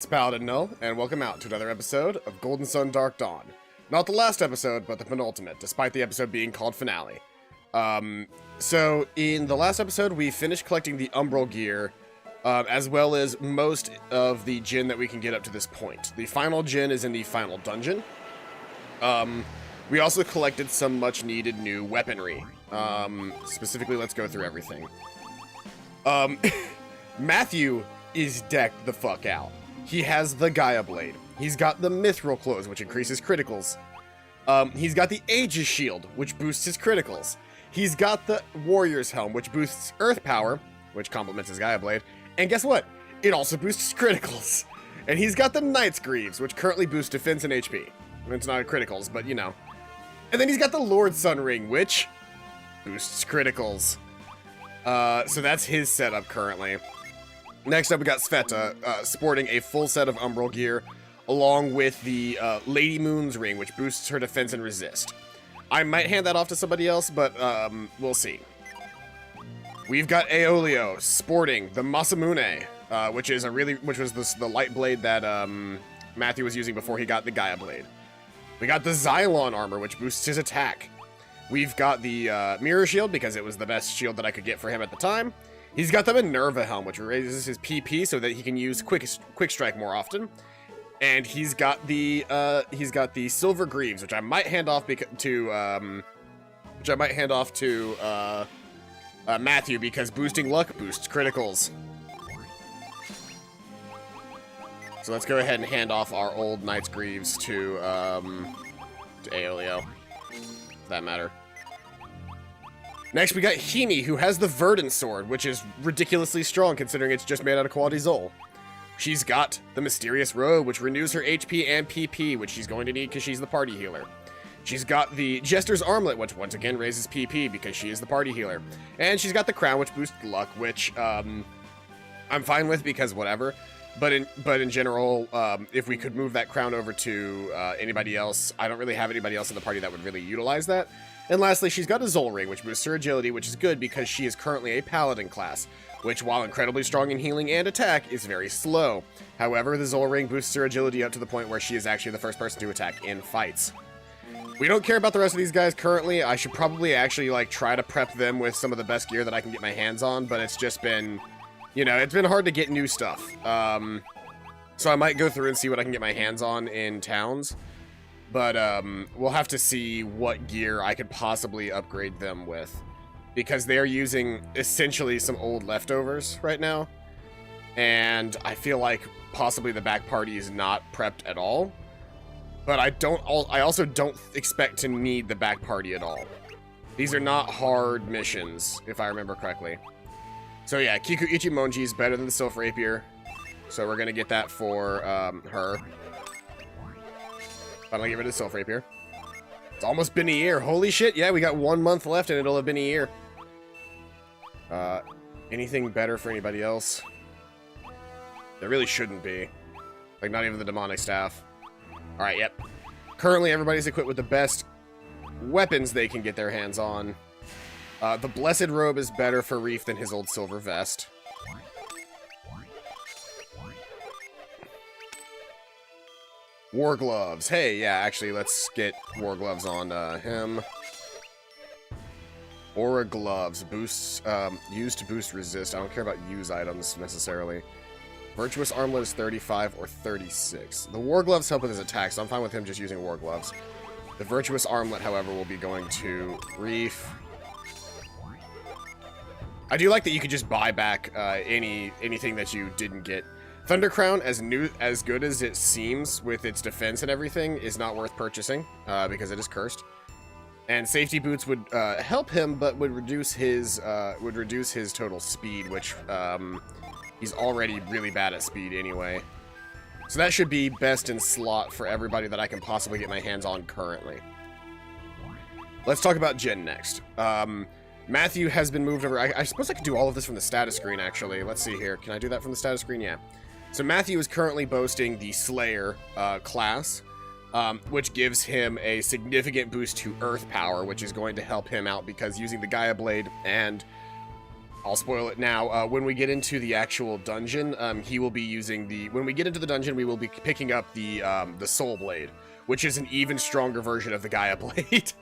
It's Paladin Null, and welcome out to another episode of Golden Sun Dark Dawn. Not the last episode, but the penultimate, despite the episode being called Finale. So in the last episode, we finished collecting the Umbral Gear, as well as most of the Djinn that we can get up to this point. The final Djinn is in the final dungeon. We also collected some much-needed new weaponry. Specifically, let's go through everything. Matthew is decked the fuck out. He has the Gaia Blade. He's got the Mithril Clothes, which increases criticals. He's got the Aegis Shield, which boosts his criticals. He's got the Warrior's Helm, which boosts Earth Power, which complements his Gaia Blade. And guess what? It also boosts criticals. And he's got the Knight's Greaves, which currently boosts defense and HP. I mean, it's not criticals, but you know. And then he's got the Lord Sun Ring, which boosts criticals. So that's his setup currently. Next up, we got Sveta, sporting a full set of Umbral Gear, along with the Lady Moon's Ring, which boosts her defense and resist. I might hand that off to somebody else, but we'll see. We've got Aeolio sporting the Masamune, which was the light blade that Matthew was using before he got the Gaia Blade. We got the Xylon armor, which boosts his attack. We've got the Mirror Shield, because it was the best shield that I could get for him at the time. He's got the Minerva Helm, which raises his PP so that he can use Quick Strike more often. And he's got the Silver Greaves, which I might hand off to Matthew, because boosting luck boosts criticals. So let's go ahead and hand off our old Knight's Greaves to Aeolio, for that matter. Next, we got Himi, who has the Verdant Sword, which is ridiculously strong considering it's just made out of Quality Zol. She's got the Mysterious Robe, which renews her HP and PP, which she's going to need because she's the party healer. She's got the Jester's Armlet, which once again raises PP because she is the party healer. And she's got the Crown, which boosts luck, which I'm fine with because whatever. But in general, if we could move that crown over to anybody else, I don't really have anybody else in the party that would really utilize that. And lastly, she's got a Zol Ring, which boosts her agility, which is good because she is currently a Paladin class, which, while incredibly strong in healing and attack, is very slow. However, the Zol Ring boosts her agility up to the point where she is actually the first person to attack in fights. We don't care about the rest of these guys currently. I should probably actually, try to prep them with some of the best gear that I can get my hands on, but it's just been, it's been hard to get new stuff. So I might go through and see what I can get my hands on in towns. But we'll have to see what gear I could possibly upgrade them with, because they're using essentially some old leftovers right now, and I feel like possibly the back party is not prepped at all. But I also don't expect to need the back party at all. These are not hard missions, if I remember correctly. So yeah, Kiku Ichimonji is better than the Sylph Rapier, so we're gonna get that for her. Finally get rid of the Sylph Rapier. It's almost been a year. Holy shit, yeah, we got 1 month left and it'll have been a year. Anything better for anybody else? There really shouldn't be. Not even the Demonic Staff. Alright, yep. Currently, everybody's equipped with the best weapons they can get their hands on. The Blessed Robe is better for Reef than his old Silver Vest. War Gloves. Hey, yeah, actually, let's get War Gloves on him. Aura Gloves. Boosts, used to boost resist. I don't care about use items, necessarily. Virtuous Armlet is 35 or 36. The War Gloves help with his attack, so I'm fine with him just using War Gloves. The Virtuous Armlet, however, will be going to Reef. I do like that you could just buy back anything that you didn't get. Thunder Crown, as good as it seems with its defense and everything, is not worth purchasing because it is cursed. And Safety Boots would help him, but would reduce his total speed, which he's already really bad at speed anyway. So that should be best in slot for everybody that I can possibly get my hands on currently. Let's talk about Djinn next. Matthew has been moved over. I suppose I could do all of this from the status screen, actually. Let's see here. Can I do that from the status screen? Yeah. So Matthew is currently boasting the Slayer class, which gives him a significant boost to Earth Power, which is going to help him out because using the Gaia Blade and I'll spoil it now. When we get into the actual dungeon, he will be using the... When we get into the dungeon, we will be picking up the Soul Blade, which is an even stronger version of the Gaia Blade.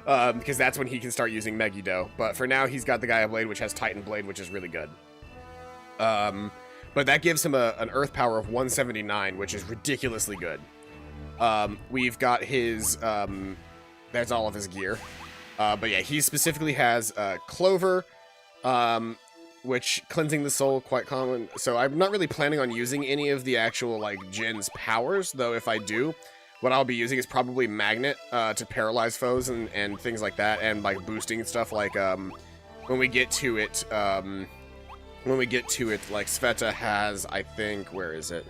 Because that's when he can start using Megiddo. But for now, he's got the Gaia Blade, which has Titan Blade, which is really good. But that gives him an Earth power of 179, which is ridiculously good. We've got his... That's all of his gear. But yeah, he specifically has Clover, which cleansing the soul, quite common. So I'm not really planning on using any of the actual, like, Jin's powers, though if I do, what I'll be using is probably Magnet to paralyze foes and things like that, and, like, boosting stuff like, when we get to it, like, Sveta has, I think, where is it?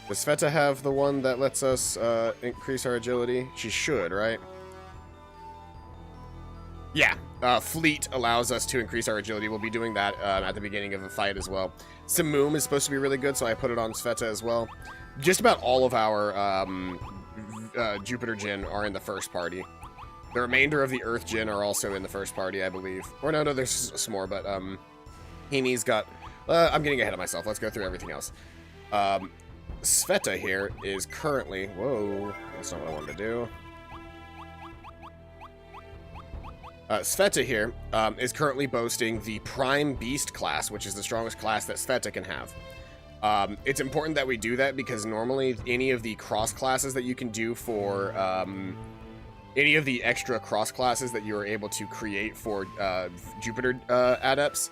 Does Sveta have the one that lets us increase our agility? She should, right? Yeah, Fleet allows us to increase our agility. We'll be doing that at the beginning of a fight as well. Simoom is supposed to be really good, so I put it on Sveta as well. Just about all of our Jupiter Jin are in the first party. The remainder of the Earth Jin are also in the first party, I believe. Or no, there's some more, but Himi's got... I'm getting ahead of myself. Let's go through everything else. Sveta here is currently... Whoa, that's not what I wanted to do. Sveta here is currently boasting the Prime Beast class, which is the strongest class that Sveta can have. It's important that we do that because normally any of the cross classes that you can do for... any of the extra cross classes that you are able to create for Jupiter adepts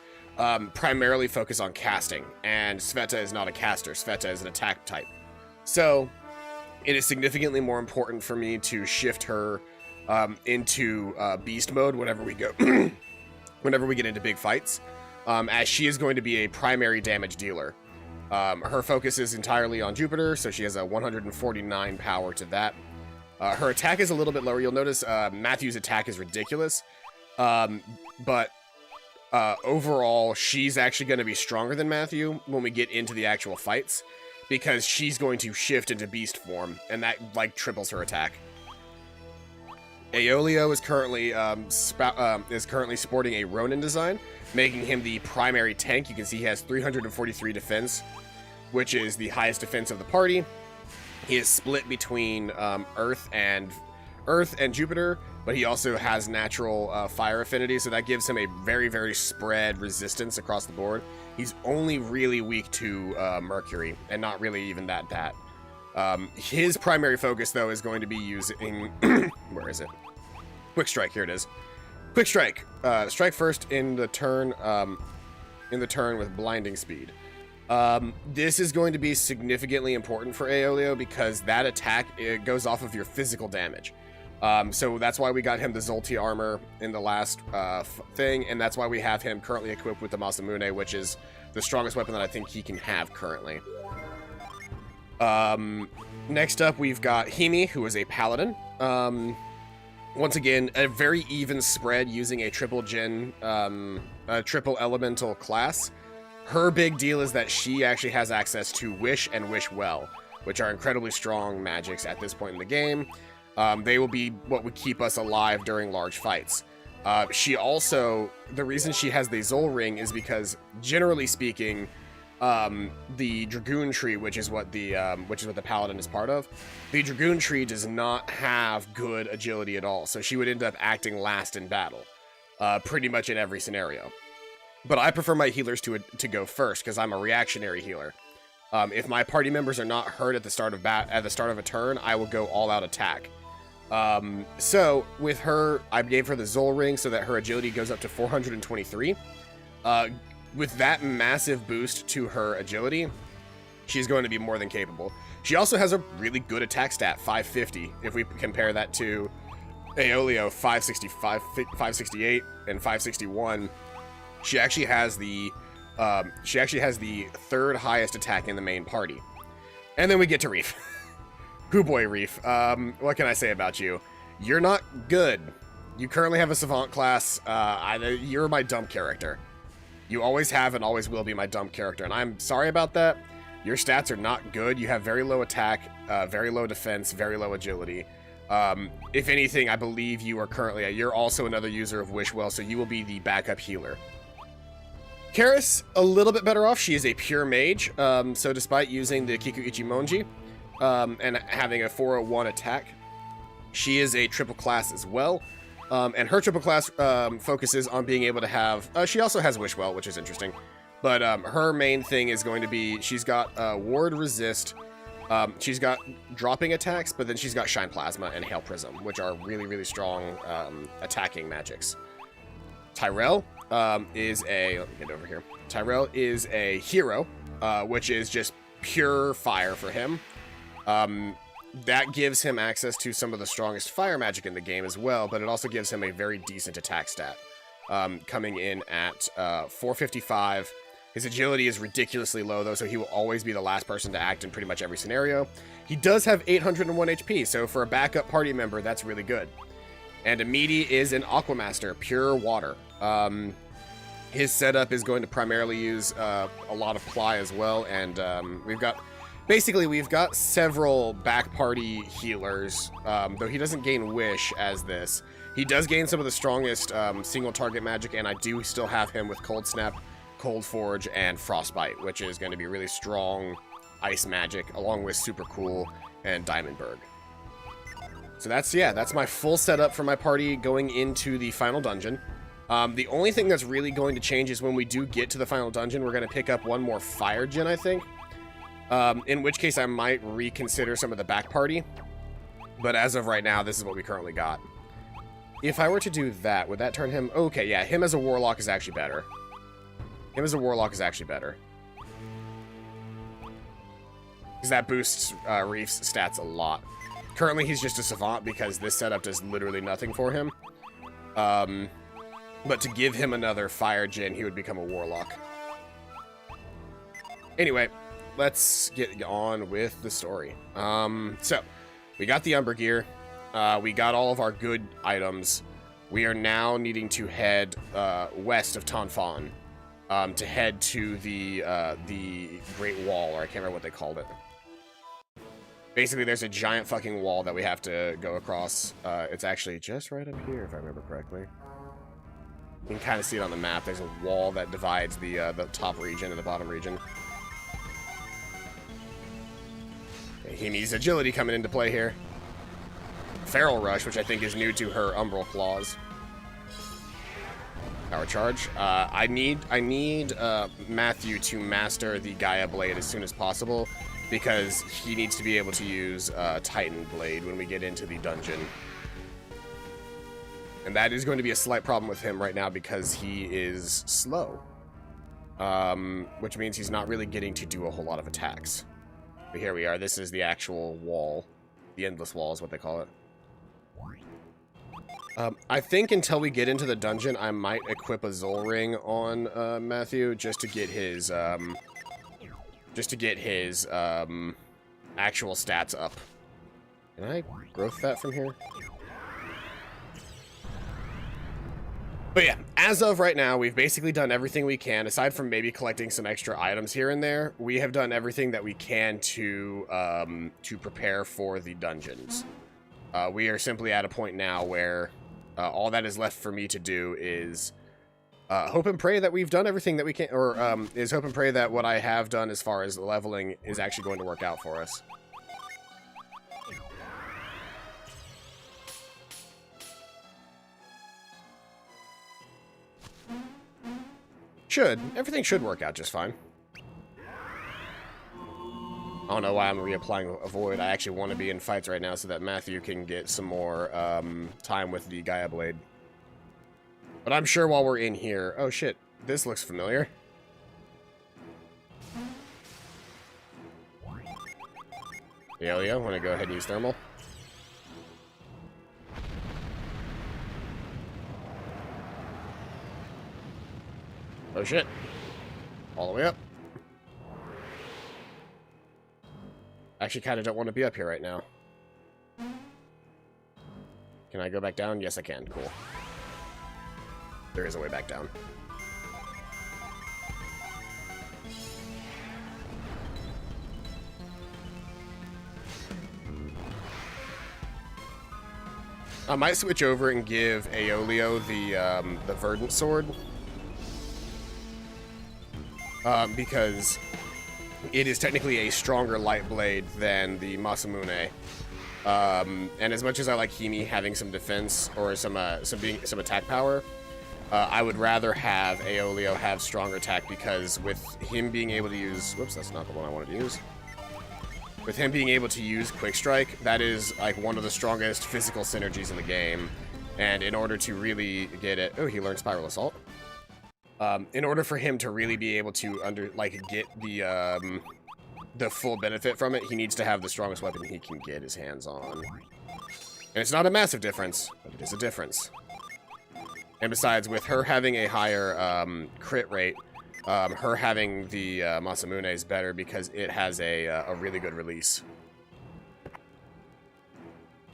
primarily focus on casting, and Sveta is not a caster. Sveta is an attack type. So it is significantly more important for me to shift her into beast mode whenever we go whenever we get into big fights, as she is going to be a primary damage dealer. Her focus is entirely on Jupiter, so she has a 149 power to that. Her attack is a little bit lower. You'll notice Matthew's attack is ridiculous, but overall she's actually going to be stronger than Matthew when we get into the actual fights, because she's going to shift into beast form, and that like triples her attack. Aeolio is currently sporting a Ronin design, making him the primary tank. You can see he has 343 defense, which is the highest defense of the party. He is split between Earth and Jupiter, but he also has natural fire affinity, so that gives him a very, very spread resistance across the board. He's only really weak to Mercury, and not really even that. His primary focus, though, is going to be using... where is it? Quick Strike, here it is. Quick Strike. Strike first in the turn with Blinding Speed. This is going to be significantly important for Aeolio because that attack, it goes off of your physical damage. So that's why we got him the Zolti armor in the last thing, and that's why we have him currently equipped with the Masamune, which is the strongest weapon that I think he can have currently. Next up, we've got Himi, who is a paladin. Once again, a very even spread using a triple elemental class. Her big deal is that she actually has access to Wish and Wish Well, which are incredibly strong magics at this point in the game. They will be what would keep us alive during large fights. She also, the reason she has the Zol Ring is because, generally speaking, the Dragoon Tree, which is what the Paladin is part of, the Dragoon Tree does not have good agility at all, so she would end up acting last in battle, pretty much in every scenario. But I prefer my healers to go first because I'm a reactionary healer. If my party members are not hurt at the start of a turn, I will go all out attack. So with her, I gave her the Zol Ring so that her agility goes up to 423. With that massive boost to her agility, she's going to be more than capable. She also has a really good attack stat, 550. If we compare that to Aeolio, 565, 568, and 561. She actually has the third highest attack in the main party. And then we get to Reef. Hoo boy, Reef. What can I say about you? You're not good. You currently have a Savant class. You're my dump character. You always have and always will be my dump character, and I'm sorry about that. Your stats are not good. You have very low attack, very low defense, very low agility. If anything, I believe you are currently... You're also another user of Wish Well, so you will be the backup healer. Karis, a little bit better off. She is a pure mage, so despite using the Kiku Ichimonji and having a 401 attack, she is a triple class as well. And her triple class focuses on being able to have... she also has Wishwell, which is interesting. But her main thing is going to be... She's got Ward Resist. She's got dropping attacks, but then she's got Shine Plasma and Hail Prism, which are really, really strong attacking magics. Tyrell is a... Let me get over here. Tyrell is a hero, which is just pure fire for him. That gives him access to some of the strongest fire magic in the game as well, but it also gives him a very decent attack stat. Coming in at 455. His agility is ridiculously low, though, so he will always be the last person to act in pretty much every scenario. He does have 801 HP, so for a backup party member, that's really good. And Amidi is an Aquamaster, pure water. His setup is going to primarily use a lot of Ply as well, and we've got several back party healers, though he doesn't gain Wish as this. He does gain some of the strongest single target magic, and I do still have him with Cold Snap, Cold Forge, and Frostbite, which is going to be really strong ice magic, along with Super Cool and Diamondberg. So that's my full setup for my party going into the final dungeon. The only thing that's really going to change is when we do get to the final dungeon, we're going to pick up one more Fire Gen, I think. In which case I might reconsider some of the back party. But as of right now, this is what we currently got. If I were to do that, would that turn him... Okay, yeah, him as a Warlock is actually better. Because that boosts Reef's stats a lot. Currently, he's just a Savant because this setup does literally nothing for him. But to give him another Fire Gen, he would become a Warlock. Anyway, let's get on with the story. So, we got the Umbral Gear. We got all of our good items. We are now needing to head west of Tanfan to head to the Great Wall, or I can't remember what they called it. Basically, there's a giant fucking wall that we have to go across. It's actually just right up here, if I remember correctly. You can kind of see it on the map. There's a wall that divides the top region and the bottom region. He needs agility coming into play here. Feral Rush, which I think is new to her Umbral Claws. Power Charge. I need Matthew to master the Gaia Blade as soon as possible, because he needs to be able to use Titan Blade when we get into the dungeon. And that is going to be a slight problem with him right now because he is slow. Which means he's not really getting to do a whole lot of attacks. But here we are. This is the actual wall. The Endless Wall is what they call it. I think until we get into the dungeon, I might equip a Zol Ring on Matthew just to get his actual stats up. Can I growth that from here? But yeah, as of right now, we've basically done everything we can, aside from maybe collecting some extra items here and there. We have done everything that we can to prepare for the dungeons. We are simply at a point now where all that is left for me to do is hope and pray that we've done everything that we can, or is hope and pray that what I have done as far as leveling is actually going to work out for us. Everything should work out just fine. I don't know why I'm reapplying Avoid. I actually want to be in fights right now so that Matthew can get some more time with the Gaia Blade. But I'm sure while we're in here... Oh shit, this looks familiar. Yo, want to go ahead and use Thermal? Oh shit. All the way up. Actually, kind of don't want to be up here right now. Can I go back down? Yes, I can. Cool. There is a way back down. I might switch over and give Aeolio the Verdant Sword. because it is technically a stronger light blade than the Masamune. And as much as I like Himi having some defense or some attack power, I would rather have Aeolio have stronger attack, because with him being able to use... Whoops, that's not the one I wanted to use. With him being able to use Quick Strike, that is like one of the strongest physical synergies in the game. And in order to really get it... Oh, he learned Spiral Assault. In order for him to really be able to get the full benefit from it, he needs to have the strongest weapon he can get his hands on. And it's not a massive difference, but it is a difference. And besides, with her having a higher crit rate, her having the Masamune is better because it has a really good release.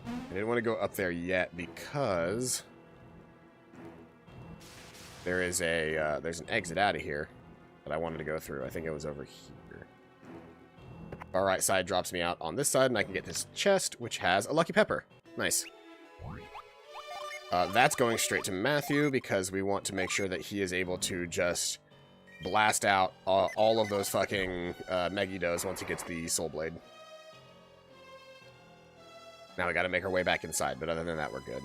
I didn't want to go up there yet because there's an exit out of here that I wanted to go through. I think it was over here. Our right side drops me out on this side, and I can get this chest, which has a Lucky Pepper. Nice. That's going straight to Matthew, because we want to make sure that he is able to just blast out all of those fucking Megiddos once he gets the Soul Blade. Now we gotta make our way back inside, but other than that, we're good.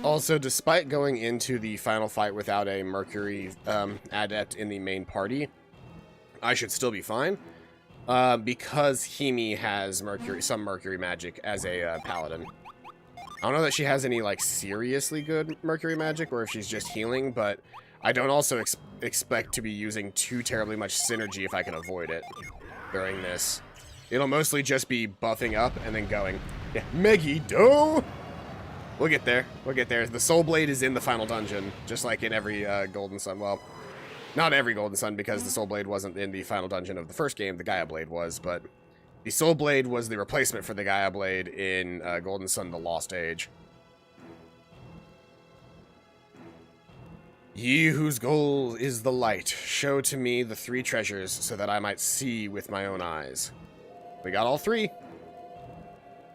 Also, despite going into the final fight without a Mercury adept in the main party, I should still be fine, because Himi has some Mercury magic as a paladin. I don't know that she has any like seriously good Mercury magic, or if she's just healing, but I don't also expect to be using too terribly much synergy if I can avoid it during this. It'll mostly just be buffing up and then going, yeah, Megiddo! We'll get there. We'll get there. The Soul Blade is in the final dungeon, just like in every Golden Sun. Well, not every Golden Sun, because the Soul Blade wasn't in the final dungeon of the first game. The Gaia Blade was, but the Soul Blade was the replacement for the Gaia Blade in Golden Sun: The Lost Age. Ye whose goal is the light, show to me the 3 treasures so that I might see with my own eyes. We got all 3.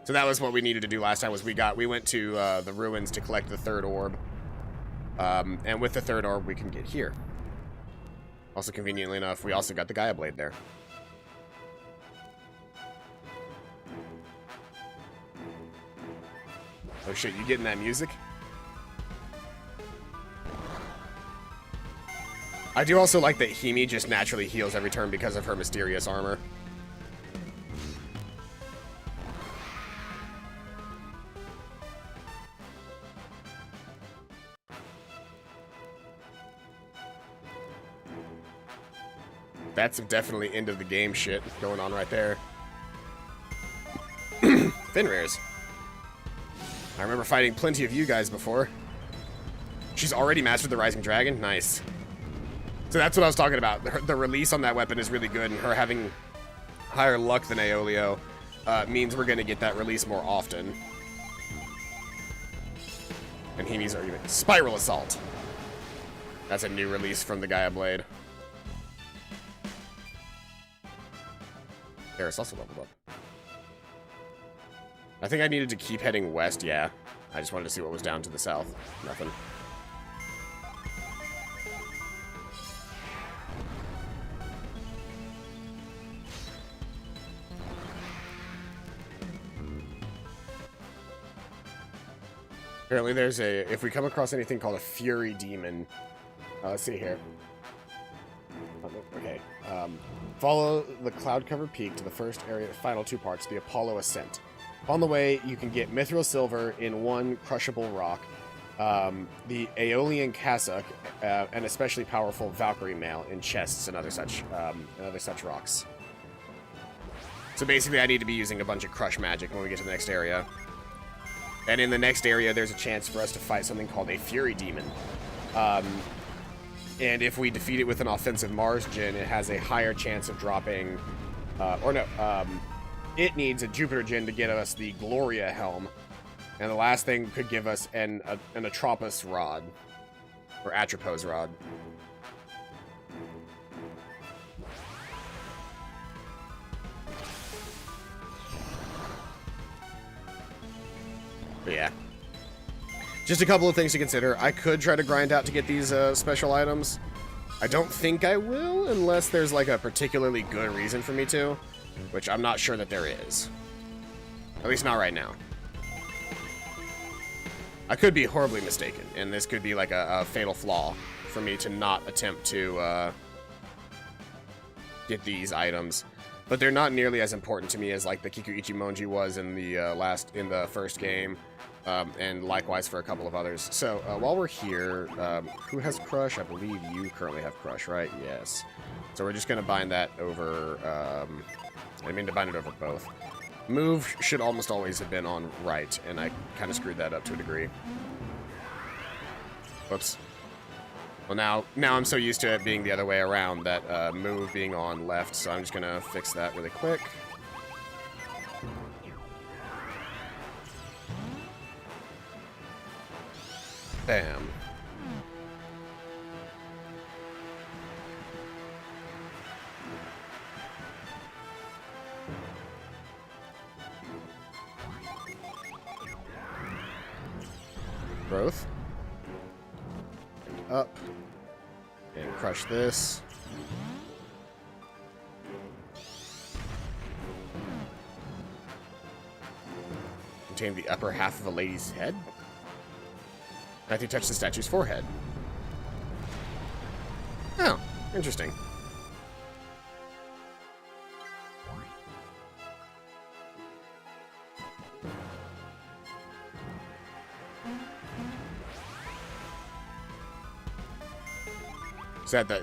So that was what we needed to do last time, was we went to the ruins to collect the 3rd orb. And with the 3rd orb, we can get here. Also, conveniently enough, we also got the Gaia Blade there. Oh shit, you getting that music? I do also like that Himi just naturally heals every turn because of her mysterious armor. That's some definitely end of the game shit going on right there. Fenrir's. I remember fighting plenty of you guys before. She's already mastered the Rising Dragon? Nice. So that's what I was talking about. The release on that weapon is really good, and her having higher luck than Aeolio means we're going to get that release more often. And Himi's argument. Spiral Assault. That's a new release from the Gaia Blade. Eris also leveled up. I think I needed to keep heading west, yeah. I just wanted to see what was down to the south. Nothing. Apparently there's if we come across anything called a Fury Demon, let's see here. Okay, follow the cloud-covered peak to the first area, final 2 parts, the Apollo Ascent. On the way, you can get Mithril Silver in 1 crushable rock, the Aeolian Cassock, and especially powerful Valkyrie Mail in chests and other such rocks. So basically, I need to be using a bunch of crush magic when we get to the next area. And in the next area, there's a chance for us to fight something called a Fury Demon. And if we defeat it with an offensive Mars Djinn, it has a higher chance of dropping... it needs a Jupiter Djinn to get us the Gloria Helm. And the last thing could give us an Atropos Rod. Or Atropos Rod. But yeah. Just a couple of things to consider. I could try to grind out to get these special items. I don't think I will, unless there's like a particularly good reason for me to, which I'm not sure that there is. At least not right now. I could be horribly mistaken, and this could be like a fatal flaw for me to not attempt to get these items. But they're not nearly as important to me as like the Kiku Ichimonji was in the first game, and likewise for a couple of others. So while we're here, who has Crush? I believe you currently have Crush, right? Yes. So we're just gonna bind that over. I mean to bind it over both. Move should almost always have been on right, and I kind of screwed that up to a degree. Whoops. Well, now I'm so used to it being the other way around that move being on left, so I'm just going to fix that really quick. Bam. Growth. And up. And crush this. Contain the upper half of a lady's head. Matthew touched the statue's forehead. Oh, interesting.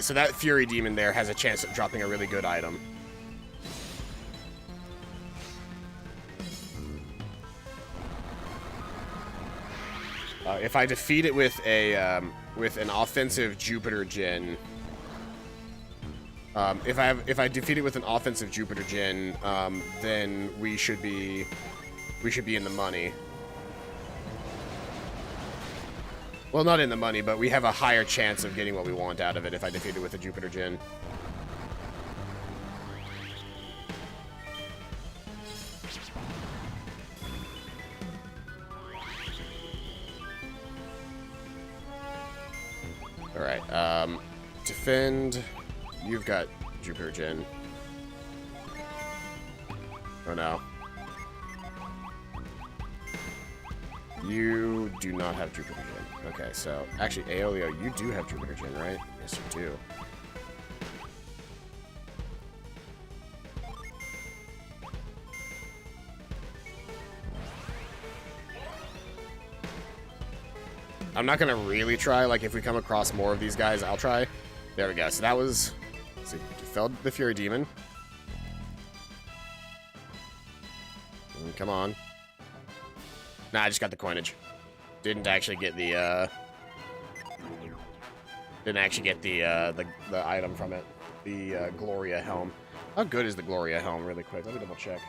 So that Fury Demon there has a chance of dropping a really good item. If I defeat it with an offensive Jupiter Gin, if I defeat it with an offensive Jupiter Gin, then we should be in the money. Well, not in the money, but we have a higher chance of getting what we want out of it if I defeat it with a Jupiter Gin. Alright, defend. You've got Jupiter Gin. Oh no. You do not have Jupiter Gin. Okay, so actually, Aeolio, you do have Jupiter Gin, right? Yes, you do. I'm not gonna really try. Like, if we come across more of these guys, I'll try. There we go. So that was. Let's see, felled the Fury Demon. Come on. Nah, I just got the coinage. Didn't actually get the item from it. The Gloria Helm. How good is the Gloria Helm? Really quick, let me double check.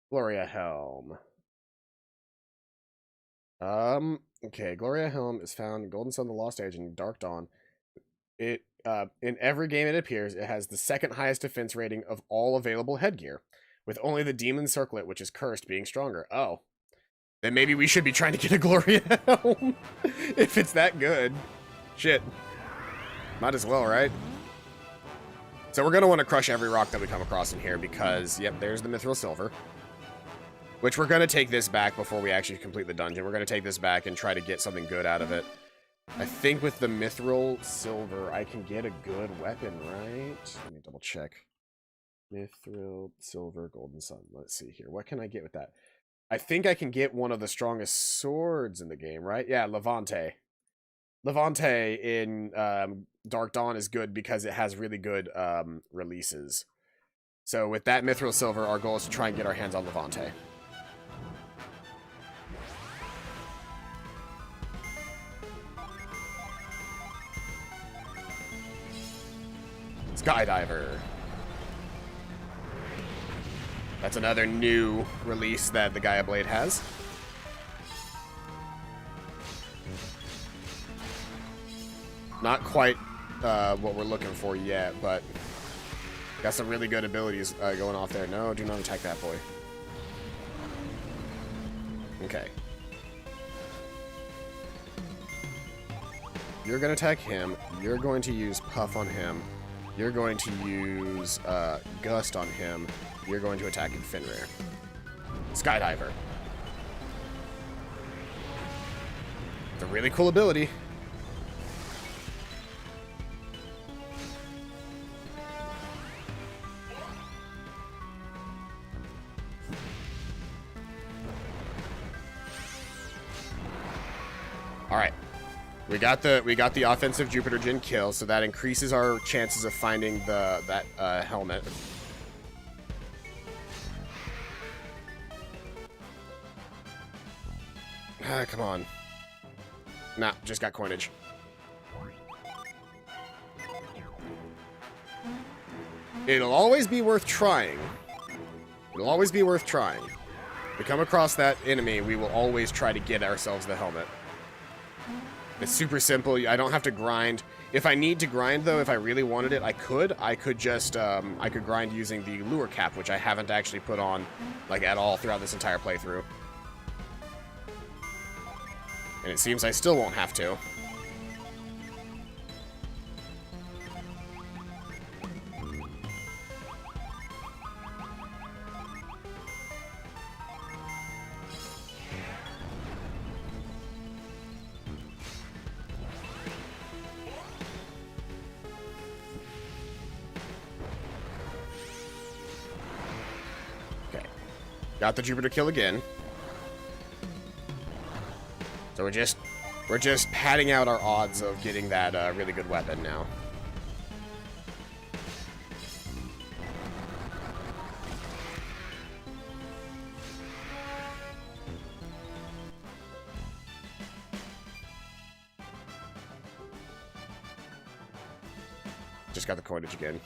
Gloria Helm. Okay, Gloria Helm is found in Golden Sun, the Lost Age, and Dark Dawn. It in every game it appears, it has the second highest defense rating of all available headgear, with only the Demon Circlet, which is cursed, being stronger. Oh. Then maybe we should be trying to get a Gloria Helm. If it's that good. Shit. Might as well, right? So we're going to want to crush every rock that we come across in here because, yep, there's the Mithril Silver. Which we're going to take this back before we actually complete the dungeon. We're going to take this back and try to get something good out of it. I think with the Mithril Silver, I can get a good weapon, right? Let me double check. Mithril Silver Golden Sun. Let's see here. What can I get with that? I think I can get one of the strongest swords in the game, right? Yeah, Levante. Levante in Dark Dawn is good because it has really good releases. So with that Mithril Silver, our goal is to try and get our hands on Levante. Skydiver. That's another new release that the Gaia Blade has. Not quite what we're looking for yet, but Got some really good abilities going off there. No, do not attack that boy. Okay. You're going to attack him. You're going to use Puff on him. You're going to use Gust on him. You're going to attack in Fenrir. Skydiver. It's a really cool ability. Alright. We got the offensive Jupiter Djinn kill, so that increases our chances of finding that helmet. Ah, come on. Nah, just got coinage. It'll always be worth trying. It'll always be worth trying. If we come across that enemy, we will always try to get ourselves the helmet. It's super simple. I don't have to grind. If I need to grind, though, if I really wanted it, I could. I could just, I could grind using the lure cap, which I haven't actually put on, like, at all throughout this entire playthrough. And it seems I still won't have to. Got the Jupiter kill again. So we're just padding out our odds of getting that really good weapon now. Just got the coinage again.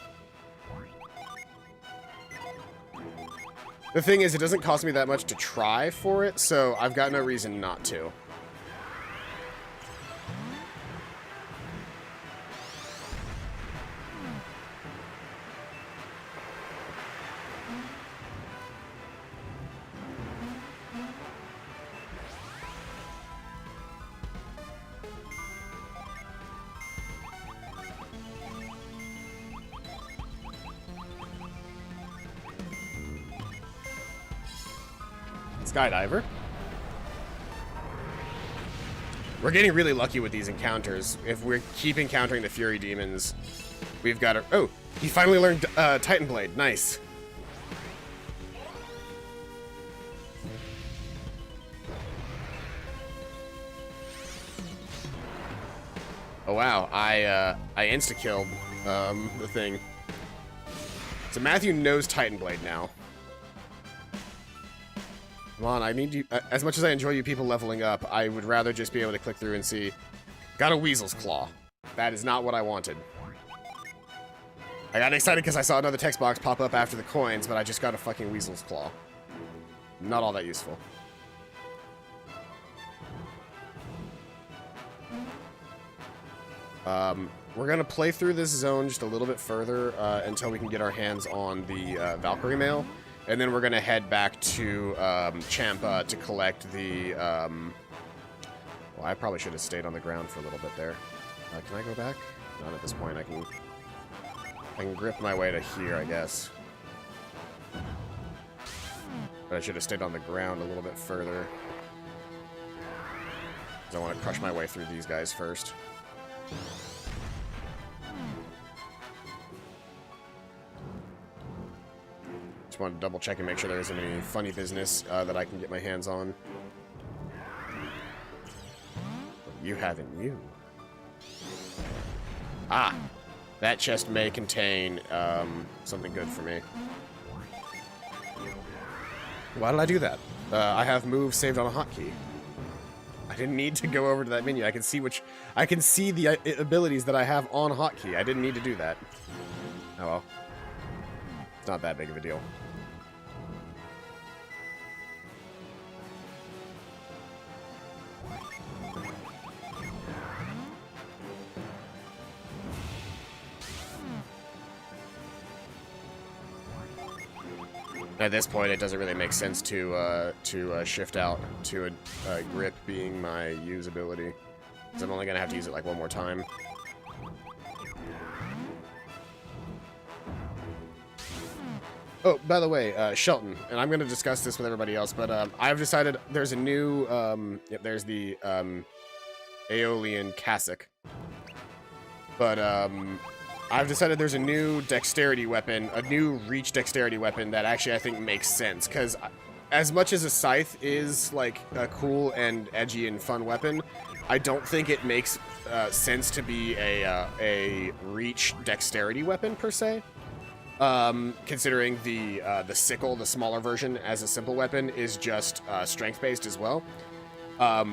The thing is, it doesn't cost me that much to try for it, so I've got no reason not to. Skydiver. We're getting really lucky with these encounters. If we keep encountering the Fury Demons, we've got to... Oh, he finally learned Titan Blade. Nice. Oh, wow. I insta-killed the thing. So Matthew knows Titan Blade now. Come on, I need you. As much as I enjoy you people leveling up, I would rather just be able to click through and see. Got a Weasel's Claw. That is not what I wanted. I got excited because I saw another text box pop up after the coins, but I just got a fucking Weasel's Claw. Not all that useful. We're gonna play through this zone just a little bit further until we can get our hands on the Valkyrie mail. And then we're going to head back to Champa to collect the... Well, I probably should have stayed on the ground for a little bit there. Can I go back? Not at this point. I can grip my way to here, I guess. But I should have stayed on the ground a little bit further. Because I want to crush my way through these guys first. Just want to double check and make sure there isn't any funny business that I can get my hands on. What you have in you. Ah! That chest may contain something good for me. Why did I do that? I have moves saved on a hotkey. I didn't need to go over to that menu. I can see the abilities that I have on hotkey. I didn't need to do that. Oh well. It's not that big of a deal. At this point, it doesn't really make sense to shift out to a grip being my usability. Because I'm only going to have to use it like one more time. Oh, by the way, Shelton, and I'm going to discuss this with everybody else, but I've decided there's a new, there's the Aeolian Cassock. But I've decided there's a new dexterity weapon, a new reach dexterity weapon that actually I think makes sense, because as much as a scythe is like a cool and edgy and fun weapon, I don't think it makes sense to be a reach dexterity weapon per se. Considering the sickle, the smaller version, as a simple weapon is just strength-based as well.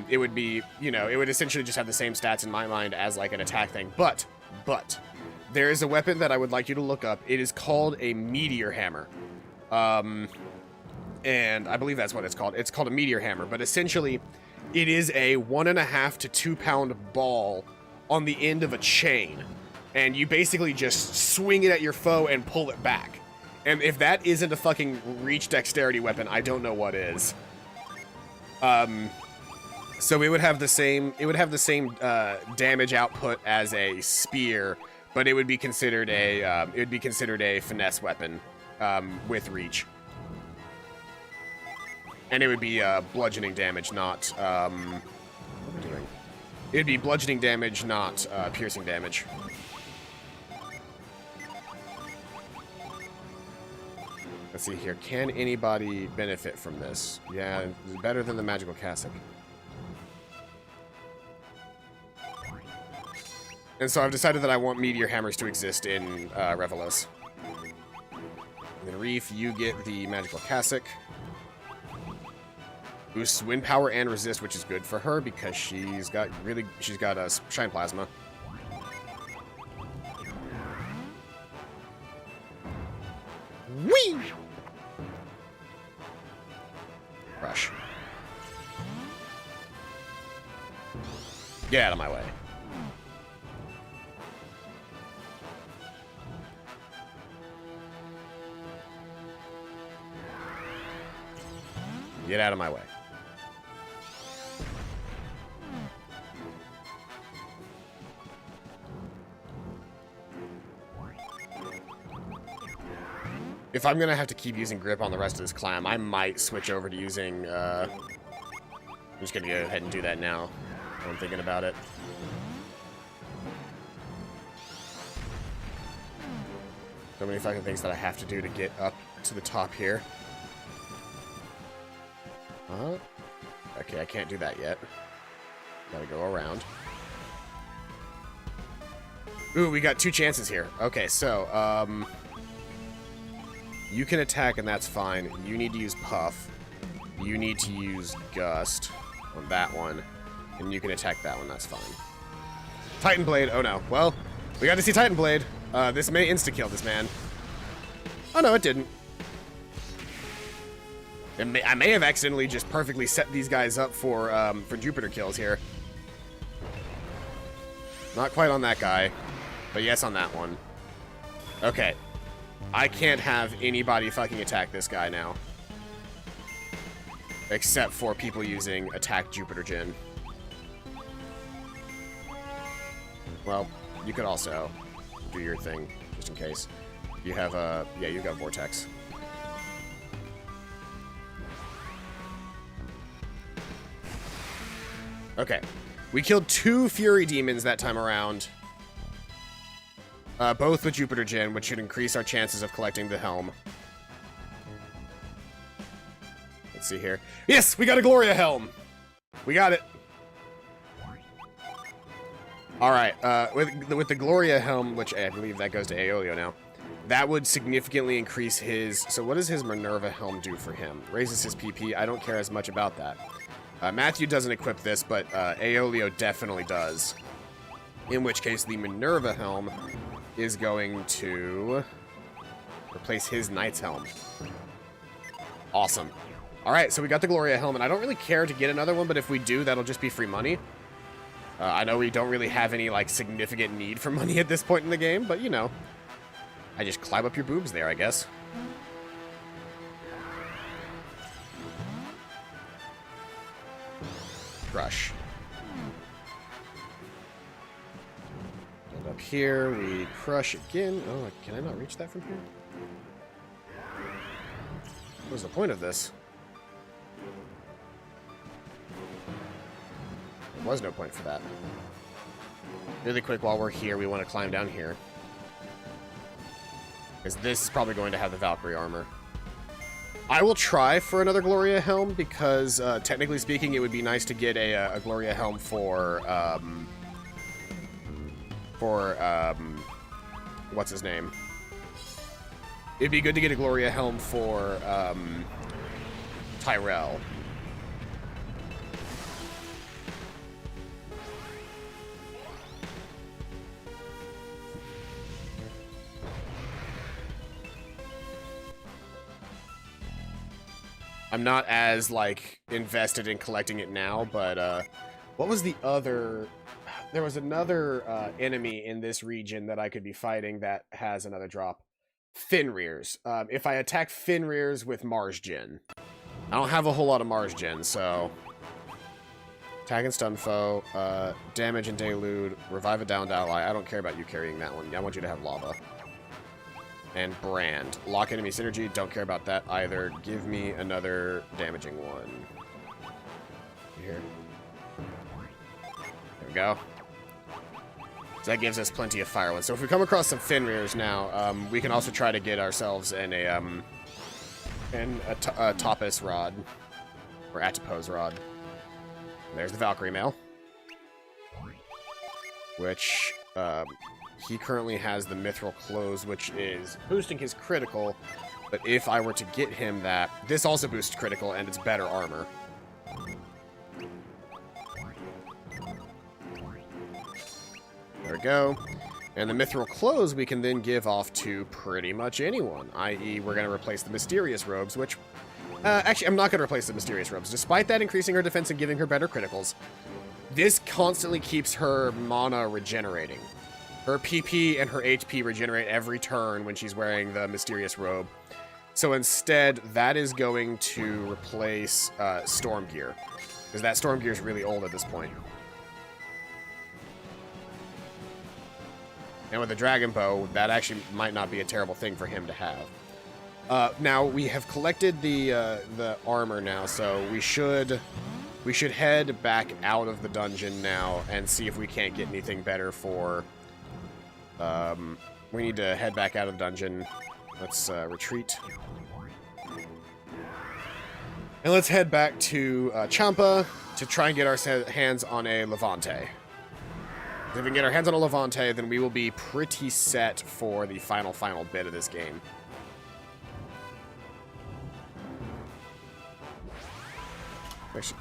It would be, you know, it would essentially just have the same stats in my mind as like an attack thing. But there is a weapon that I would like you to look up. It is called a meteor hammer. And I believe that's what it's called. It's called a meteor hammer, but essentially it is a 1.5 to 2 pound ball on the end of a chain. And you basically just swing it at your foe and pull it back. And if that isn't a fucking reach dexterity weapon, I don't know what is. So it would have the same damage output as a spear, but it would be considered a finesse weapon with reach. And it would be bludgeoning damage, not what am I doing? It'd be bludgeoning damage, not piercing damage. Let's see here. Can anybody benefit from this? Yeah, it's better than the magical cassock. And so I've decided that I want meteor hammers to exist in Revelos. And then Reef, you get the magical cassock. Boosts wind power and resist, which is good for her because she's got a shine plasma. Whee! Rush. Get out of my way. Get out of my way. If I'm gonna have to keep using grip on the rest of this climb, I might switch over to using, I'm just gonna go ahead and do that now. I'm thinking about it. So many fucking things that I have to do to get up to the top here. Okay, I can't do that yet. Gotta go around. Ooh, we got 2 chances here. Okay, so, you can attack and that's fine. You need to use Puff. You need to use Gust on that one. And you can attack that one, that's fine. Titan Blade, oh no. Well, we got to see Titan Blade. This may insta-kill this man. Oh no, it didn't. I may have accidentally just perfectly set these guys up for Jupiter kills here. Not quite on that guy, but yes on that one. Okay. I can't have anybody fucking attack this guy now. Except for people using Attack Jupiter Gen. Well, you could also do your thing, just in case. You have yeah, you got Vortex. Okay. We killed 2 Fury Demons that time around. Both with Jupiter Gen, which should increase our chances of collecting the helm. Let's see here. Yes! We got a Gloria helm! We got it! Alright, with the Gloria helm, which I believe that goes to Aeolio now, that would significantly increase his... So what does his Minerva helm do for him? Raises his PP. I don't care as much about that. Matthew doesn't equip this, but Aeolio definitely does. In which case, the Minerva helm is going to replace his Knight's helm. Awesome. Alright, so we got the Gloria helm, and I don't really care to get another one, but if we do, that'll just be free money. I know we don't really have any, like, significant need for money at this point in the game, but, you know. I just climb up your boobs there, I guess. crush. And up here, we crush again. Oh, can I not reach that from here? What was the point of this? There was no point for that. Really quick, while we're here, we want to climb down here. Because this is probably going to have the Valkyrie armor. I will try for another Gloria helm, because technically speaking, it would be nice to get a Gloria helm for what's his name? It'd be good to get a Gloria helm for Tyrell. I'm not as, like, invested in collecting it now, but, what was the other... There was another, enemy in this region that I could be fighting that has another drop. Fenrir's. If I attack Fenrir's with Mars Gen. I don't have a whole lot of Mars Gen, so... Attack and stun foe, damage and delude, revive a downed ally. I don't care about you carrying that one. I want you to have lava. And brand. Lock enemy synergy. Don't care about that either. Give me another damaging one. Here. There we go. So that gives us plenty of fire ones. So if we come across some Fenrir's now, we can also try to get ourselves in a Topaz rod. Or Atipose rod. There's the Valkyrie mail. Which, he currently has the Mithril Clothes, which is boosting his critical, but if I were to get him that, this also boosts critical, and it's better armor. There we go. And the Mithril Clothes we can then give off to pretty much anyone, i.e. we're going to replace the Mysterious Robes, which... actually, I'm not going to replace the Mysterious Robes. Despite that increasing her defense and giving her better criticals, this constantly keeps her mana regenerating. Her PP and her HP regenerate every turn when she's wearing the Mysterious Robe. So instead, that is going to replace Storm Gear. Because that Storm Gear is really old at this point. And with the Dragon Bow, that actually might not be a terrible thing for him to have. Now, we have collected the armor now, so we should head back out of the dungeon now and see if we can't get anything better for... we need to head back out of the dungeon. Let's retreat. And let's head back to Champa to try and get our hands on a Levante. If we can get our hands on a Levante, then we will be pretty set for the final bit of this game. I'm actually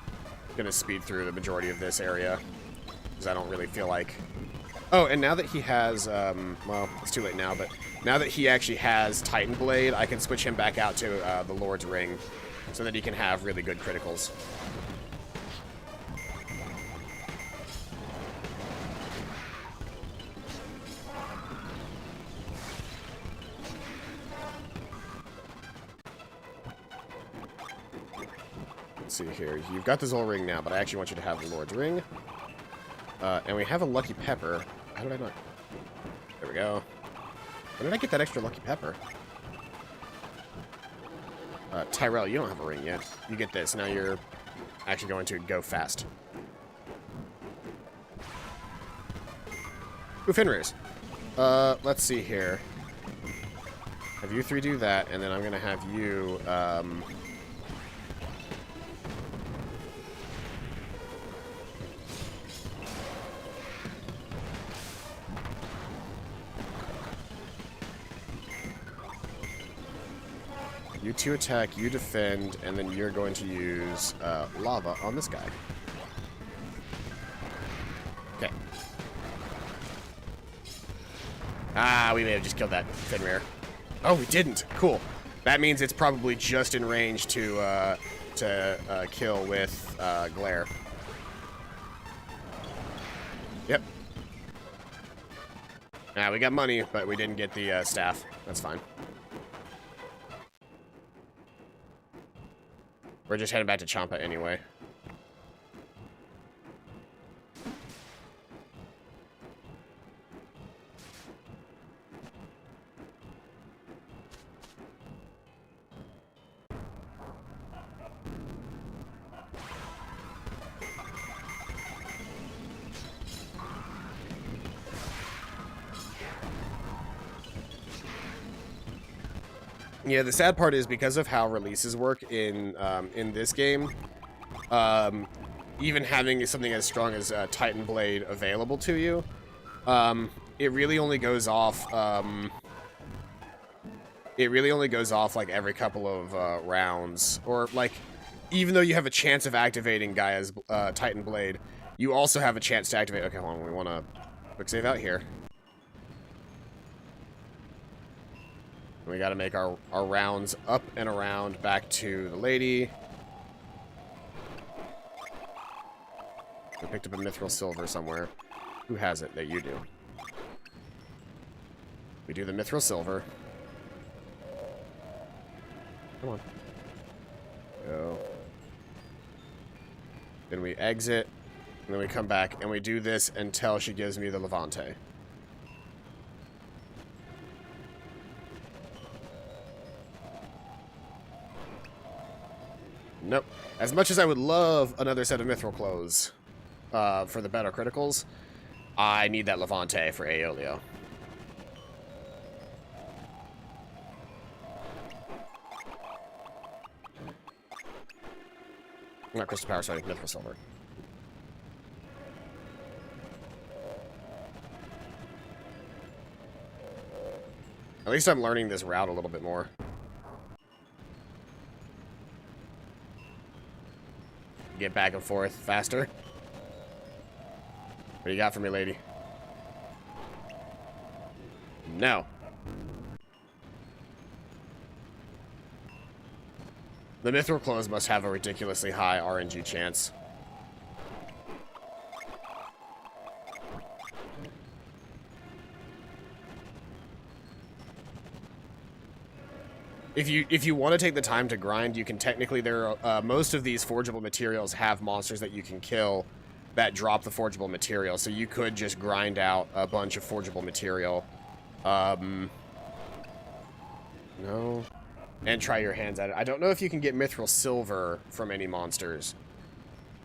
gonna speed through the majority of this area, because I don't really feel like... Oh, and now that he has, well, it's too late now, but now that he actually has Titan Blade, I can switch him back out to the Lord's Ring, so that he can have really good criticals. Let's see here. You've got the Zol Ring now, but I actually want you to have the Lord's Ring. And we have a Lucky Pepper. How did I not... There we go. When did I get that extra Lucky Pepper? Tyrell, you don't have a ring yet. You get this. Now you're actually going to go fast. Ooh, Fenrir's. Let's see here. Have you three do that, and then I'm going to have you... You two attack, you defend, and then you're going to use lava on this guy. Okay. Ah, we may have just killed that Fenrir. Oh, we didn't. Cool. That means it's probably just in range to kill with Glare. Yep. Nah, we got money, but we didn't get the staff. That's fine. We're just heading back to Champa anyway. Yeah, the sad part is because of how releases work in this game, even having something as strong as Titan Blade available to you, it really only goes off. It really only goes off like every couple of rounds, or like, even though you have a chance of activating Gaia's Titan Blade, you also have a chance to activate. Okay, hold on. We want to quick save out here. We got to make our rounds up and around back to the lady. We picked up a mithril silver somewhere. Who has it? That you do. We do the mithril silver. Come on. Go. Then we exit. And then we come back and we do this until she gives me the Levante. Nope. As much as I would love another set of mithril clothes for the better criticals, I need that Levante for Aeolio. Not crystal power, sorry, mithril silver. At least I'm learning this route a little bit more. Get back and forth faster. What do you got for me, lady? No. The mithril clothes must have a ridiculously high RNG chance. If you want to take the time to grind, you can technically, most of these forgeable materials have monsters that you can kill that drop the forgeable material, so you could just grind out a bunch of forgeable material. No. And try your hands at it. I don't know if you can get mithril silver from any monsters,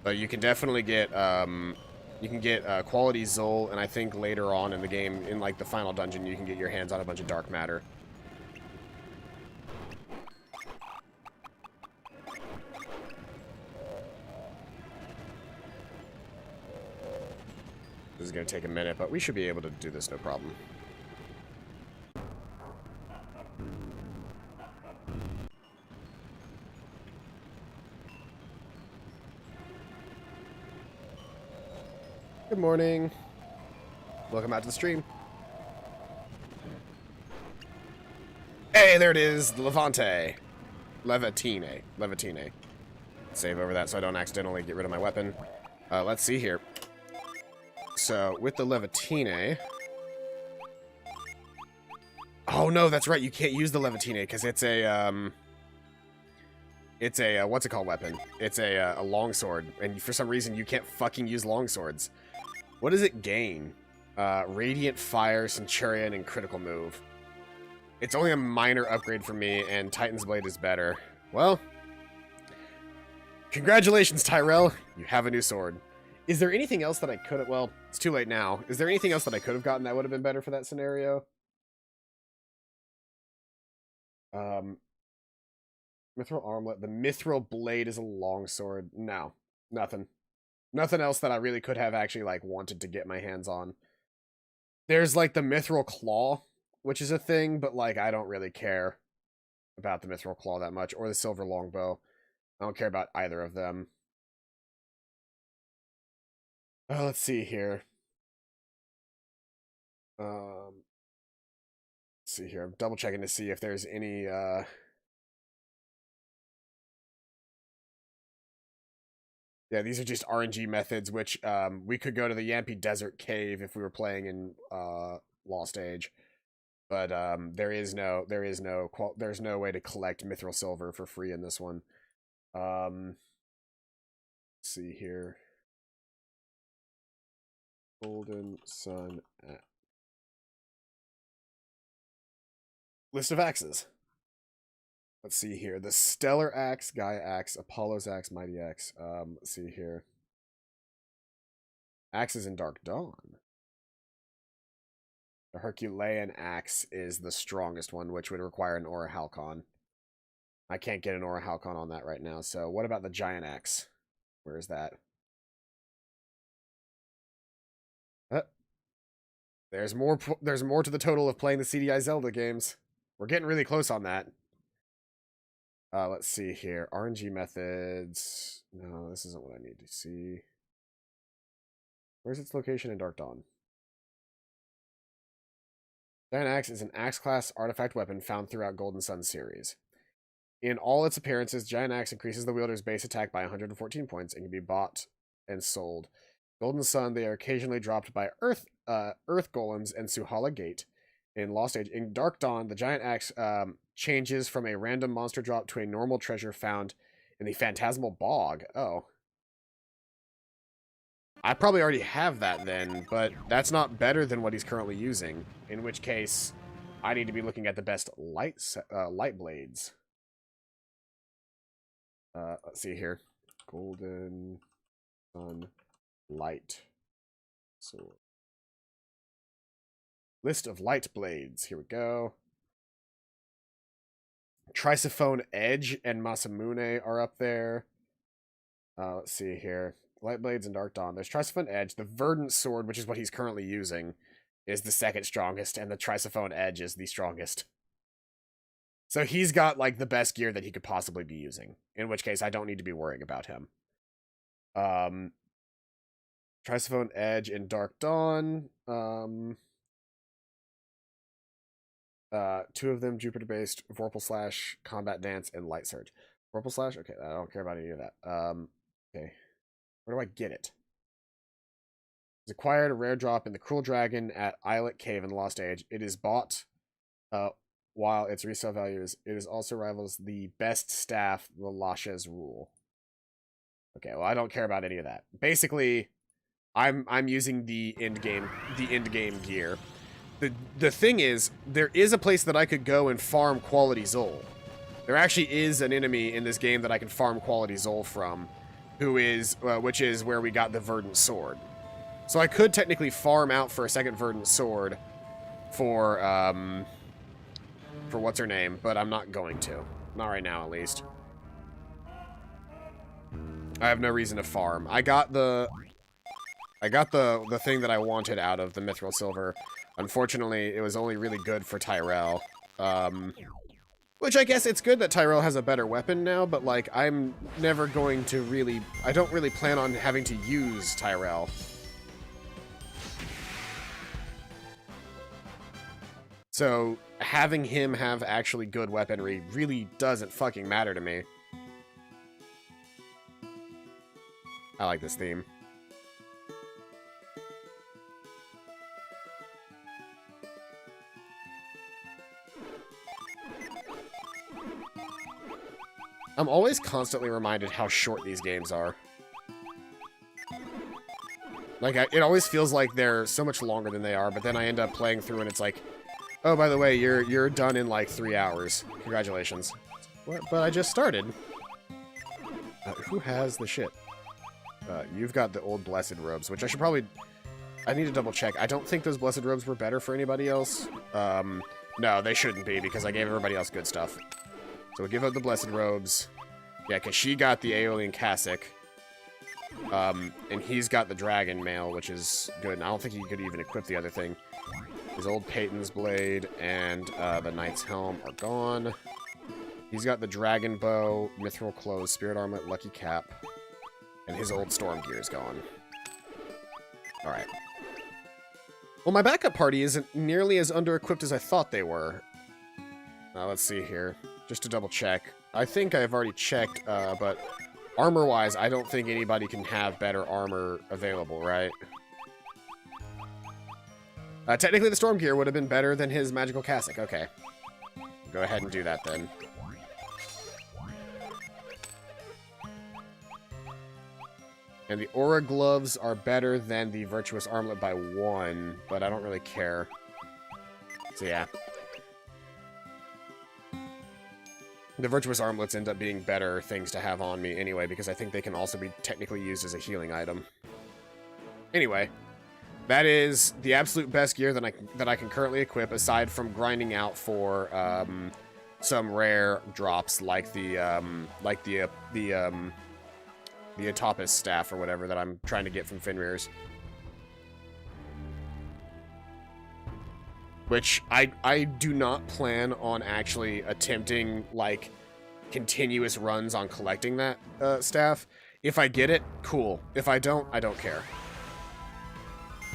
but you can definitely get, quality Zol, and I think later on in the game, in like the final dungeon, you can get your hands on a bunch of dark matter. This is going to take a minute, but we should be able to do this no problem. Good morning. Welcome out to the stream. Hey, there it is, the Levante. Levatine. Save over that so I don't accidentally get rid of my weapon. Let's see here. So, with the Levatine... Oh, no, that's right. You can't use the Levatine because it's a, what's it called weapon? It's a longsword. And for some reason, you can't fucking use longswords. What does it gain? Radiant Fire, Centurion, and Critical Move. It's only a minor upgrade for me, and Titan's Blade is better. Well, congratulations, Tyrell. You have a new sword. Is there anything else that I could have... Well, it's too late now. Is there anything else that I could have gotten that would have been better for that scenario? Mithril Armlet. The Mithril Blade is a longsword. No. Nothing. Nothing else that I really could have actually, like, wanted to get my hands on. There's, like, the Mithril Claw, which is a thing, but, like, I don't really care about the Mithril Claw that much, or the Silver Longbow. I don't care about either of them. Let's see here. Let's see here. I'm double checking to see if there's any, Yeah, these are just RNG methods, which we could go to the Yampi Desert Cave if we were playing in Lost Age, but there's no way to collect Mithril Silver for free in this one. Let's see here. Golden Sun. List of axes. Let's see here. The Stellar Axe, Gaia Axe, Apollo's Axe, Mighty Axe. Let's see here. Axes in Dark Dawn. The Herculean Axe is the strongest one, which would require an Aura Halcon. I can't get an Aura Halcon on that right now. So what about the Giant Axe? Where is that? There's more to the total of playing the CDI Zelda games. We're getting really close on that. Let's see here. RNG methods. No, this isn't what I need to see. Where's its location in Dark Dawn? Giant Axe is an Axe-class artifact weapon found throughout Golden Sun series. In all its appearances, Giant Axe increases the wielder's base attack by 114 points and can be bought and sold. Golden Sun, they are occasionally dropped by Earth Golems and Suhala Gate. In Lost Age, in Dark Dawn, the Giant Axe changes from a random monster drop to a normal treasure found in the Phantasmal Bog. Oh. I probably already have that then, but that's not better than what he's currently using. In which case, I need to be looking at the best light blades. Let's see here. Golden Sun Light Sword. List of light blades. Here we go. Trisophone Edge and Masamune are up there. Let's see here. Light blades and Dark Dawn. There's Trisophone Edge. The Verdant Sword, which is what he's currently using, is the second strongest, and the Trisophone Edge is the strongest. So he's got, like, the best gear that he could possibly be using. In which case, I don't need to be worrying about him. Trisophone Edge and Dark Dawn. Two of them Jupiter-based, Vorpal Slash, Combat Dance, and Light Surge. Vorpal Slash? Okay, I don't care about any of that. Okay. Where do I get it? It's acquired a rare drop in the Cruel Dragon at Islet Cave in the Lost Age. It is bought while its resale value is... It is also rivals the best staff, the Lasha's Rule. Okay, well, I don't care about any of that. Basically, I'm using the end game gear. The thing is, there is a place that I could go and farm quality Zol. There actually is an enemy in this game that I can farm quality Zol from, which is where we got the Verdant Sword. So I could technically farm out for a second Verdant Sword for what's her name, but I'm not going to. Not right now, at least. I have no reason to farm. I got the thing that I wanted out of the Mithril Silver. Unfortunately, it was only really good for Tyrell. Which I guess it's good that Tyrell has a better weapon now, but, like, I'm never going to really... I don't really plan on having to use Tyrell. So, having him have actually good weaponry really doesn't fucking matter to me. I like this theme. I'm always constantly reminded how short these games are. Like, it always feels like they're so much longer than they are, but then I end up playing through and it's like, oh, by the way, you're done in like 3 hours. Congratulations. What? But I just started. Who has the shit? You've got the old Blessed Robes, which I should probably... I need to double check. I don't think those Blessed Robes were better for anybody else. No, they shouldn't be, because I gave everybody else good stuff. So we'll give out the Blessed Robes. Yeah, because she got the Aeolian Cassock. And he's got the Dragon Mail, which is good. And I don't think he could even equip the other thing. His old Peyton's Blade and the Knight's Helm are gone. He's got the Dragon Bow, Mithril Clothes, Spirit Armlet, Lucky Cap. And his old Storm Gear is gone. Alright. Well, my backup party isn't nearly as under-equipped as I thought they were. Let's see here. Just to double check. I think I've already checked, but armor-wise, I don't think anybody can have better armor available, right? Technically, the Storm Gear would have been better than his Magical Cassock. Okay. Go ahead and do that, then. And the Aura Gloves are better than the Virtuous Armlet by 1, but I don't really care. So, yeah. The Virtuous Armlets end up being better things to have on me anyway, because I think they can also be technically used as a healing item. Anyway, that is the absolute best gear that I can currently equip, aside from grinding out for some rare drops like the Atopus staff or whatever that I'm trying to get from Fenrir's. Which I do not plan on actually attempting, like, continuous runs on collecting that staff. If I get it, cool. If I don't care.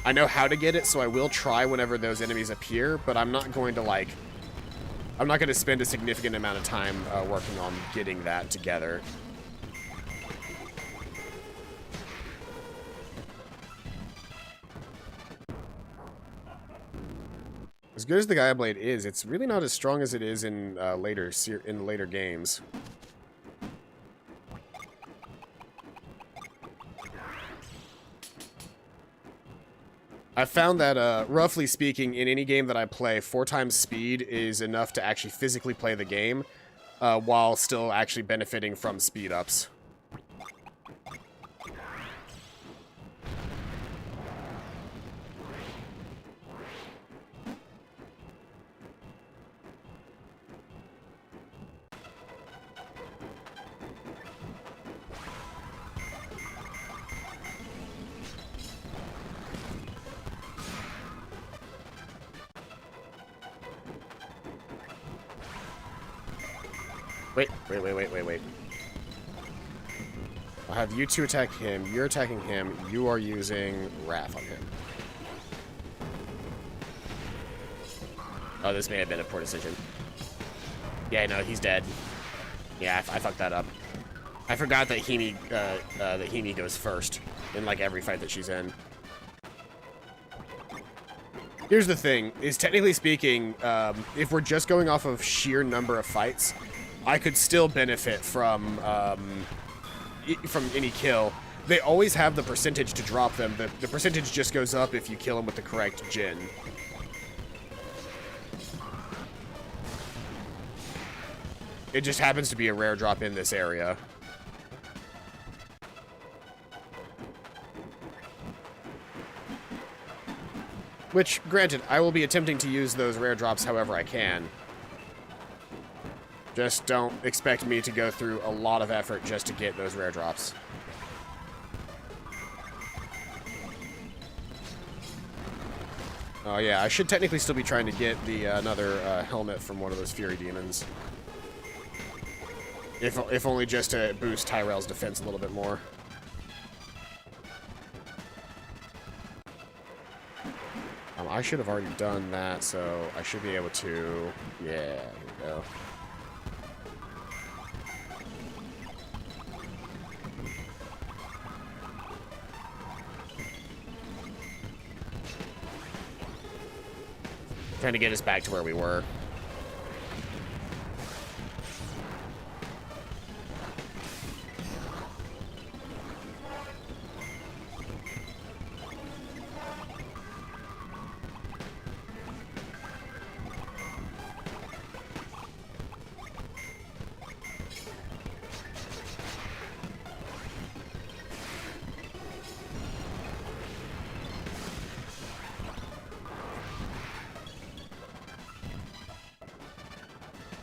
I know how to get it, so I will try whenever those enemies appear, but I'm not going to, like... I'm not going to spend a significant amount of time working on getting that together. As good as the Gaia Blade is, it's really not as strong as it is in later games. I found that, roughly speaking, in any game that I play, 4 times speed is enough to actually physically play the game, while still actually benefiting from speed ups. Wait. I'll have you two attack him. You're attacking him. You are using Wrath on him. Oh, this may have been a poor decision. Yeah, no, he's dead. Yeah, I fucked that up. I forgot that Himi goes first in, like, every fight that she's in. Here's the thing, is technically speaking, if we're just going off of sheer number of fights, I could still benefit from any kill. They always have the percentage to drop them. The percentage just goes up if you kill them with the correct gen. It just happens to be a rare drop in this area. Which, granted, I will be attempting to use those rare drops however I can. Just don't expect me to go through a lot of effort just to get those rare drops. Oh yeah, I should technically still be trying to get the another helmet from one of those Fury Demons. If only just to boost Tyrell's defense a little bit more. I should have already done that, so I should be able to... Yeah, here we go. Trying to get us back to where we were.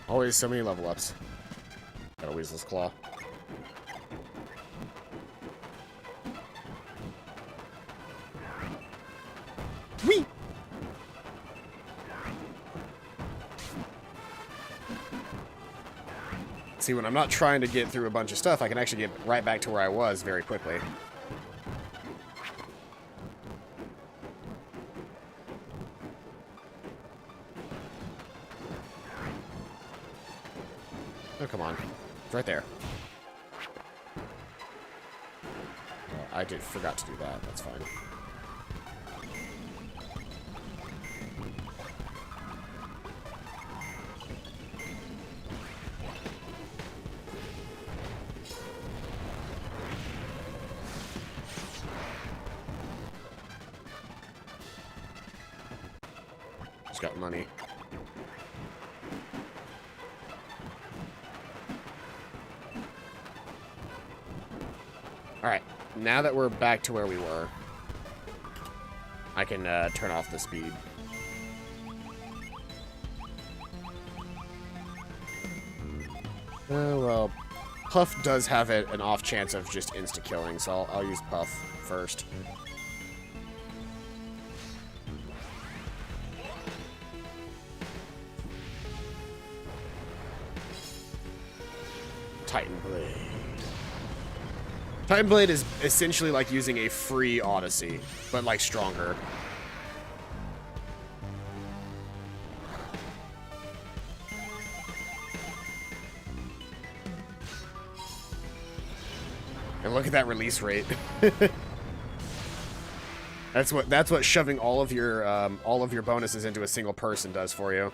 Always so many level ups. Got a Weasel's Claw. Whee! See, when I'm not trying to get through a bunch of stuff, I can actually get right back to where I was very quickly. Oh, come on. It's right there. I forgot to do that. That's fine. Just got money. Alright, now that we're back to where we were, I can turn off the speed. Well, Puff does have an off chance of just insta-killing, so I'll use Puff first. Titan Blade. Titan Blade is essentially like using a free Odyssey, but like stronger. And look at that release rate. That's what shoving all of your bonuses into a single person does for you.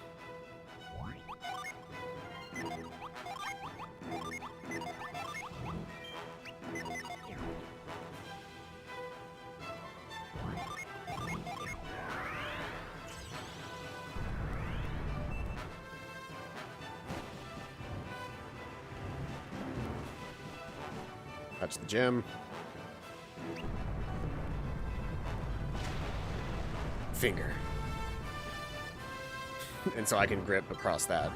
Touch the gem. Finger. And so I can grip across that.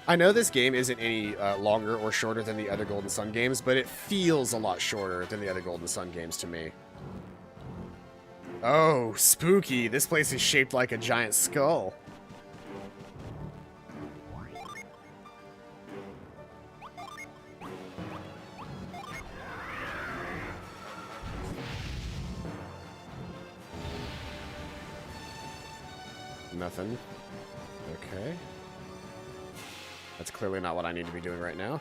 I know this game isn't any longer or shorter than the other Golden Sun games, but it feels a lot shorter than the other Golden Sun games to me. Oh, spooky. This place is shaped like a giant skull. Nothing. Okay. That's clearly not what I need to be doing right now.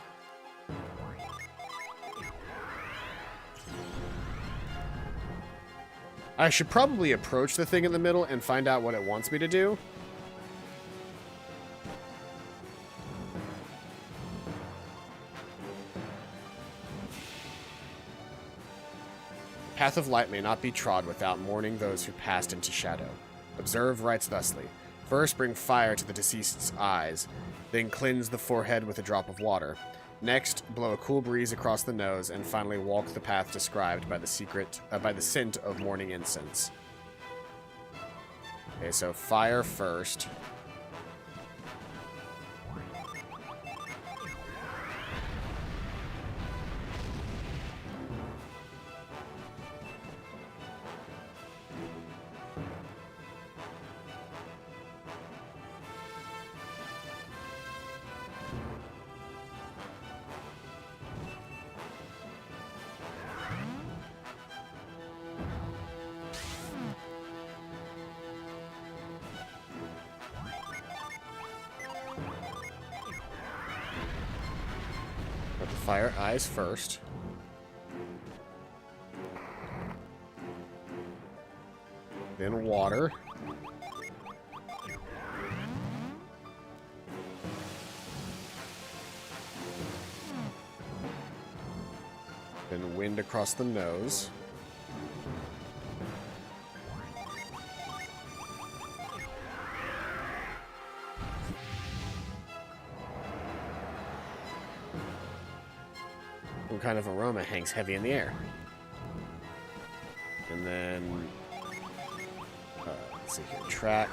I should probably approach the thing in the middle and find out what it wants me to do. Path of light may not be trod without mourning those who passed into shadow. Observe writes thusly. First bring fire to the deceased's eyes, then cleanse the forehead with a drop of water. Next, blow a cool breeze across the nose, and finally walk the path described by the scent of morning incense. Okay, so fire first. Fire eyes first. Then water. Then wind across the nose. What kind of aroma hangs heavy in the air? And then, let's see here, track.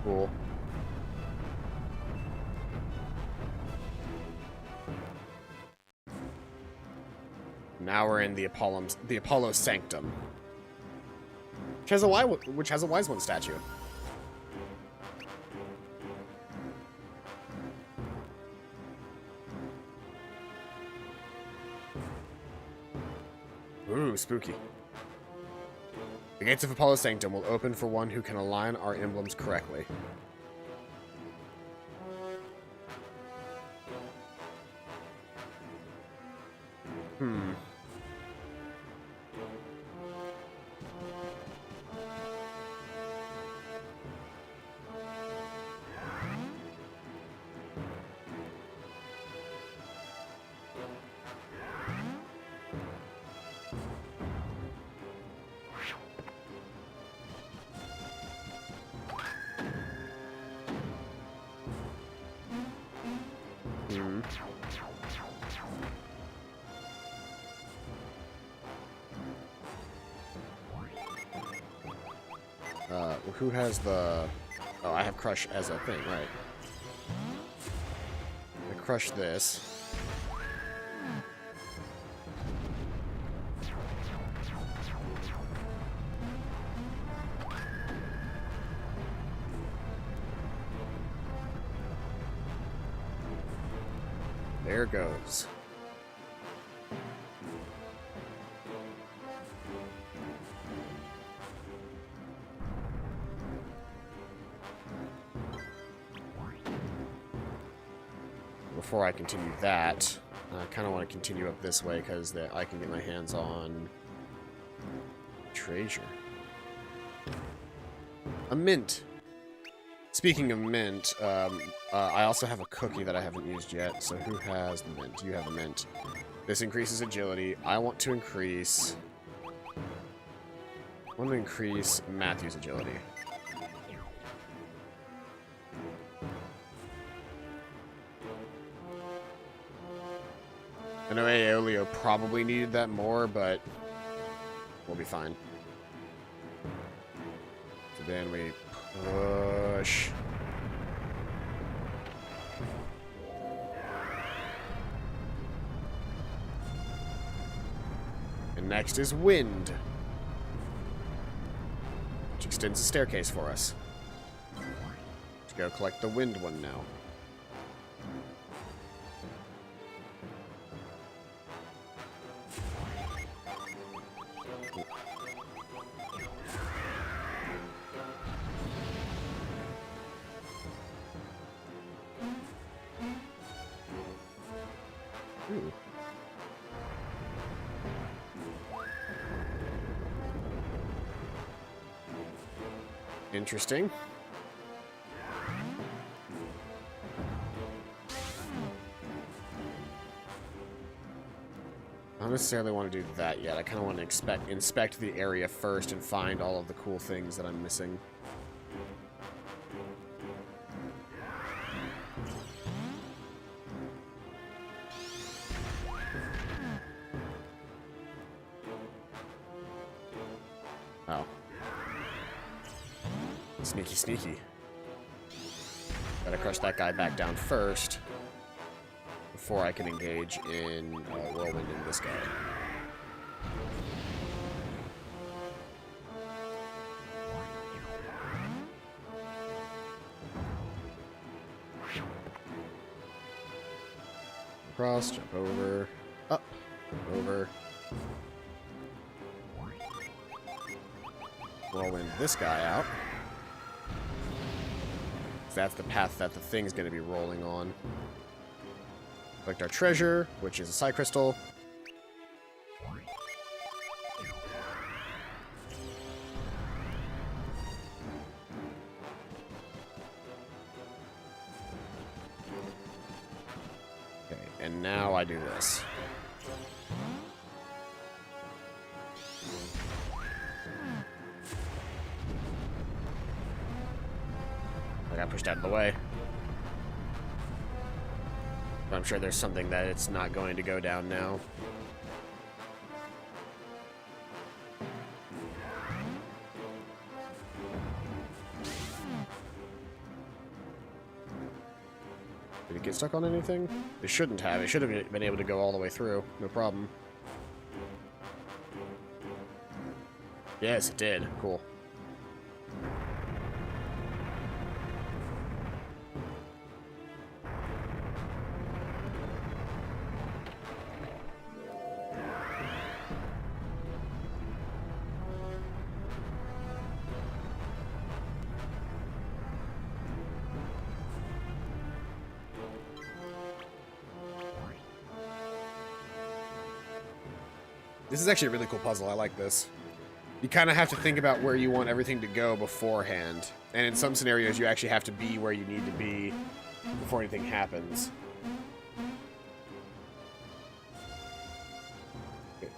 Cool. Now we're in the Apollo Sanctum, which has a wise one statue. Ooh, spooky. The gates of Apollo Sanctum will open for one who can align our emblems correctly. Hmm. Who has the... Oh, I have Crush as a thing, right. I crush this. There goes. Before I continue that, I kind of want to continue up this way because I can get my hands on treasure. A mint. Speaking of mint, I also have a cookie that I haven't used yet. So who has the mint? You have the mint. This increases agility. I want to increase Matthew's agility. I know Aeolio probably needed that more, but we'll be fine. So then we push. And next is wind, which extends the staircase for us. Let's go collect the wind one now. Ooh. Interesting. I don't necessarily want to do that yet. I kind of want to inspect the area first and find all of the cool things that I'm missing. Oh. Sneaky, sneaky. Gotta crush that guy back down first before I can engage in Whirlwind in this guy. Cross, jump over, up, over. Whirlwind this guy out. That's the path that the thing's going to be rolling on. Collect our treasure, which is a Psy Crystal. Okay, and now I do this. I got pushed out of the way. But I'm sure there's something that it's not going to go down now. Did it get stuck on anything? It shouldn't have. It should have been able to go all the way through. No problem. Yes, it did. Cool. This is actually a really cool puzzle. I like this. You kind of have to think about where you want everything to go beforehand. And in some scenarios, you actually have to be where you need to be before anything happens. Okay,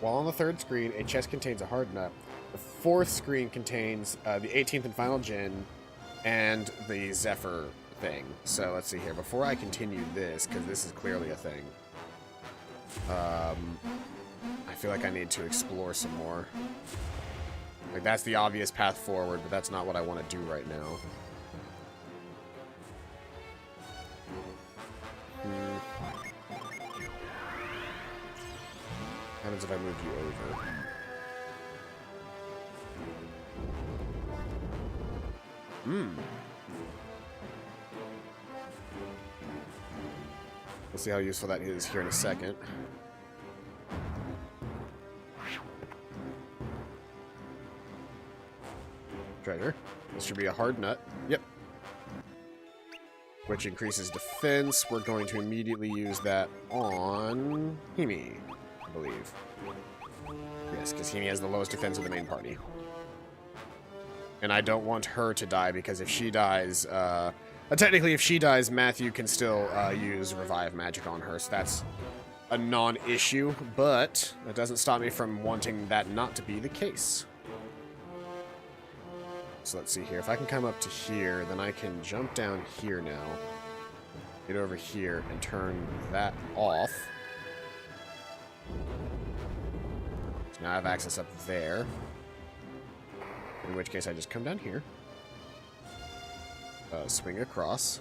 while on the third screen, a chest contains a hard nut. The fourth screen contains the 18th and final gen and the Zephyr thing. So let's see here. Before I continue this, because this is clearly a thing, I feel like I need to explore some more. Like, that's the obvious path forward, but that's not what I want to do right now. What happens if I move you over? We'll see how useful that is here in a second. Treasure. This should be a hard nut. Yep. Which increases defense. We're going to immediately use that on Himi, I believe. Yes, because Himi has the lowest defense of the main party. And I don't want her to die, because if she dies, technically if she dies, Matthew can still use Revive Magic on her, so that's a non-issue, but that doesn't stop me from wanting that not to be the case. So let's see here. If I can come up to here, then I can jump down here now, get over here, and turn that off. So now I have access up there. In which case I just come down here, swing across,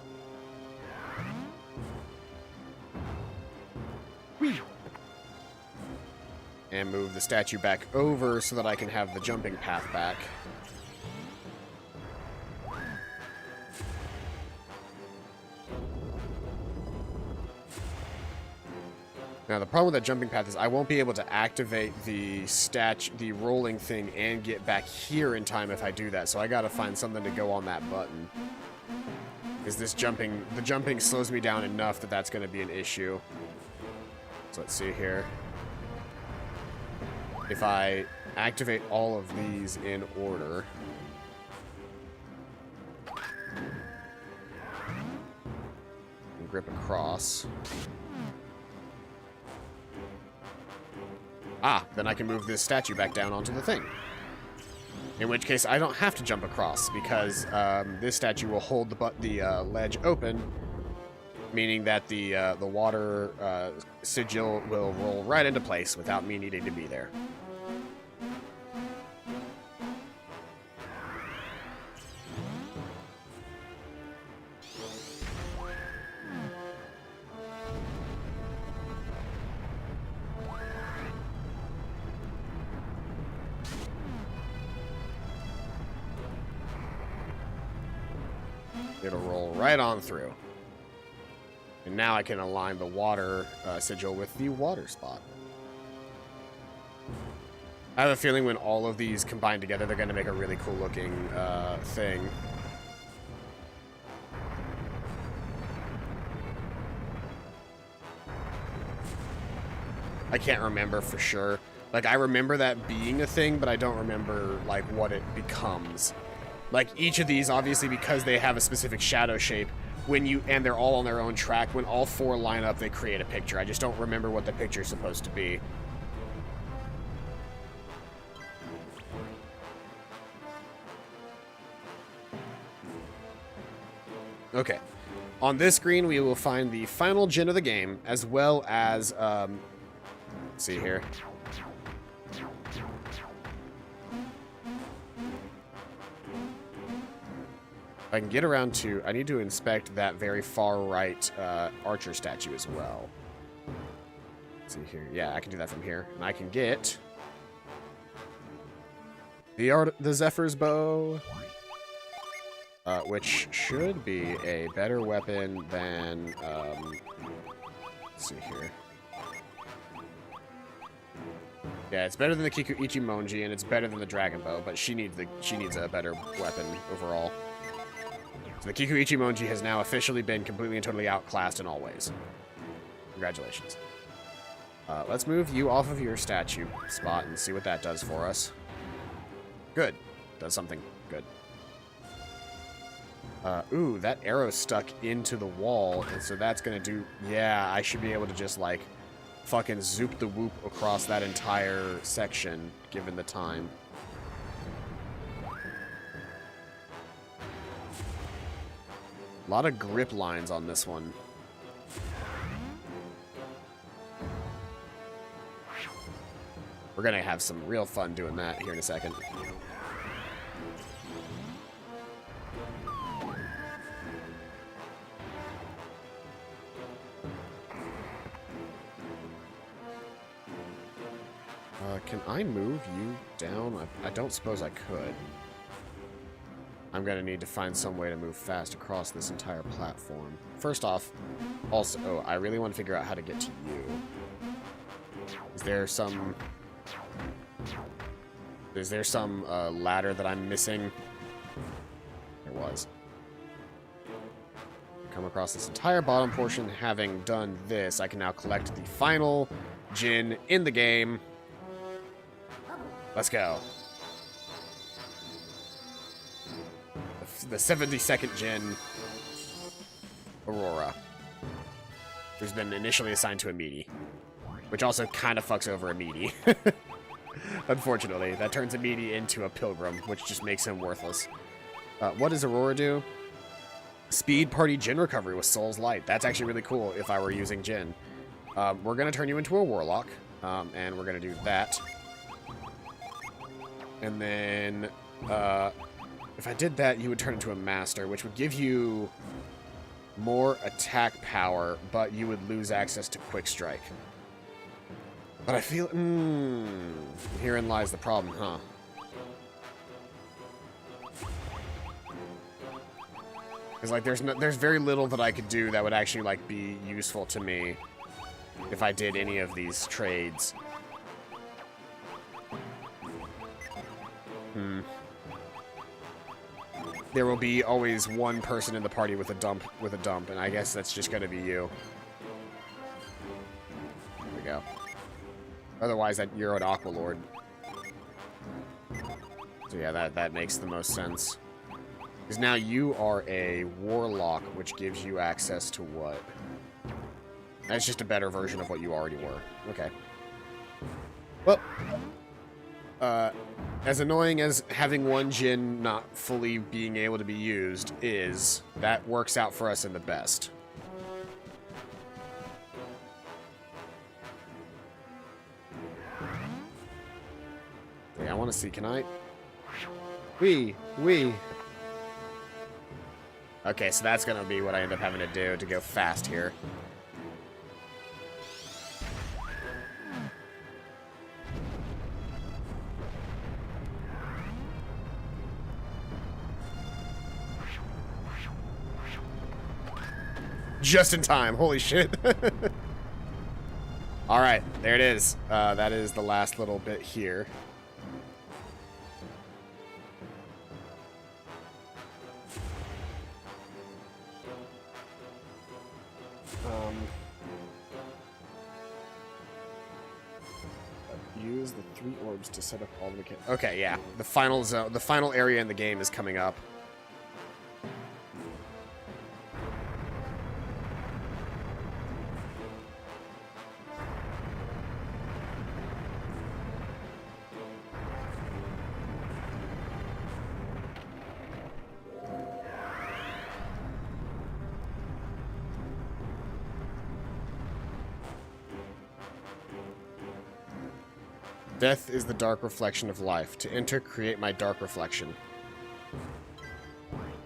and move the statue back over so that I can have the jumping path back. Now, the problem with that jumping path is I won't be able to activate the rolling thing and get back here in time if I do that, so I gotta find something to go on that button. Because the jumping slows me down enough that that's gonna be an issue. So let's see here. If I activate all of these in order... and grip across... then I can move this statue back down onto the thing. In which case, I don't have to jump across, because this statue will hold the ledge open, meaning that the water sigil will roll right into place without me needing to be there. It'll roll right on through. And now I can align the water sigil with the water spot. I have a feeling when all of these combine together, they're going to make a really cool looking thing. I can't remember for sure. Like, I remember that being a thing, but I don't remember, like, what it becomes. Like, each of these, obviously, because they have a specific shadow shape, and they're all on their own track, when all four line up, they create a picture. I just don't remember what the picture's supposed to be. Okay. On this screen, we will find the final gen of the game, as well as, let's see here. I can get around to... I need to inspect that very far right archer statue as well. Let's see here. Yeah, I can do that from here. And I can get... the Zephyr's bow. Which should be a better weapon than... let's see here. Yeah, it's better than the Kiku Ichimonji, and it's better than the Dragon Bow, but she needs a better weapon overall. So the Kiku Ichimonji has now officially been completely and totally outclassed in all ways. Congratulations. Let's move you off of your statue spot and see what that does for us. Good. Does something good. Ooh, that arrow's stuck into the wall, and so that's gonna do... Yeah, I should be able to just, like, fucking zoop the whoop across that entire section, given the time. A lot of grip lines on this one. We're gonna have some real fun doing that here in a second. Can I move you down? I don't suppose I could. I'm gonna need to find some way to move fast across this entire platform. First off, also, oh, I really want to figure out how to get to you. Is there some ladder that I'm missing? There was. Come across this entire bottom portion. Having done this, I can now collect the final Djinn in the game. Let's go. The 72nd Djinn, Aurora, who's been initially assigned to a meaty, which also kind of fucks over a meaty. Unfortunately, that turns a meaty into a pilgrim, which just makes him worthless. What does Aurora do? Speed party Djinn recovery with Soul's Light. That's actually really cool if I were using Djinn. We're going to turn you into a warlock, and we're going to do that. And then, if I did that, you would turn into a master, which would give you more attack power, but you would lose access to quick strike. But I feel, herein lies the problem, huh? Because, like, there's very little that I could do that would actually, like, be useful to me if I did any of these trades. There will be always one person in the party with a dump, and I guess that's just gonna be you. There we go. Otherwise, you're an Aqua Lord. So yeah, that makes the most sense. Because now you are a warlock, which gives you access to what? That's just a better version of what you already were. Okay. Well, as annoying as having one Djinn not fully being able to be used is, that works out for us in the best. Okay, I want to see, can I? Wee. Okay, so that's going to be what I end up having to do to go fast here. Just in time. Holy shit. Alright, there it is. That is the last little bit here. Use the 3 orbs to set up all the mechanics. Okay, yeah. The final zone, the final area in the game is coming up. Death is the dark reflection of life. To enter, create my dark reflection.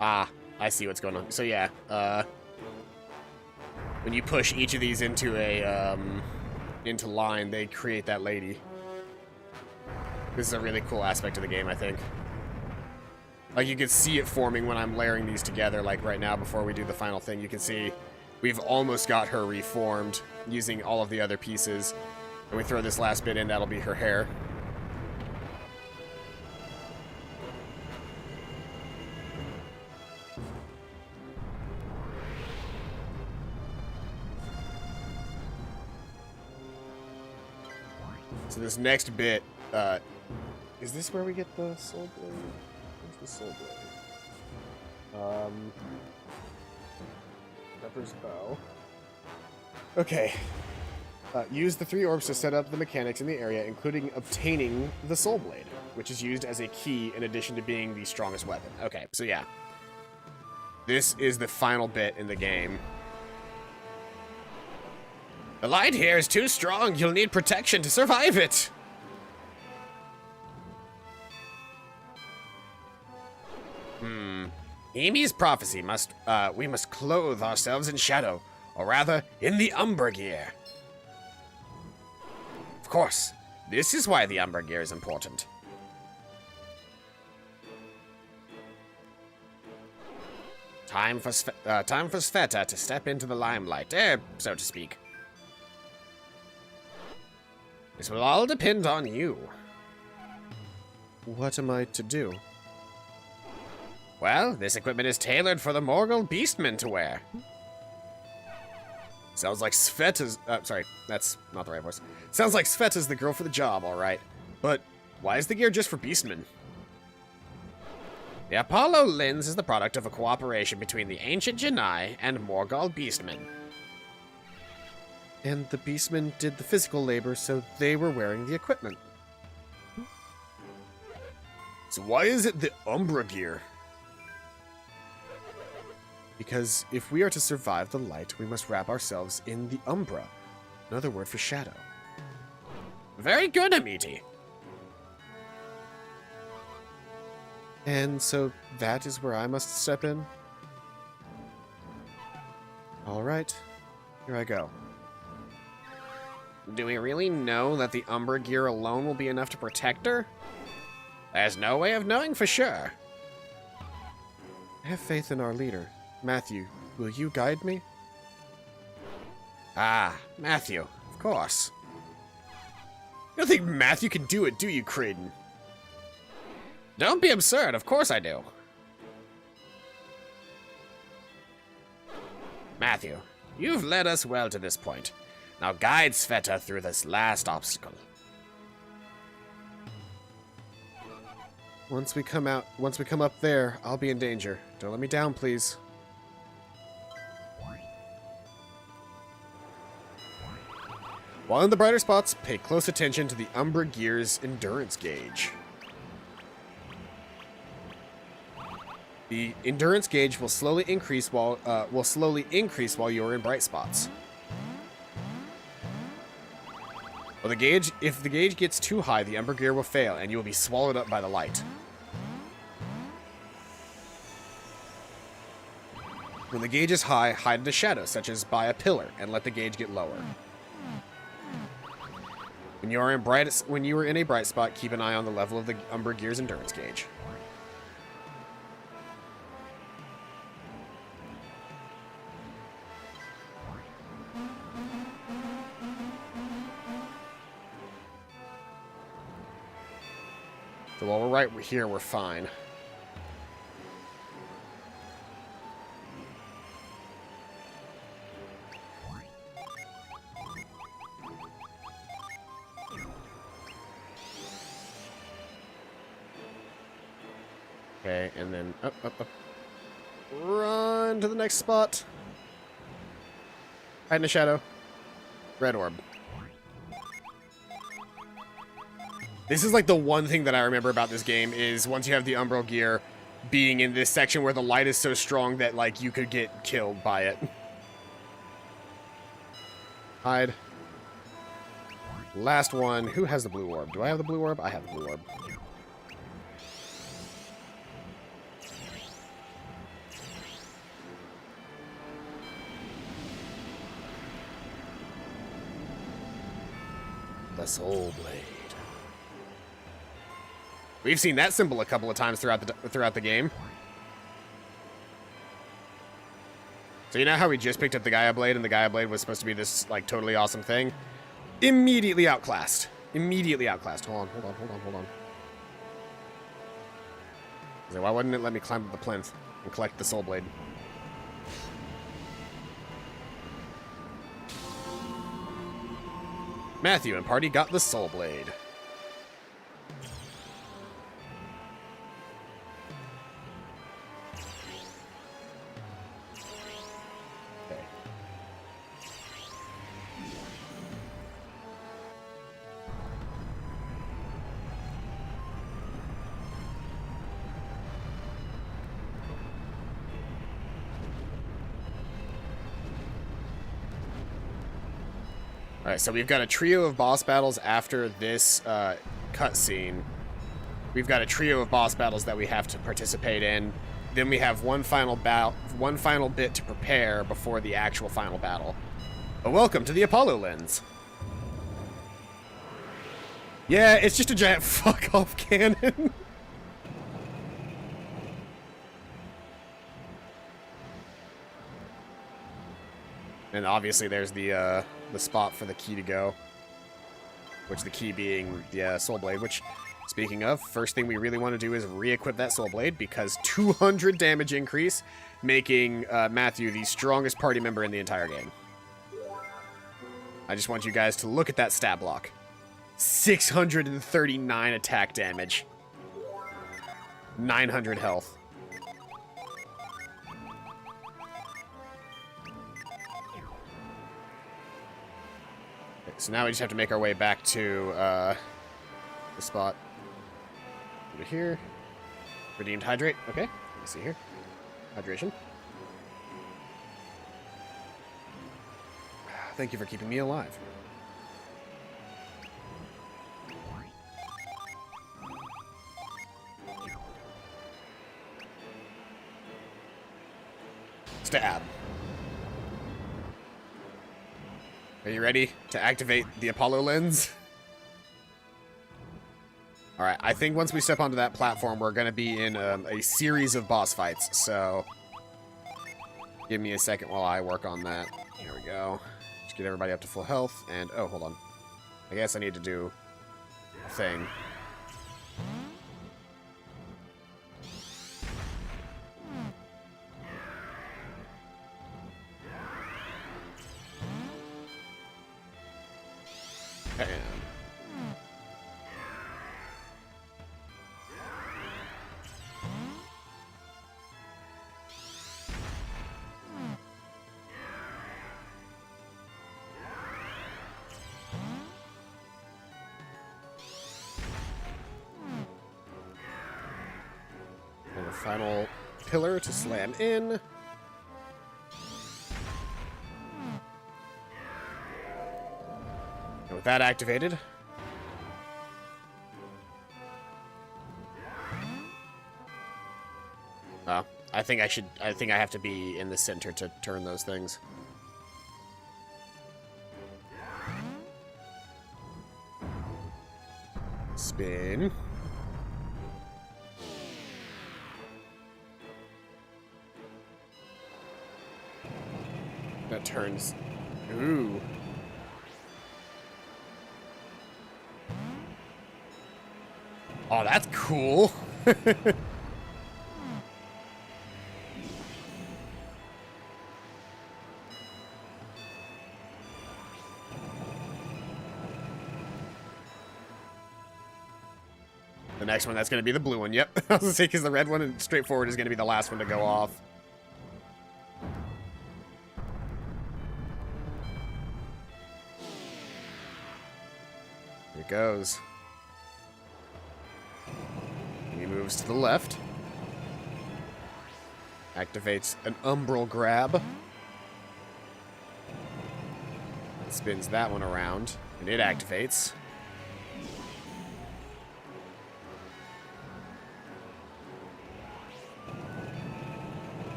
Ah, I see what's going on. So yeah, when you push each of these into a into line, they create that lady. This is a really cool aspect of the game, I think. Like, you can see it forming when I'm layering these together, like right now before we do the final thing. You can see we've almost got her reformed using all of the other pieces. And we throw this last bit in, that'll be her hair. So this next bit, is this where we get the soul blade? Where's the soul blade? Pepper's bow. Okay. Use the 3 orbs to set up the mechanics in the area, including obtaining the soul blade, which is used as a key in addition to being the strongest weapon. Okay, so yeah. This is the final bit in the game. The light here is too strong. You'll need protection to survive it. Amy's prophecy must, we must clothe ourselves in shadow, or rather, in the Umbral Gear. Of course, this is why the Umbral Gear is important. Time for Sveta to step into the limelight, so to speak. This will all depend on you. What am I to do? Well, this equipment is tailored for the Morgul Beastmen to wear. Sounds like Sveta's... sorry, that's not the right voice. Sounds like Sveta's the girl for the job, alright. But why is the gear just for Beastmen? The Apollo lens is the product of a cooperation between the ancient Janai and Morgul Beastmen. And the Beastmen did the physical labor, so they were wearing the equipment. So why is it the Umbral Gear? Because if we are to survive the light, we must wrap ourselves in the Umbra, another word for shadow. Very good, Amiti. And so that is where I must step in? Alright, here I go. Do we really know that the Umbral Gear alone will be enough to protect her? There's no way of knowing for sure. I have faith in our leader. Matthew, will you guide me? Ah, Matthew, of course. You don't think Matthew can do it, do you, Creighton? Don't be absurd, of course I do. Matthew, you've led us well to this point. Now guide Sveta through this last obstacle. Once we come up there, I'll be in danger. Don't let me down, please. While in the brighter spots, pay close attention to the Umbral Gear's endurance gauge. The endurance gauge will slowly increase while you are in bright spots. Well, if the gauge gets too high, the Umbral Gear will fail, and you will be swallowed up by the light. When the gauge is high, hide in the shadows, such as by a pillar, and let the gauge get lower. When you are in a bright spot, keep an eye on the level of the Umbral Gear's endurance gauge. So while we're right here, we're fine. Okay, and then up. Run to the next spot. Hide in the shadow. Red orb. This is like the one thing that I remember about this game is once you have the Umbral Gear being in this section where the light is so strong that like you could get killed by it. Hide. Last one. Who has the blue orb? Do I have the blue orb? I have the blue orb. The Soul Blade. We've seen that symbol a couple of times throughout the game. So you know how we just picked up the Gaia Blade and the Gaia Blade was supposed to be this like totally awesome thing? Immediately outclassed. Immediately outclassed. Hold on. So why wouldn't it let me climb up the plinth and collect the Soul Blade? Matthew and party got the Soul Blade. Okay. Alright, so we've got a trio of boss battles after this cutscene. We've got a trio of boss battles that we have to participate in. Then we have one final bit to prepare before the actual final battle. But welcome to the Apollo lens. Yeah, it's just a giant fuck-off cannon. And obviously there's the spot for the key to go. Which the key being the Soul Blade, which, speaking of, first thing we really want to do is re-equip that Soul Blade, because 200 damage increase, making Matthew the strongest party member in the entire game. I just want you guys to look at that stat block. 639 attack damage. 900 health. So now we just have to make our way back to the spot. Over here. Redeemed hydrate. Okay. Let me see here. Hydration. Thank you for keeping me alive. Stab. Are you ready to activate the Apollo lens? Alright, I think once we step onto that platform, we're going to be in a series of boss fights, so give me a second while I work on that. There we go. Just get everybody up to full health, and oh, hold on. I guess I need to do a thing. And a final pillar to slam in. And with that activated, I think I have to be in the center to turn those things. Spin. That turns. Ooh. Oh, that's cool. The next one, that's going to be the blue one. Yep. I was going to say, because the red one and straightforward is going to be the last one to go off. Here it goes. He moves to the left. Activates an Umbral grab. Spins that one around, and it activates.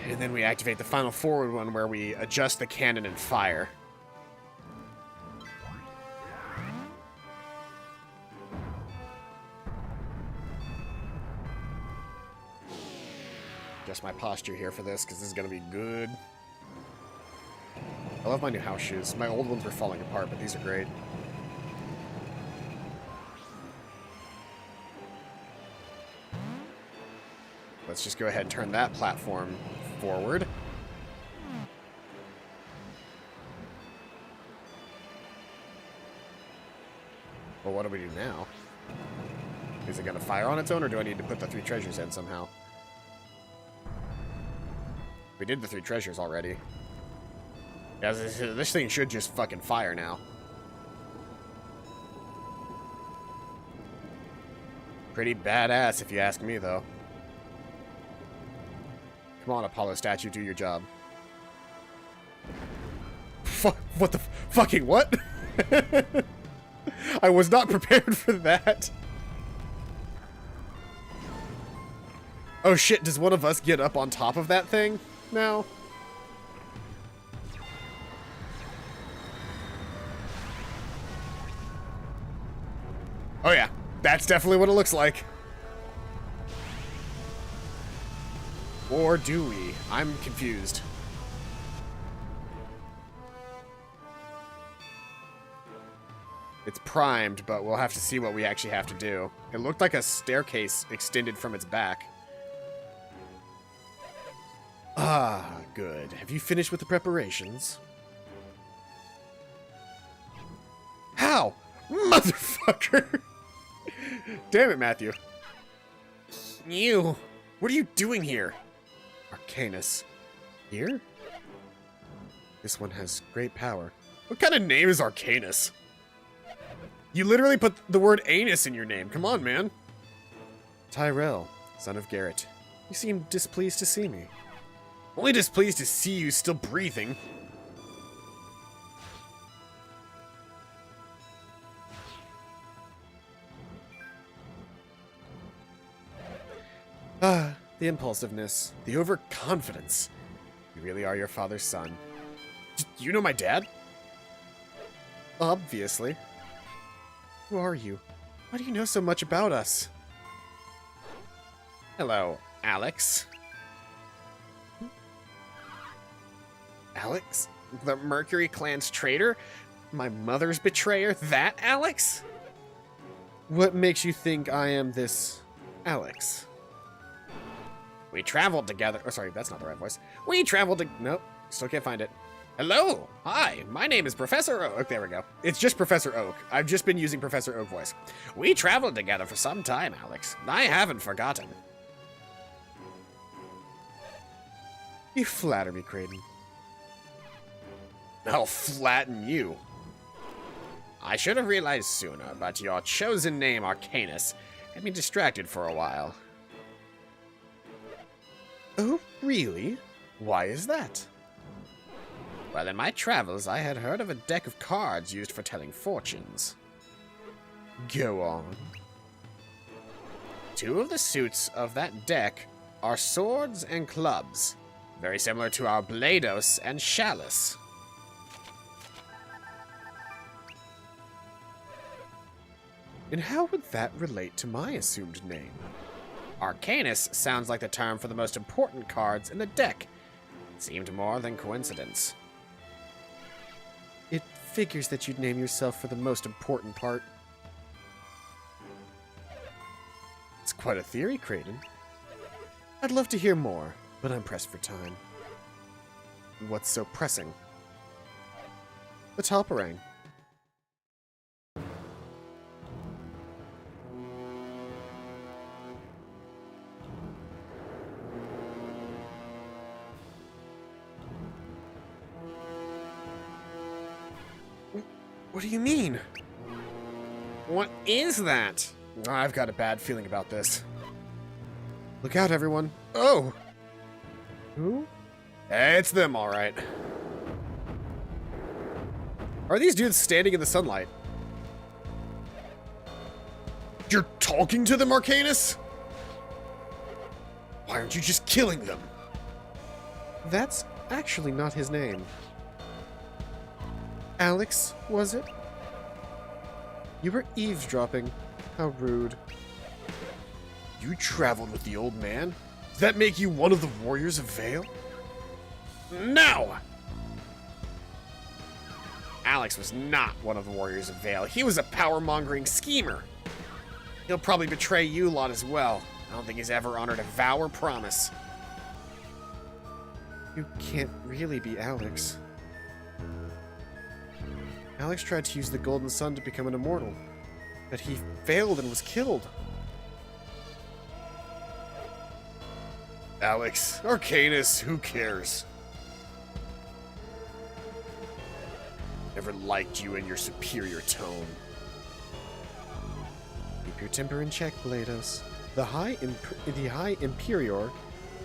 And then we activate the final forward one where we adjust the cannon and fire. Adjust my posture here for this, because this is going to be good. I love my new house shoes. My old ones were falling apart, but these are great. Let's just go ahead and turn that platform forward. Well, what do we do now? Is it going to fire on its own, or do I need to put the 3 treasures in somehow? We did the 3 treasures already. Yeah, this thing should just fucking fire now. Pretty badass, if you ask me, though. Come on, Apollo statue, do your job. What the fucking what? I was not prepared for that. Oh shit, does one of us get up on top of that thing now? Oh yeah, that's definitely what it looks like. Or do we? I'm confused. It's primed, but we'll have to see what we actually have to do. It looked like a staircase extended from its back. Ah, good. Have you finished with the preparations? How? Motherfucker! Damn it, Matthew. You! What are you doing here? Arcanus. Here? This one has great power. What kind of name is Arcanus? You literally put the word anus in your name. Come on, man. Tyrell, son of Garrett. You seem displeased to see me. Only displeased to see you still breathing. Ah, the impulsiveness, the overconfidence. You really are your father's son. Do you know my dad? Obviously. Who are you? Why do you know so much about us? Hello, Alex. Alex? The Mercury Clan's traitor? My mother's betrayer? That Alex? What makes you think I am this Alex? We traveled together. Oh, sorry, that's not the right voice. We traveled to... Nope, still can't find it. Hello. Hi, my name is Professor Oak. There we go. It's just Professor Oak. I've just been using Professor Oak voice. We traveled together for some time, Alex. I haven't forgotten. You flatter me, Creighton. I'll flatten you. I should have realized sooner, but your chosen name, Arcanus, had me distracted for a while. Oh, really? Why is that? Well, in my travels, I had heard of a deck of cards used for telling fortunes. Go on. 2 of the suits of that deck are swords and clubs, very similar to our Blados and Chalice. And how would that relate to my assumed name? Arcanus sounds like the term for the most important cards in the deck. It seemed more than coincidence. It figures that you'd name yourself for the most important part. It's quite a theory, Creighton. I'd love to hear more, but I'm pressed for time. What's so pressing? The Talparang. What do you mean? What is that? I've got a bad feeling about this. Look out, everyone. Oh! Who? It's them, all right. Are these dudes standing in the sunlight? You're talking to them, Arcanus? Why aren't you just killing them? That's actually not his name. Alex, was it? You were eavesdropping. How rude. You traveled with the old man? Does that make you one of the warriors of Vale? No! Alex was not one of the warriors of Vale. He was a power-mongering schemer. He'll probably betray you lot as well. I don't think he's ever honored a vow or promise. You can't really be Alex. Alex tried to use the Golden Sun to become an immortal. But he failed and was killed. Alex, Arcanus, who cares? Never liked you and your superior tone. Keep your temper in check, Blados. The High Imperior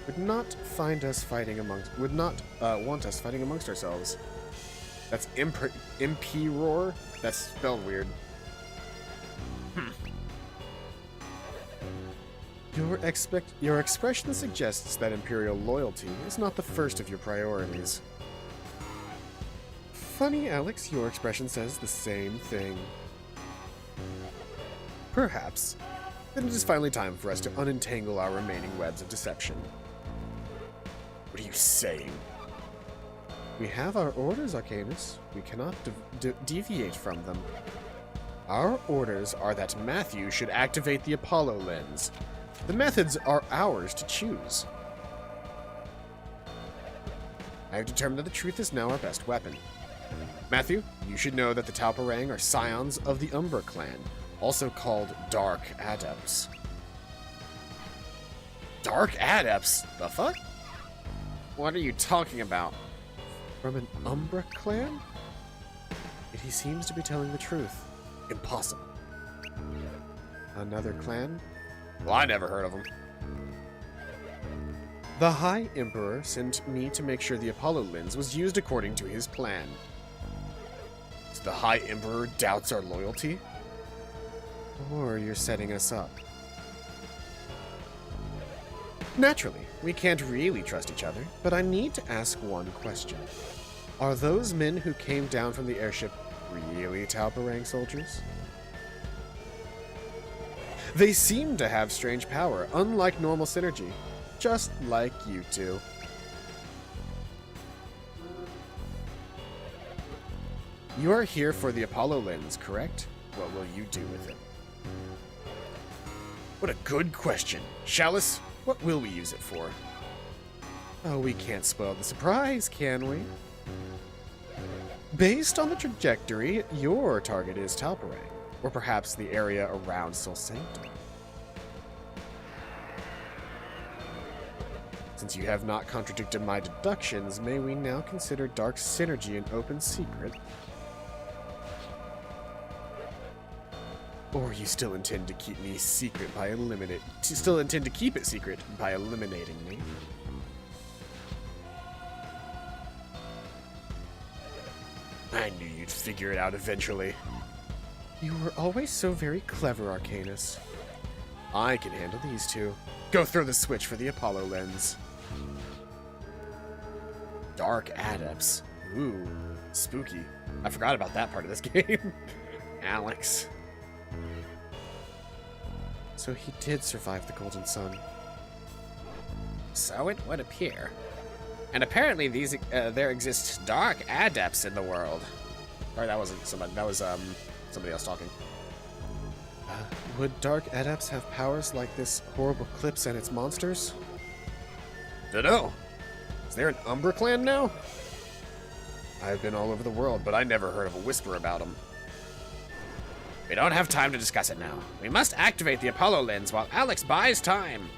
would not want us fighting amongst ourselves. That's Imperior? That's spelled weird. Your expression suggests that Imperial loyalty is not the first of your priorities. Funny, Alex, your expression says the same thing. Perhaps. Then it is finally time for us to unentangle our remaining webs of deception. What are you saying? We have our orders, Arcanus. We cannot deviate from them. Our orders are that Matthew should activate the Apollo lens. The methods are ours to choose. I have determined that the truth is now our best weapon. Matthew, you should know that the Talparang are scions of the Umbra clan, also called Dark Adepts. Dark Adepts? The fuck? What are you talking about? From an Umbra clan? Yet he seems to be telling the truth. Impossible. Another clan? Well, I never heard of them. The High Emperor sent me to make sure the Apollo lens was used according to his plan. So the High Emperor doubts our loyalty? Or you're setting us up? Naturally, we can't really trust each other, but I need to ask one question. Are those men who came down from the airship really Talparang soldiers? They seem to have strange power, unlike normal synergy, just like you two. You are here for the Apollo lens, correct? What will you do with it? What a good question. Chalice, what will we use it for? Oh, we can't spoil the surprise, can we? Based on the trajectory, your target is Talparang, or perhaps the area around Sol Sanctum. Since you have not contradicted my deductions, may we now consider Dark Synergy an open secret? Or you still intend to keep me secret by eliminating me? I knew you'd figure it out eventually. You were always so very clever, Arcanus. I can handle these two. Go throw the switch for the Apollo lens. Dark Adepts. Ooh, spooky. I forgot about that part of this game. Alex. So he did survive the Golden Sun. So it would appear. And apparently there exist Dark Adepts in the world. Or that wasn't somebody, that was somebody else talking. Would Dark Adepts have powers like this horrible eclipse and its monsters? Dunno. Is there an Umbra clan now? I've been all over the world, but I never heard of a whisper about them. We don't have time to discuss it now. We must activate the Apollo lens while Alex buys time.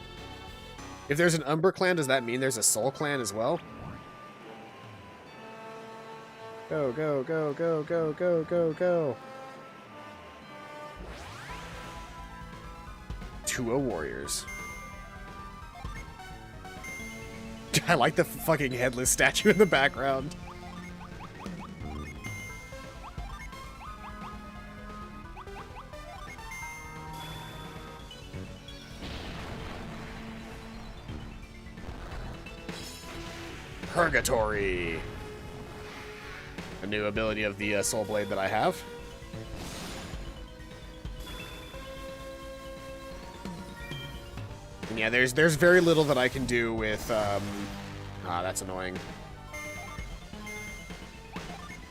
If there's an Umbra clan, does that mean there's a Soul clan as well? Go, go, go, go, go, go, go, go. Tua warriors. I like the fucking headless statue in the background. Purgatory. A new ability of the Soul Blade that I have. And yeah, there's very little that I can do with, that's annoying.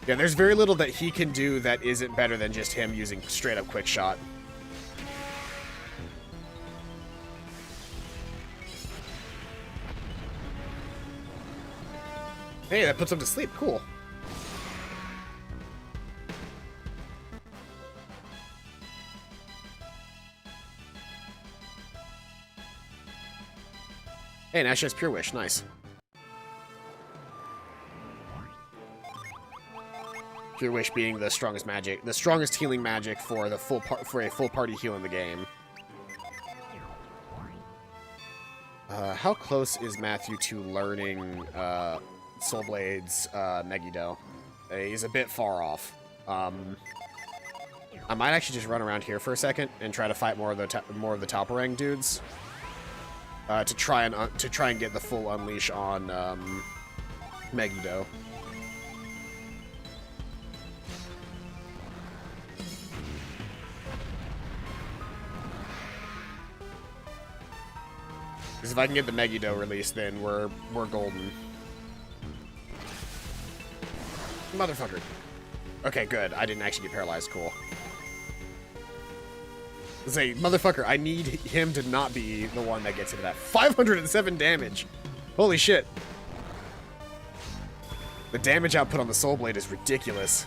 Yeah, there's very little that he can do that isn't better than just him using straight up quick shot. Hey, that puts him to sleep. Cool. Hey, Nash has Pure Wish. Nice. Pure Wish being the strongest magic, the strongest healing magic for the for a full party heal in the game. How close is Matthew to learning Soul Blade's Megiddo? He's a bit far off. I might actually just run around here for a second and try to fight more of the Talparang dudes to try and get the full unleash on Megiddo. Because if I can get the Megiddo release, then we're golden. Motherfucker. Okay, good. I didn't actually get paralyzed. Cool. Say, motherfucker, I need him to not be the one that gets into that. 507 damage! Holy shit. The damage output on the Soul Blade is ridiculous.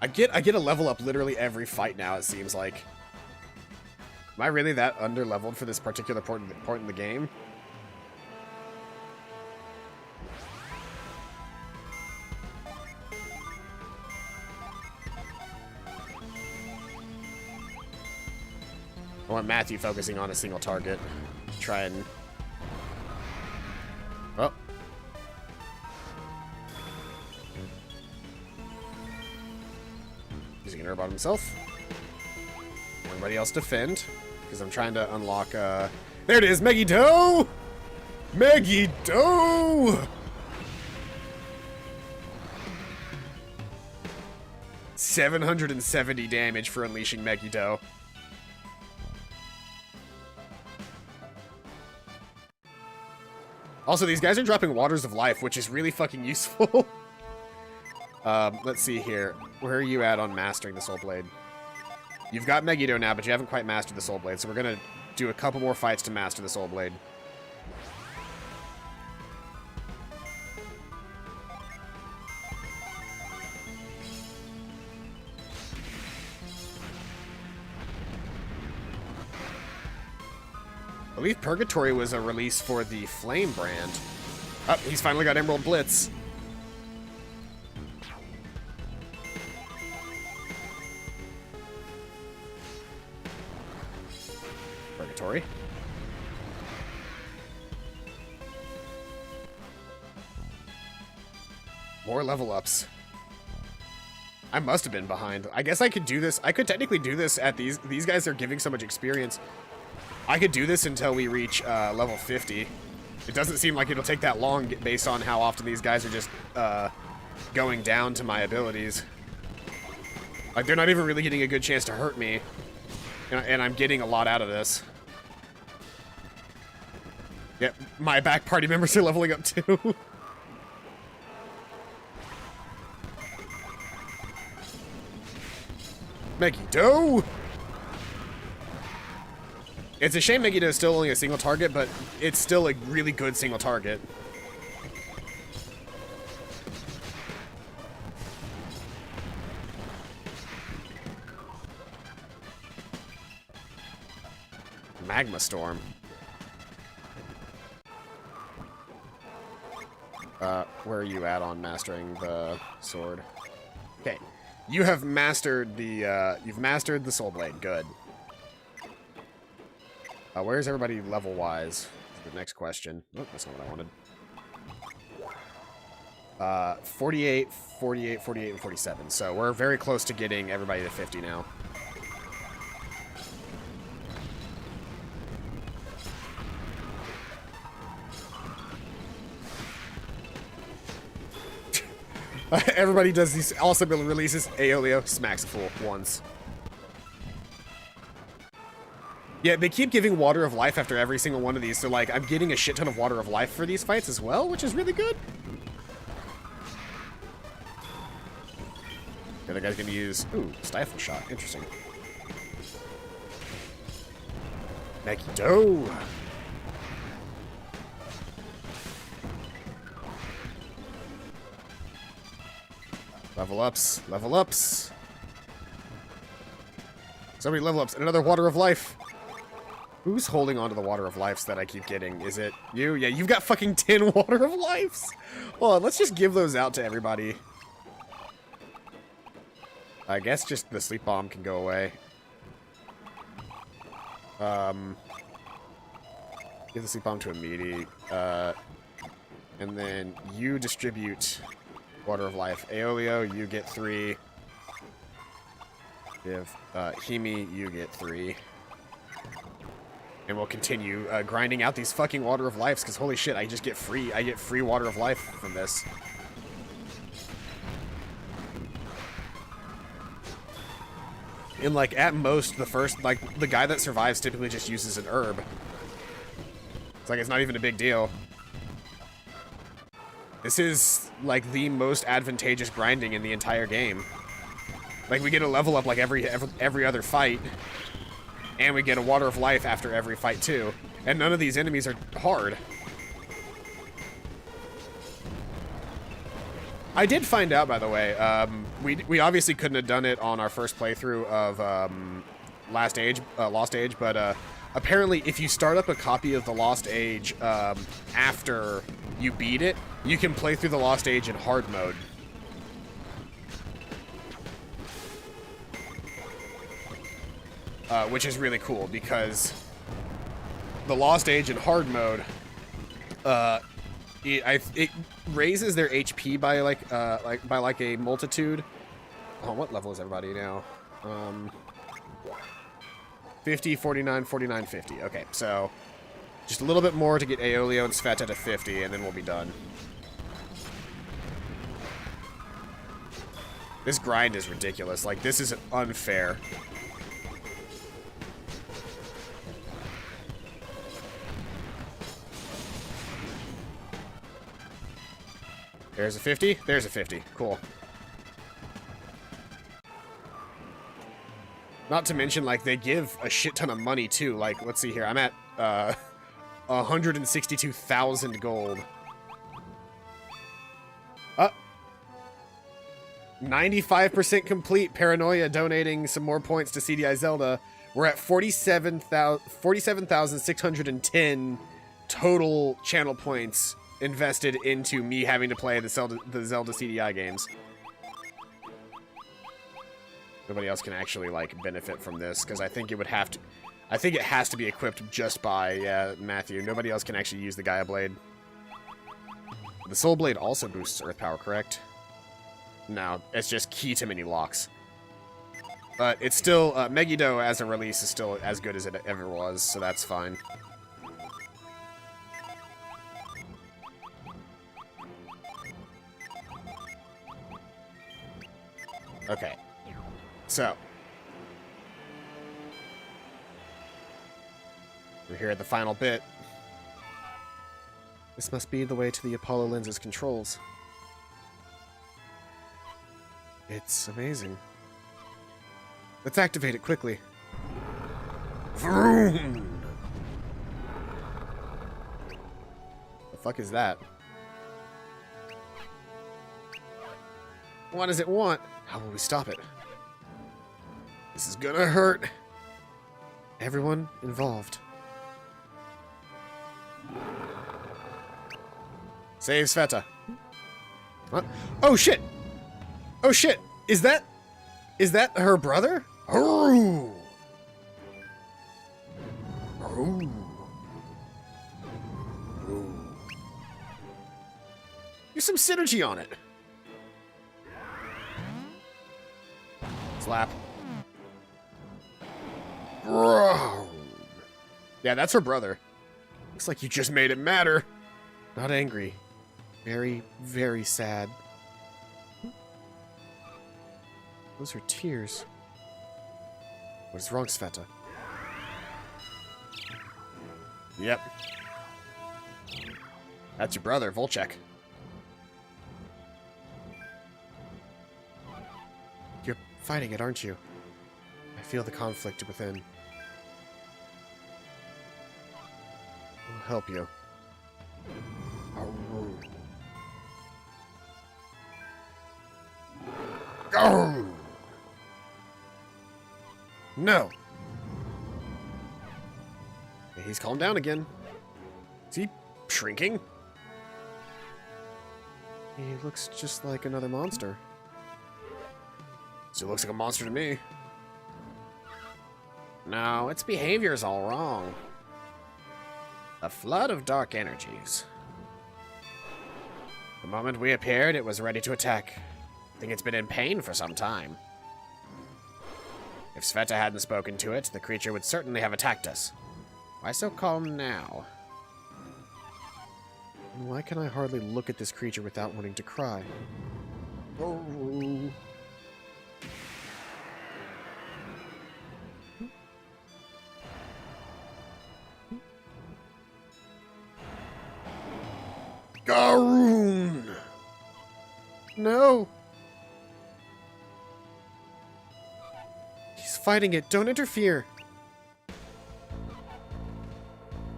I get a level up literally every fight now, it seems like. Am I really that under-leveled for this particular point in the game? I want Matthew focusing on a single target. Try and... Oh. Using an herb on himself. Everybody else defend. Because I'm trying to unlock, There it is! Megiddo! Megiddo! 770 damage for unleashing Megiddo. Also, these guys are dropping Waters of Life, which is really fucking useful. Let's see here. Where are you at on mastering the Soul Blade? You've got Megiddo now, but you haven't quite mastered the Soul Blade, so we're gonna do a couple more fights to master the Soul Blade. I believe Purgatory was a release for the Flame brand. Oh, he's finally got Emerald Blitz. Purgatory. More level ups. I must have been behind. I guess I could do this. I could technically do this at these guys are giving so much experience. I could do this until we reach level 50. It doesn't seem like it'll take that long based on how often these guys are just going down to my abilities. Like, they're not even really getting a good chance to hurt me. And I'm getting a lot out of this. Yep, my back party members are leveling up too. Megiddo! It's a shame Megiddo is still only a single target, but it's still a really good single target. Magma Storm. Where are you at on mastering the sword? Okay. You have mastered the, you've mastered the Soul Blade. Good. Where's everybody level-wise? The next question. Oh, that's not what I wanted. 48, 48, 48, and 47. So we're very close to getting everybody to 50 now. Everybody does these also releases. Aeolio smacks a fool once. Yeah, they keep giving Water of Life after every single one of these, so like I'm getting a shit ton of Water of Life for these fights as well, which is really good. The other guy's gonna use Stifle Shot. Interesting. Megiddo. Level ups. Level ups. So many level ups. And another Water of Life. Who's holding on to the Water of Lives that I keep getting? Is it you? Yeah, you've got fucking 10 Water of Lives. Hold on, let's just give those out to everybody. I guess just the sleep bomb can go away. Give the sleep bomb to a meaty. And then you distribute Water of Life. Aeolio, you get 3. Give Himi, you get 3. And we'll continue grinding out these fucking Water of Lives, because holy shit, I get free Water of Life from this. And like at most the guy that survives typically just uses an herb. It's like it's not even a big deal. This is like the most advantageous grinding in the entire game. Like we get a level up like every other fight. And we get a Water of Life after every fight too. And none of these enemies are hard. I did find out, by the way, we obviously couldn't have done it on our first playthrough of Lost Age, but apparently if you start up a copy of the Lost Age after you beat it, you can play through the Lost Age in hard mode. Which is really cool because the Lost Age in hard mode, it raises their HP by like a multitude. Oh, what level is everybody now? 50, 49, 49, 50. Okay, so just a little bit more to get Aeolio and Sveta to 50, and then we'll be done. This grind is ridiculous. Like, this is unfair. There's a 50. There's a 50. Cool. Not to mention, like, they give a shit ton of money, too. Like, let's see here. I'm at, 162,000 gold. 95% complete. Paranoia donating some more points to CDI Zelda. We're at 47,610 total channel points invested into me having to play the Zelda CDI games. Nobody else can actually, like, benefit from this, because I think it would have to... I think it has to be equipped just by, yeah, Matthew. Nobody else can actually use the Gaia Blade. The Soul Blade also boosts Earth Power, correct? No, it's just key to many locks. But it's still... Megiddo as a release is still as good as it ever was, so that's fine. Okay. So. We're here at the final bit. This must be the way to the Apollo Lens's controls. It's amazing. Let's activate it quickly. Vroom! The fuck is that? What does it want? How will we stop it? This is gonna hurt. Everyone involved. Save Sveta. What? Oh shit! Oh shit! Is that her brother? Oh! Oh! Oh! There's some synergy on it. Slap. Bro. Yeah, that's her brother. Looks like you just made it matter. Not angry. Very, very sad. Those are tears. What is wrong, Sveta? Yep. That's your brother, Volchek. You're fighting it, aren't you? I feel the conflict within. I'll help you. Oh! No! He's calmed down again. Is he shrinking? He looks just like another monster. Still looks like a monster to me. No, its behavior's all wrong. A flood of dark energies. The moment we appeared, it was ready to attack. I think it's been in pain for some time. If Sveta hadn't spoken to it, the creature would certainly have attacked us. Why so calm now? And why can I hardly look at this creature without wanting to cry? Oh. Garoon! No! He's fighting it. Don't interfere.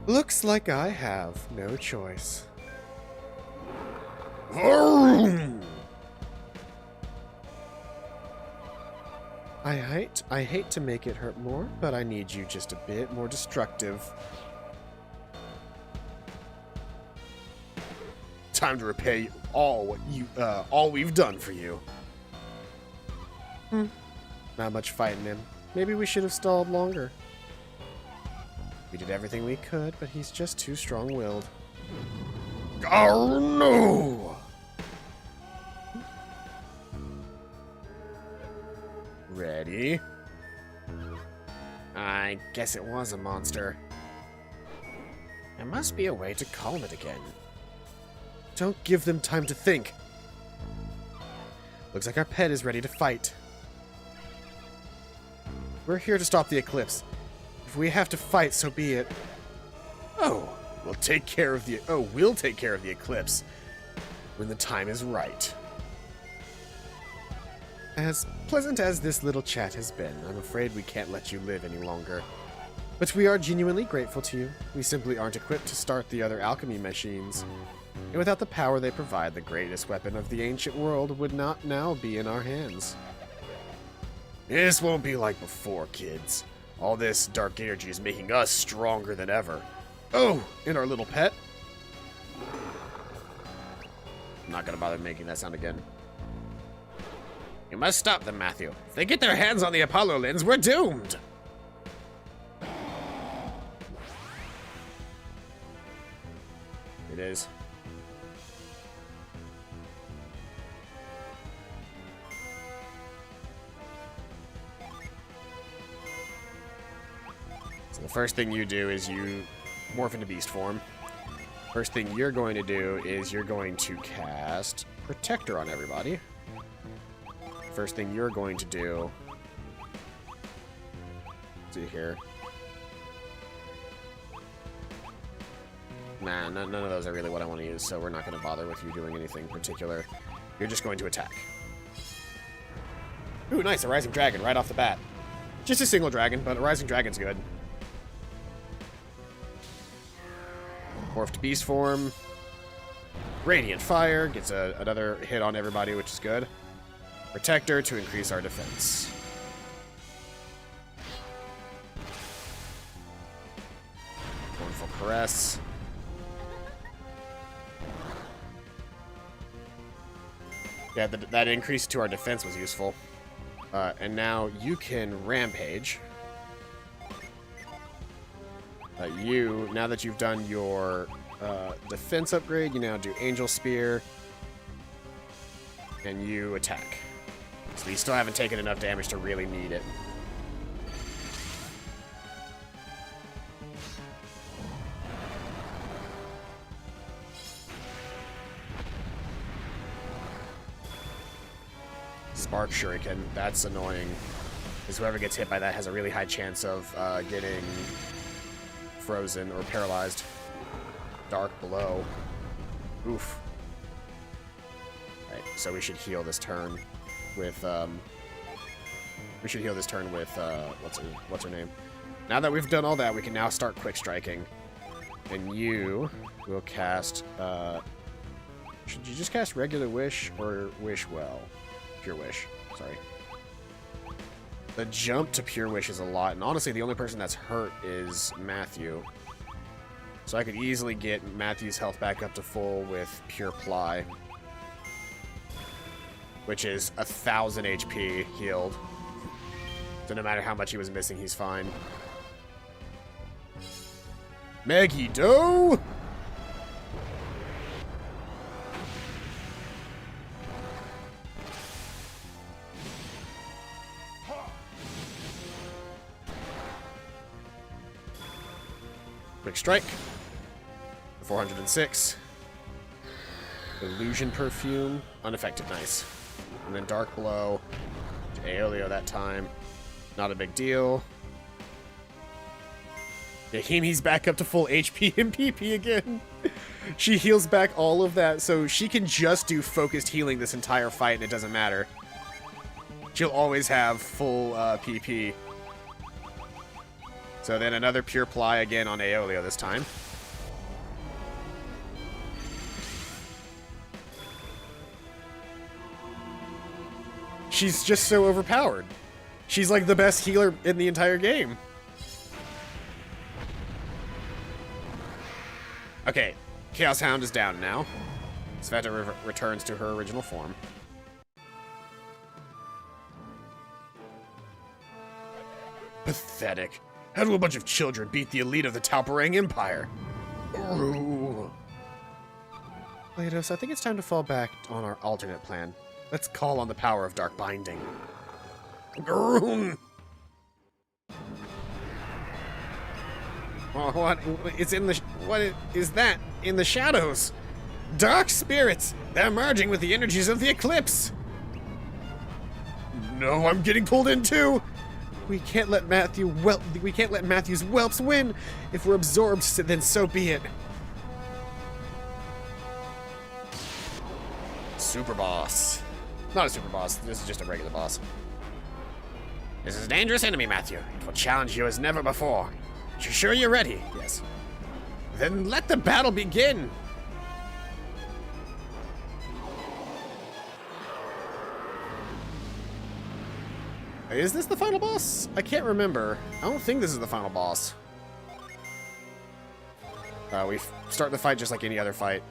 Looks like I have no choice. I hate to make it hurt more, but I need you just a bit more destructive. Time to repay all we've done for you. Not much fighting him. Maybe we should have stalled longer. We did everything we could, but he's just too strong-willed. Oh no! Ready? I guess it was a monster. There must be a way to calm it again. Don't give them time to think. Looks like our pet is ready to fight. We're here to stop the eclipse. If we have to fight, so be it. We'll take care of the eclipse when the time is right. As pleasant as this little chat has been, I'm afraid we can't let you live any longer. But we are genuinely grateful to you. We simply aren't equipped to start the other alchemy machines. And without the power they provide, the greatest weapon of the ancient world would not now be in our hands. This won't be like before, kids. All this dark energy is making us stronger than ever. Oh, and our little pet. I'm not gonna bother making that sound again. You must stop them, Matthew. If they get their hands on the Apollo lens, we're doomed! It is. So the first thing you do is you morph into beast form. First thing you're going to do is you're going to cast Protector on everybody. First thing you're going to do... Let's see here. Nah, none of those are really what I want to use, so we're not going to bother with you doing anything particular. You're just going to attack. Ooh, nice, a Rising Dragon right off the bat. Just a single dragon, but a Rising Dragon's good. Morphed Beast form. Radiant Fire gets another hit on everybody, which is good. Protector to increase our defense. Mournful Caress. Yeah, that increase to our defense was useful. And now you can Rampage. Now that you've done your defense upgrade, you now do Angel Spear. And you attack. So you still haven't taken enough damage to really need it. Spark Shuriken, that's annoying. Because whoever gets hit by that has a really high chance of getting frozen or paralyzed. Dark Blow. Oof. Right, so we should heal this turn with what's her name? Now that we've done all that, we can now start quick striking. And you will cast should you just cast regular Wish or Wish Well? Pure Wish. Sorry. The jump to Pure Wish is a lot, and honestly, the only person that's hurt is Matthew. So I could easily get Matthew's health back up to full with Pure Ply, which is 1,000 HP healed. So no matter how much he was missing, he's fine. Megiddo! Quick Strike. 406. Illusion Perfume. Unaffected. Nice. And then Dark Blow to Aeolio that time. Not a big deal. Yeah, Himi's back up to full HP and PP again. She heals back all of that, so she can just do focused healing this entire fight and it doesn't matter. She'll always have full PP. So then another Pure Ply again on Aeolio this time. She's just so overpowered. She's like the best healer in the entire game. Okay, Chaos Hound is down now. Sveta returns to her original form. Pathetic. How do a bunch of children beat the elite of the Talparang Empire? Ooh. Leidos, I think it's time to fall back on our alternate plan. Let's call on the power of Dark Binding. Groom. Oh, what? It's in the... What is that? In the shadows. Dark spirits. They're merging with the energies of the eclipse. No, I'm getting pulled in too. We can't let Matthew's whelps win. If we're absorbed, then so be it. Super boss. Not a super boss. This is just a regular boss. This is a dangerous enemy, Matthew. It will challenge you as never before. You sure you're ready? Yes. Then let the battle begin. Is this the final boss? I can't remember. I don't think this is the final boss. We start the fight just like any other fight.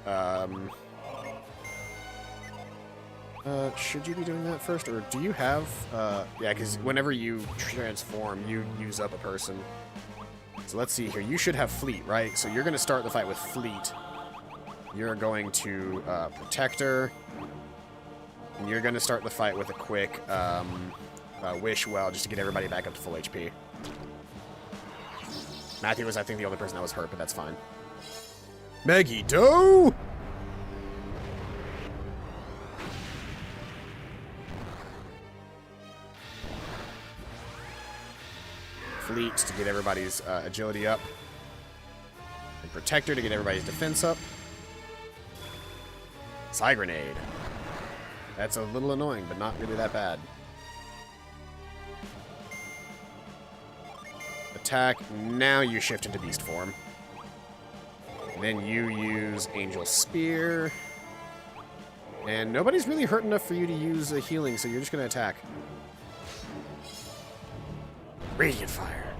Should you be doing that first, or do you have... yeah, because whenever you transform, you use up a person. So let's see here. You should have Fleet, right? So you're going to start the fight with Fleet. You're going to Protector. And you're going to start the fight with a quick Wish Well, just to get everybody back up to full HP. Matthew was, I think, the only person that was hurt, but that's fine. Megiddo! Fleet to get everybody's agility up. And Protector to get everybody's defense up. Psy Grenade. That's a little annoying, but not really that bad. Attack. Now you shift into beast form. And then you use Angel Spear. And nobody's really hurt enough for you to use a healing, so you're just going to attack. Radiant Fire.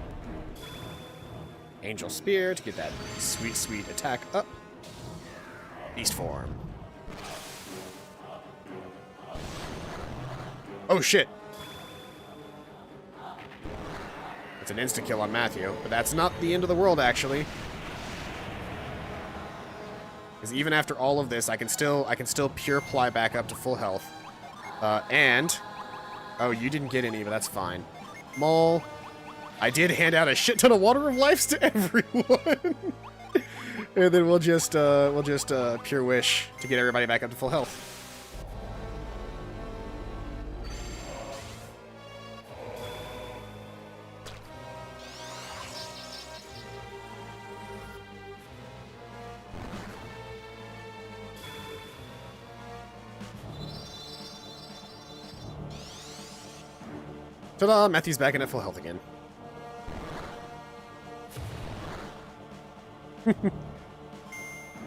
Angel Spear to get that sweet, sweet attack up. Beast form. Oh, shit. It's an insta-kill on Matthew, but that's not the end of the world, actually. Because even after all of this, I can still Pure Ply back up to full health. And... Oh, you didn't get any, but that's fine. Maul. I did hand out a shit ton of Water of Lives to everyone. And then we'll just Pure Wish to get everybody back up to full health. Ta-da! Matthew's back in at full health again.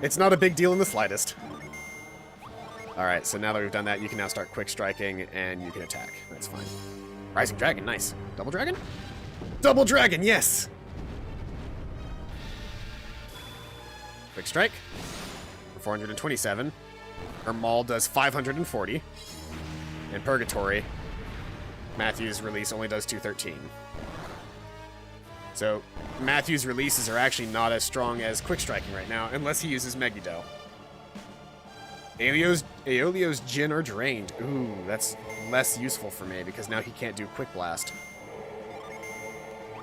It's not a big deal in the slightest. Alright, so now that we've done that, you can now start quick striking, and you can attack. That's fine. Rising Dragon, nice. Double Dragon? Double Dragon, yes! Quick strike for 427. Her Maul does 540. And Purgatory, Matthew's release only does 213. So, Matthew's releases are actually not as strong as quick striking right now, unless he uses Megiddo. Aeolio's Jin are drained. Ooh, that's less useful for me, because now he can't do Quick Blast.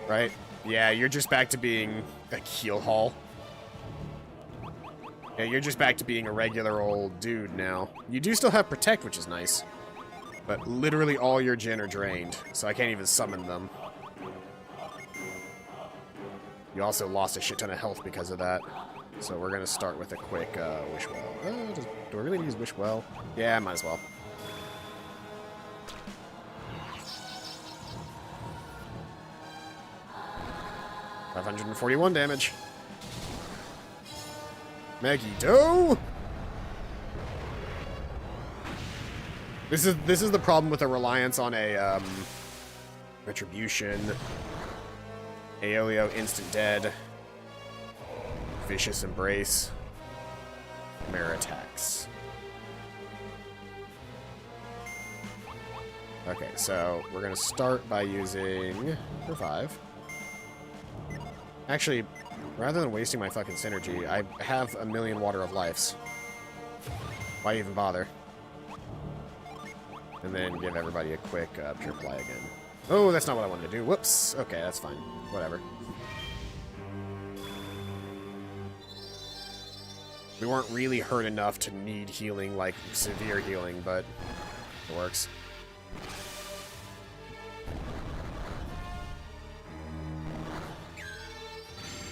Right? Yeah, you're just back to being a Keel Haul. Yeah, you're just back to being a regular old dude now. You do still have Protect, which is nice. But literally all your Jin are drained, so I can't even summon them. You also lost a shit ton of health because of that. So we're gonna start with a quick Wish Well. Do I really use Wish Well? Yeah, I might as well. $541 damage. Megiddo! This is the problem with a reliance on a Retribution, Aeolio instant dead, Vicious Embrace, Mirror attacks. Okay, so we're gonna start by using Revive. Actually, rather than wasting my fucking synergy, I have a million Water of Lives. Why even bother? And then give everybody a quick Pure Play again. Oh, that's not what I wanted to do. Whoops. Okay, that's fine. Whatever. We weren't really hurt enough to need healing, like severe healing, but it works.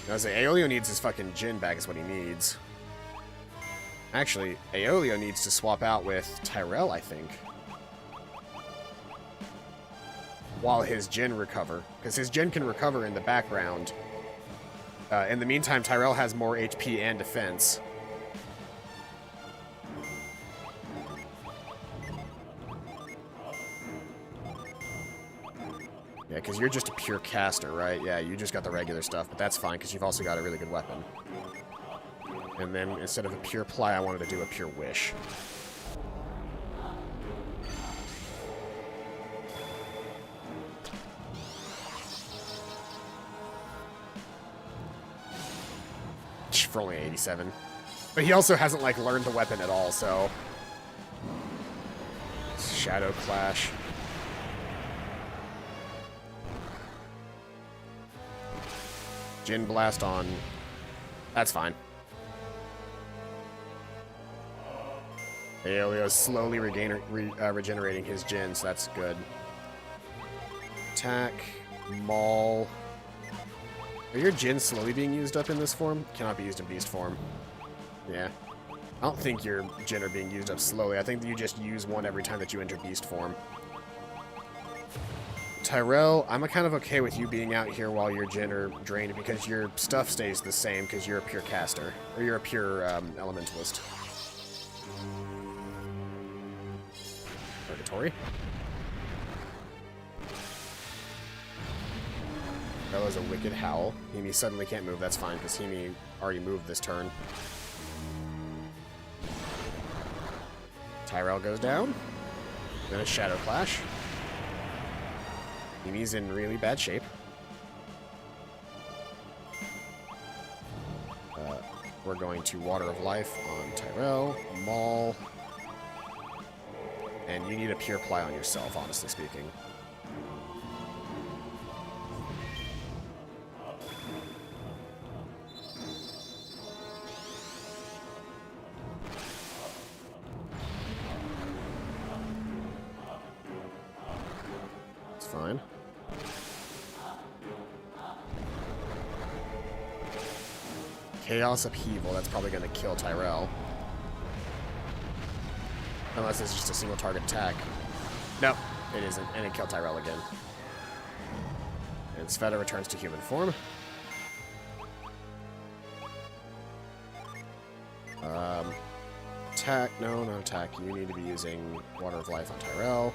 I was like, Aeolio needs his fucking Jin back is what he needs. Actually, Aeolio needs to swap out with Tyrell, I think. While his Jin recover. Because his Jin can recover in the background. In the meantime, Tyrell has more HP and defense. Yeah, because you're just a pure caster, right? Yeah, you just got the regular stuff, but that's fine, because you've also got a really good weapon. And then, instead of a pure Ply, I wanted to do a pure Wish. For only 87. But he also hasn't, like, learned the weapon at all, so... Shadow Clash. Jin Blast on... That's fine. Aeolio's slowly regenerating his Jin, so that's good. Attack. Maul. Are your Jin slowly being used up in this form? Cannot be used in Beast form. Yeah. I don't think your Jin are being used up slowly. I think that you just use one every time that you enter Beast form. Tyrell, I'm kind of okay with you being out here while your Jin are drained because your stuff stays the same because you're a pure caster. Or you're a pure elementalist. Purgatory. Tyrella's a Wicked Howl. Himi suddenly can't move, that's fine because Himi already moved this turn. Tyrell goes down. Then a Shadow Clash. Himi's in really bad shape. We're going to Water of Life on Tyrell, Maul. And you need a Pure Ply on yourself, honestly speaking. It's fine. Chaos Upheaval, that's probably going to kill Tyrell. Unless it's just a single target attack. Nope, it isn't, and it killed Tyrell again. And Sveta returns to human form. attack. No, not attack. You need to be using Water of Life on Tyrell.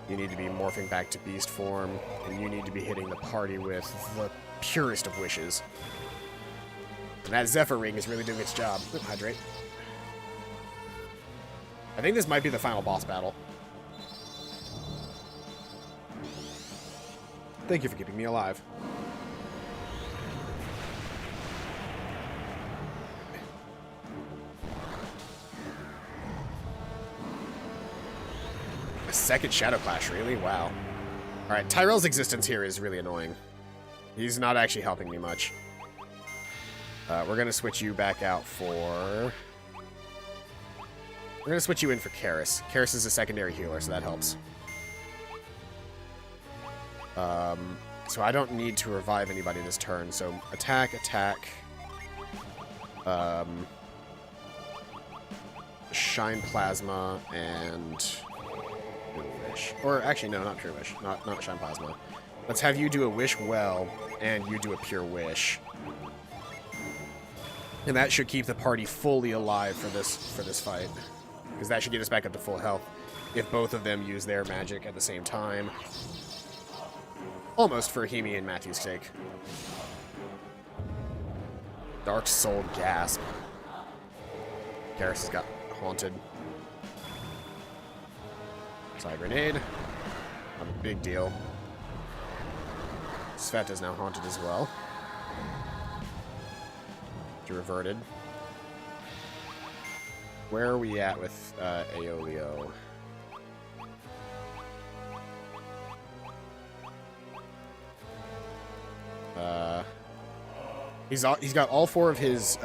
You need to be morphing back to beast form, and you need to be hitting the party with the purest of wishes. And that Zephyr Ring is really doing its job. Ooh, hydrate. I think this might be the final boss battle. Thank you for keeping me alive. A second Shadow Clash, really? Wow. Alright, Tyrell's existence here is really annoying. He's not actually helping me much. We're gonna switch you back out for... We're gonna switch you in for Karis. Karis is a secondary healer, so that helps. So I don't need to revive anybody this turn, so attack, attack. Shine Plasma, and... True Wish. Or, actually, no, not True Wish. Not Shine Plasma. Let's have you do a Wish Well, and you do a Pure Wish. And that should keep the party fully alive for this fight. Because that should get us back up to full health if both of them use their magic at the same time. Almost for Hemi and Matthew's sake. Dark Soul Gasp. Karis has got haunted. Side grenade. Not a big deal. Sveta's now haunted as well. She reverted. Where are we at with Aeolio? He's got all 4 of his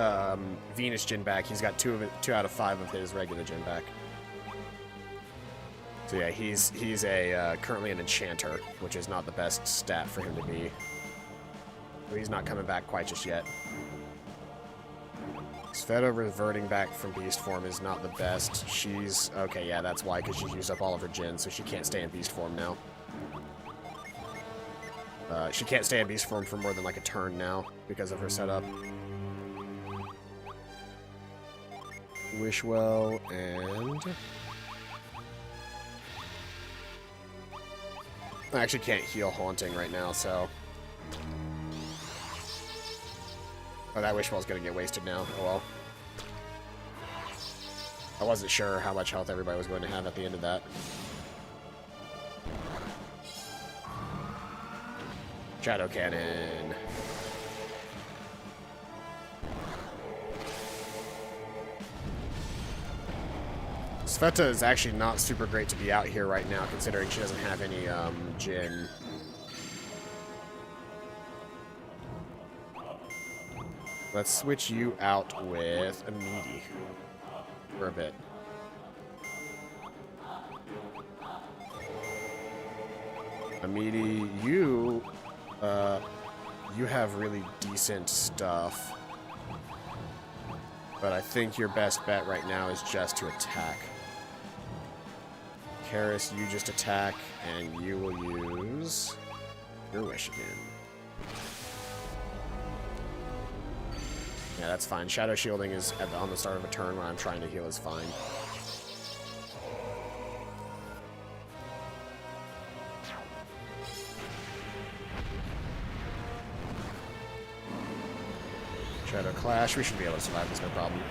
Venus Djinn back. He's got 2 out of 5 of his regular Djinn back. So yeah, he's currently an enchanter, which is not the best stat for him to be. But he's not coming back quite just yet. Sveta reverting back from beast form is not the best. She's okay, yeah, that's why, because she used up all of her Djinn, so she can't stay in beast form now. She can't stay in beast form for more than like a turn now because of her setup. Wishwell and... I actually can't heal Haunting right now, so... Oh, that Wishwell's gonna get wasted now. Oh well. I wasn't sure how much health everybody was going to have at the end of that. Shadow Cannon. Sveta is actually not super great to be out here right now, considering she doesn't have any Djinn. Let's switch you out with Amidi for a bit. Amidi, you have really decent stuff. But I think your best bet right now is just to attack. Karis, you just attack, and you will use your Wish again. Yeah, that's fine. Shadow Shielding is on the start of a turn when I'm trying to heal is fine. Shadow Clash. We should be able to survive this, no problem.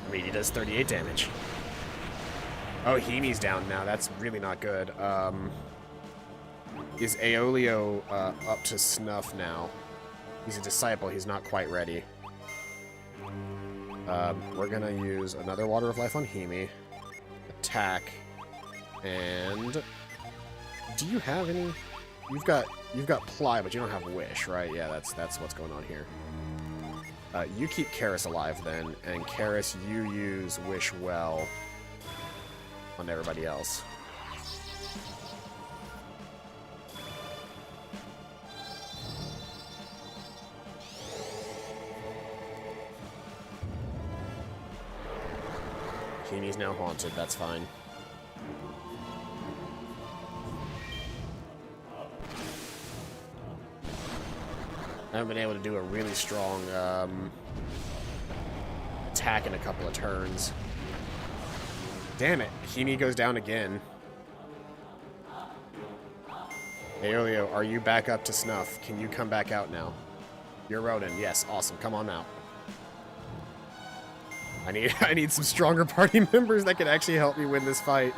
I mean, he does 38 damage. Oh, Hemi's down now. That's really not good. Is Aeolio up to snuff now? He's a disciple. He's not quite ready. We're gonna use another Water of Life on Hemi. Attack. And... do you have any... You've got Ply, but you don't have Wish, right? Yeah, that's what's going on here. You keep Karis alive then, and Karis, you use Wish Well on everybody else. Keeny's now haunted, that's fine. I haven't been able to do a really strong attack in a couple of turns. Damn it. Himi goes down again. Aeolio, are you back up to snuff? Can you come back out now? You're Ronin. Yes, awesome. Come on out. I need some stronger party members that can actually help me win this fight.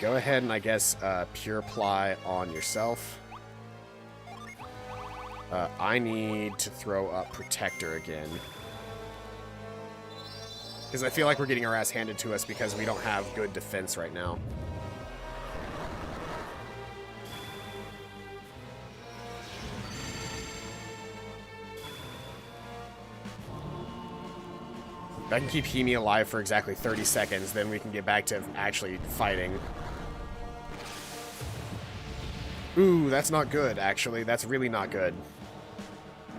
Go ahead and I guess Pure Ply on yourself. I need to throw up Protector again. Because I feel like we're getting our ass handed to us because we don't have good defense right now. If I can keep Himi alive for exactly 30 seconds, then we can get back to actually fighting. Ooh, that's not good, actually. That's really not good.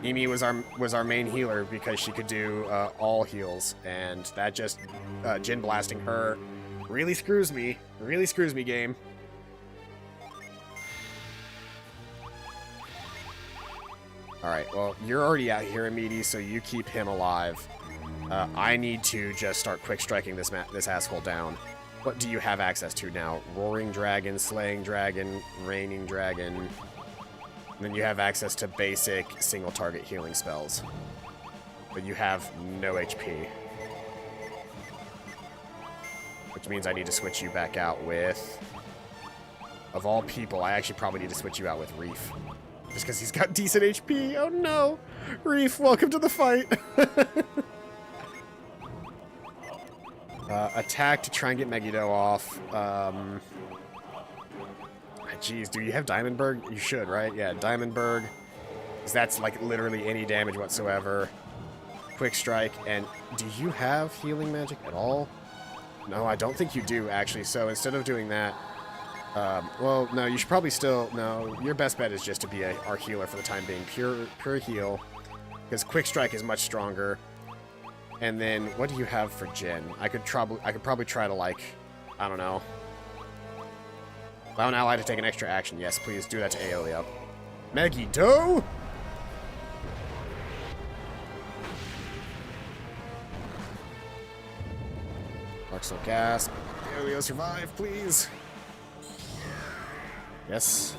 Himi was our main healer because she could do all heals, and that just Jin blasting her really screws me. Really screws me, game. Alright, well, you're already out here, Amidi, so you keep him alive. I need to just start quick striking this asshole down. What do you have access to now? Roaring Dragon, Slaying Dragon, Raining Dragon. And then you have access to basic single target healing spells. But you have no HP. Which means I need to switch you back out with... Of all people, I actually probably need to switch you out with Reef. Just because he's got decent HP. Oh no! Reef, welcome to the fight! Attack to try and get Megiddo off. Jeez, do you have Diamondberg? You should, right? Yeah, Diamondberg. Because that's like literally any damage whatsoever. Quick Strike, and do you have healing magic at all? No, I don't think you do, actually. So instead of doing that, well, no, you should probably still, no, your best bet is just to be our healer for the time being. Pure heal, because Quick Strike is much stronger. And then, what do you have for Jin? I could probably try to, like, I don't know. Allow an ally to take an extra action. Yes, please do that to Aeolio. Megiddo! Arxel Gasp. Aeolio, survive, please. Yes.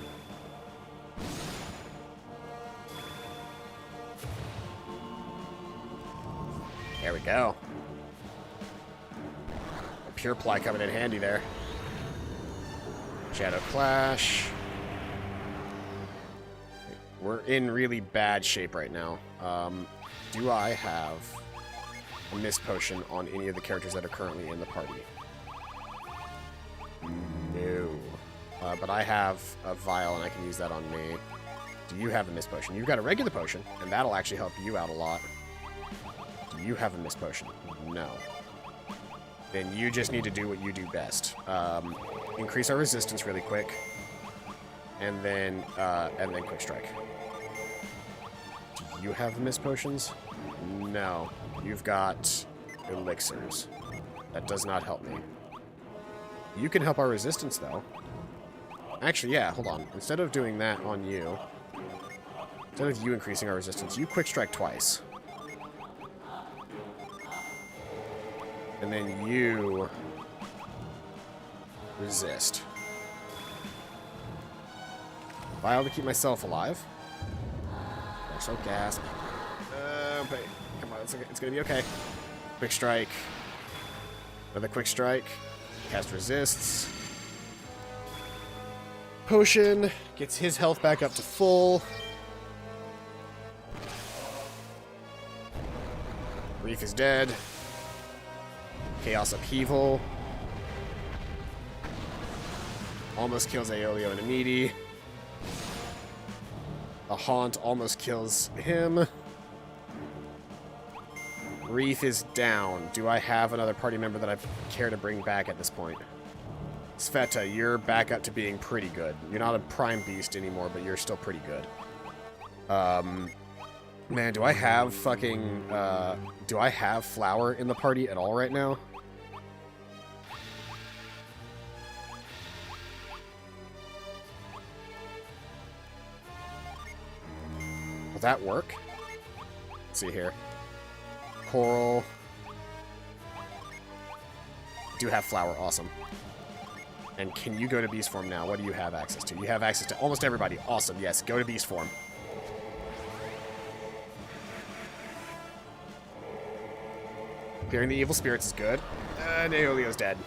There we go. A Pure Ply coming in handy there. Shadow Clash. We're in really bad shape right now. Do I have a Mist Potion on any of the characters that are currently in the party? No. But I have a Vial, and I can use that on me. Do you have a Mist Potion? You've got a regular potion, and that'll actually help you out a lot. Do you have a Mist Potion? No. Then you just need to do what you do best. Increase our resistance really quick. And then Quick Strike. Do you have the Mist Potions? No. You've got Elixirs. That does not help me. You can help our resistance, though. Actually, yeah, hold on. Instead of doing that on you, instead of you increasing our resistance, you Quick Strike twice. And then you resist. Vial to keep myself alive. Also gasp. But come on, it's gonna be okay. Quick Strike. Another Quick Strike. Cast resists. Potion gets his health back up to full. Reef is dead. Chaos Upheaval. Almost kills Aeolio and Amidi. The Haunt almost kills him. Reef is down. Do I have another party member that I care to bring back at this point? Sveta, you're back up to being pretty good. You're not a prime beast anymore, but you're still pretty good. Man, do I have fucking, do I have Flower in the party at all right now? that work? Let's see here. Coral. Do have flower. Awesome. And can you go to beast form now? What do you have access to? You have access to almost everybody. Awesome. Yes, go to beast form. Clearing the evil spirits is good. And Aeolio's dead.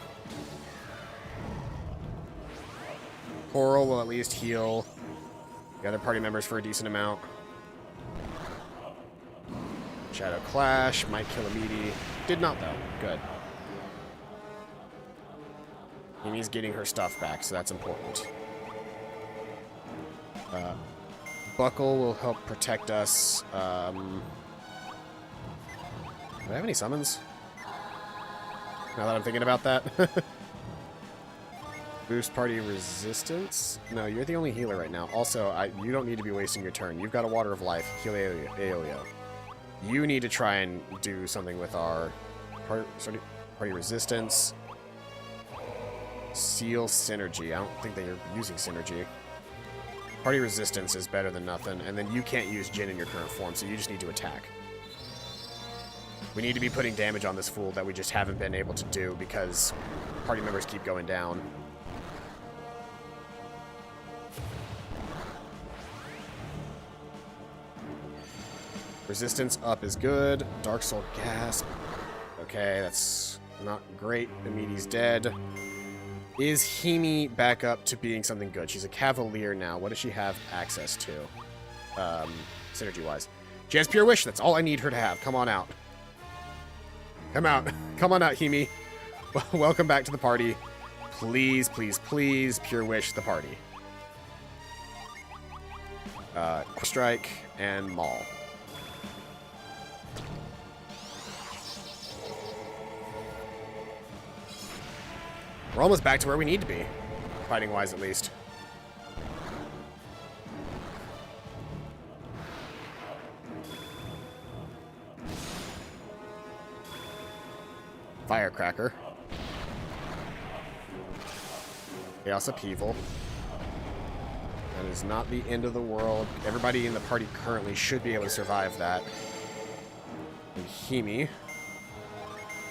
Coral will at least heal the other party members for a decent amount. Shadow Clash might kill a meaty. Did not, though. Good. Amy's getting her stuff back, so that's important. Buckle will help protect us. Do I have any summons? Now that I'm thinking about that. Boost party resistance? No, you're the only healer right now. Also, you don't need to be wasting your turn. You've got a Water of Life. Heal Aeolio. You need to try and do something with our party resistance. Seal Synergy. I don't think that you're using Synergy. Party resistance is better than nothing, and then you can't use Jin in your current form, so you just need to attack. We need to be putting damage on this fool that we just haven't been able to do because party members keep going down. Resistance up is good. Dark Soul Gasp. Okay, that's not great. Amini's dead. Is Himi back up to being something good? She's a Cavalier now. What does she have access to? Synergy-wise. She has Pure Wish. That's all I need her to have. Come on out. Come out. Come on out, Himi. Welcome back to the party. Please, please, please, Pure Wish the party. Strike and Maul. We're almost back to where we need to be. Fighting-wise, at least. Firecracker. Chaos Upheaval. That is not the end of the world. Everybody in the party currently should be able to survive that. And Himi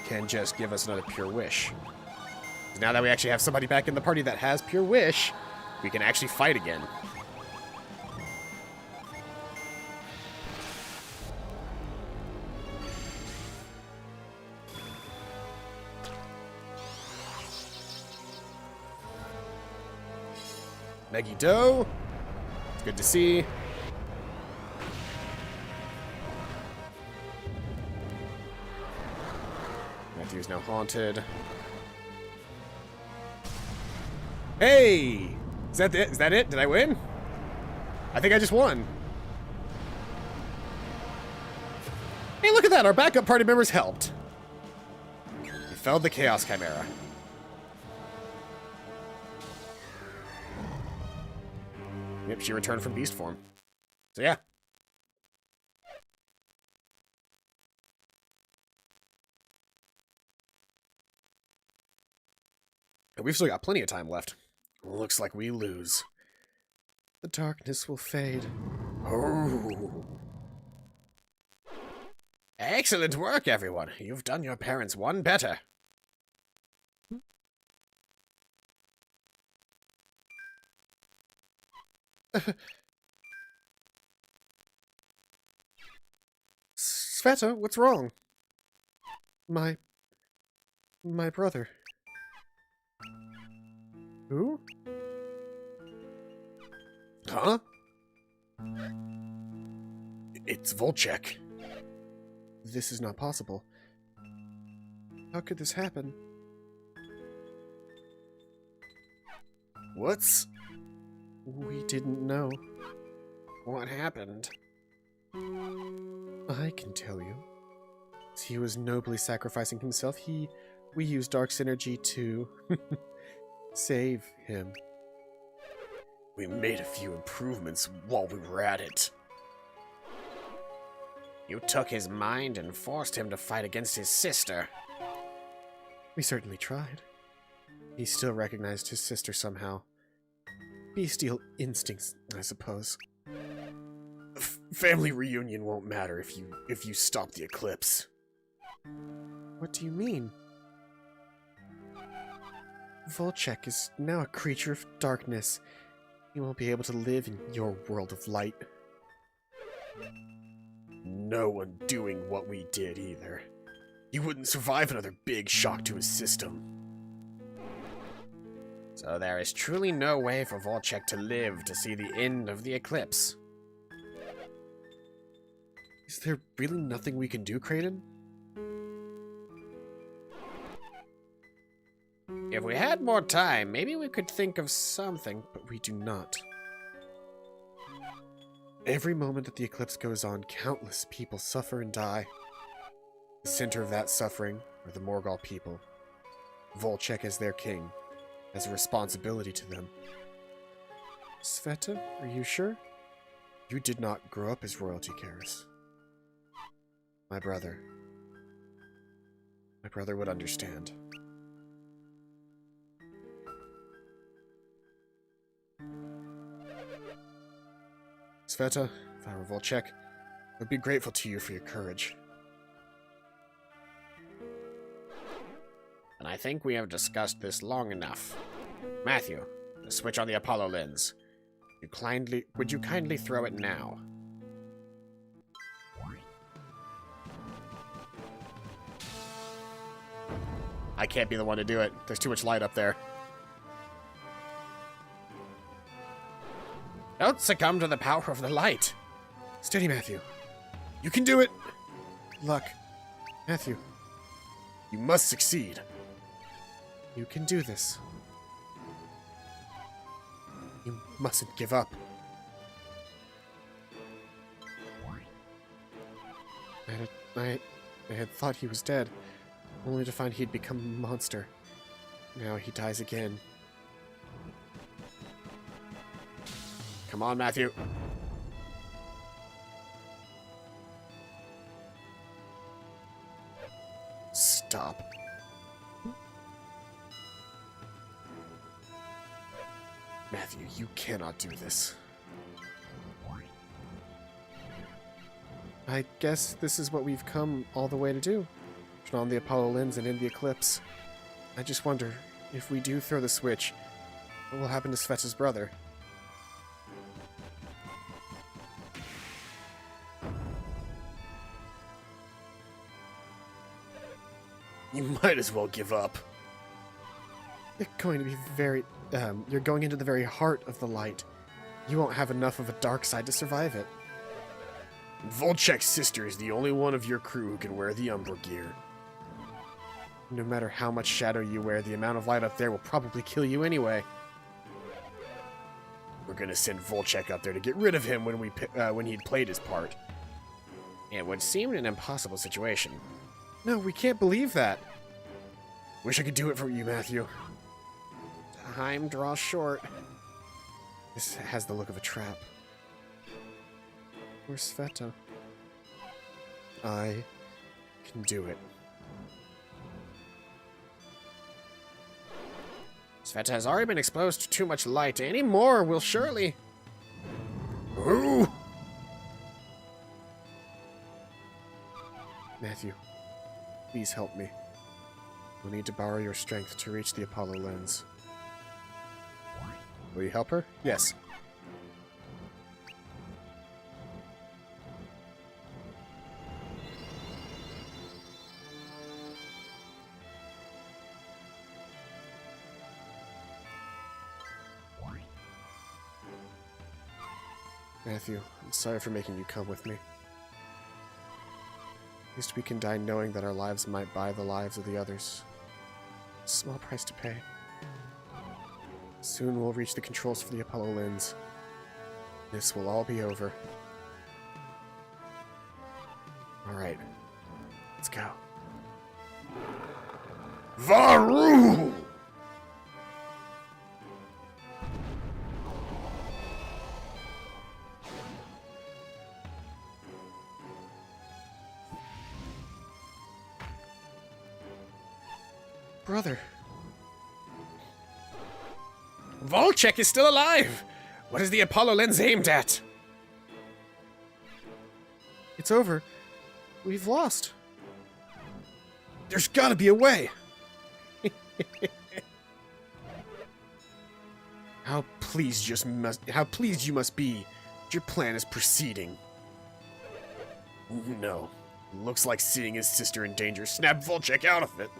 can just give us another Pure Wish. Now that we actually have somebody back in the party that has Pure Wish, we can actually fight again. Megiddo. It's good to see. Matthew's now haunted. Hey! Is that it? Is that it? Did I win? I think I just won. Hey, look at that! Our backup party members helped. We felled the Chaos Chimera. Yep, she returned from beast form. So yeah. And we've still got plenty of time left. Looks like we lose. The darkness will fade. Oh. Excellent work, everyone. You've done your parents one better. Sveta, what's wrong? My brother. Who? Huh? It's Volchek. This is not possible. How could this happen? What's... We didn't know. What happened? I can tell you. He was nobly sacrificing himself. We used Dark Synergy to save him. We made a few improvements while we were at it. You took his mind and forced him to fight against his sister. We certainly tried. He still recognized his sister somehow. Bestial instincts, I suppose. family reunion won't matter if you stop the eclipse. What do you mean? Volchek is now a creature of darkness. He won't be able to live in your world of light. No undoing what we did, either. He wouldn't survive another big shock to his system. So there is truly no way for Volchek to live to see the end of the eclipse. Is there really nothing we can do, Kraden? If we had more time, maybe we could think of something. But we do not. Every moment that the eclipse goes on, countless people suffer and die. The center of that suffering are the Morgul people. Volchek, as their king, has a responsibility to them. Sveta, are you sure? You did not grow up as royalty, Karis. My brother would understand. Sveta, if I were Volchek, I would be grateful to you for your courage. And I think we have discussed this long enough. Matthew, the switch on the Apollo lens. Would you kindly throw it now? I can't be the one to do it. There's too much light up there. Don't succumb to the power of the light. Steady, Matthew. You can do it! Good luck. Matthew, you must succeed. You can do this. You mustn't give up. I had thought he was dead, only to find he'd become a monster. Now he dies again. Come on, Matthew. Stop. Matthew, you cannot do this. I guess this is what we've come all the way to do. Turn on the Apollo lens and end the eclipse. I just wonder, if we do throw the switch, what will happen to Sveta's brother? You might as well give up. You're going to be you're going into the very heart of the light. You won't have enough of a dark side to survive it. Volchek's sister is the only one of your crew who can wear the Umbral Gear. No matter how much shadow you wear, the amount of light up there will probably kill you anyway. We're gonna send Volchek up there to get rid of him when he'd played his part. It would seem an impossible situation. No, we can't believe that. Wish I could do it for you, Matthew. Time draws short. This has the look of a trap. Where's Sveta? I can do it. Sveta has already been exposed to too much light. Any more will surely... Ooh! Matthew, please help me. We'll need to borrow your strength to reach the Apollo lens. Will you help her? Yes. Matthew, I'm sorry for making you come with me. At least we can die knowing that our lives might buy the lives of the others. A small price to pay. Soon we'll reach the controls for the Apollo lens. This will all be over. Alright, let's go. Varu! Brother. Volchek is still alive! What is the Apollo lens aimed at? It's over. We've lost. There's gotta be a way! How pleased you must be. Your plan is proceeding. No. Looks like seeing his sister in danger snapped Volchek out of it.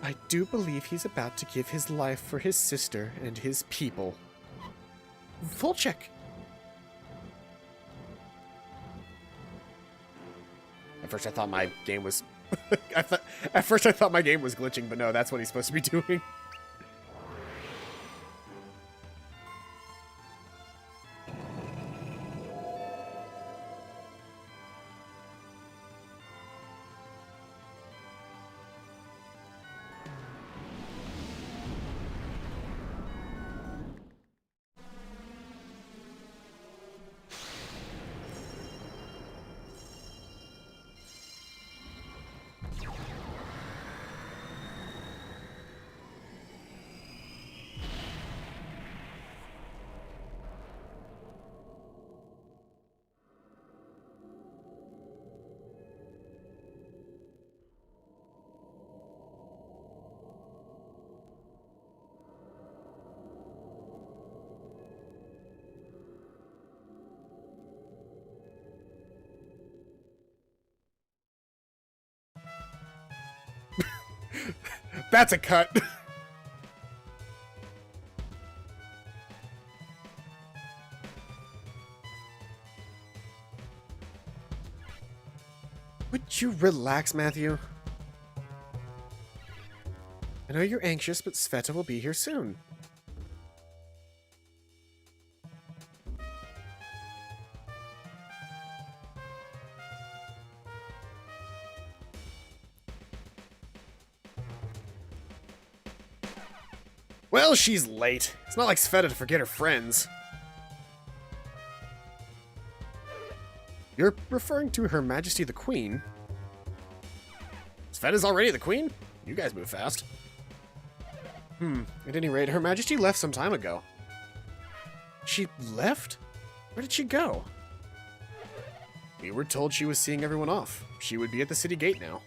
I do believe he's about to give his life for his sister and his people. Volchek! At first I thought my game was... At first I thought my game was glitching, but no, that's what he's supposed to be doing. That's a cut. Would you relax, Matthew? I know you're anxious, but Sveta will be here soon. Well, she's late. It's not like Sveta to forget her friends. You're referring to Her Majesty the Queen? Sveta's already the Queen? You guys move fast. At any rate, Her Majesty left some time ago. She left? Where did she go? We were told she was seeing everyone off. She would be at the city gate now.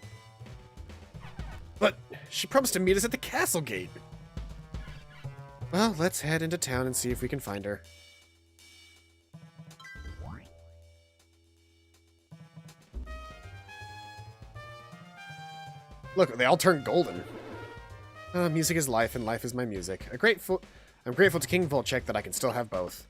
But she promised to meet us at the castle gate. Well, let's head into town and see if we can find her. Look, they all turned golden. Music is life, and life is my music. I'm grateful to King Volchek that I can still have both.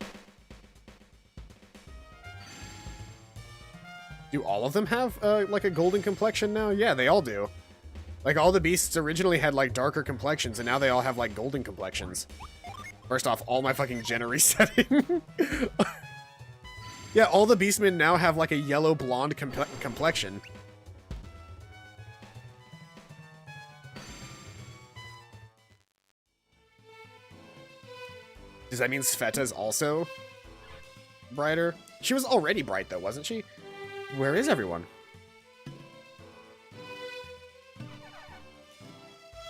Do all of them have, like, a golden complexion now? Yeah, they all do. Like, all the beasts originally had, like, darker complexions, and now they all have, like, golden complexions. First off, all my fucking gen resetting. Yeah, all the beastmen now have, like, a yellow-blonde complexion. Does that mean Sveta's also brighter? She was already bright, though, wasn't she? Where is everyone?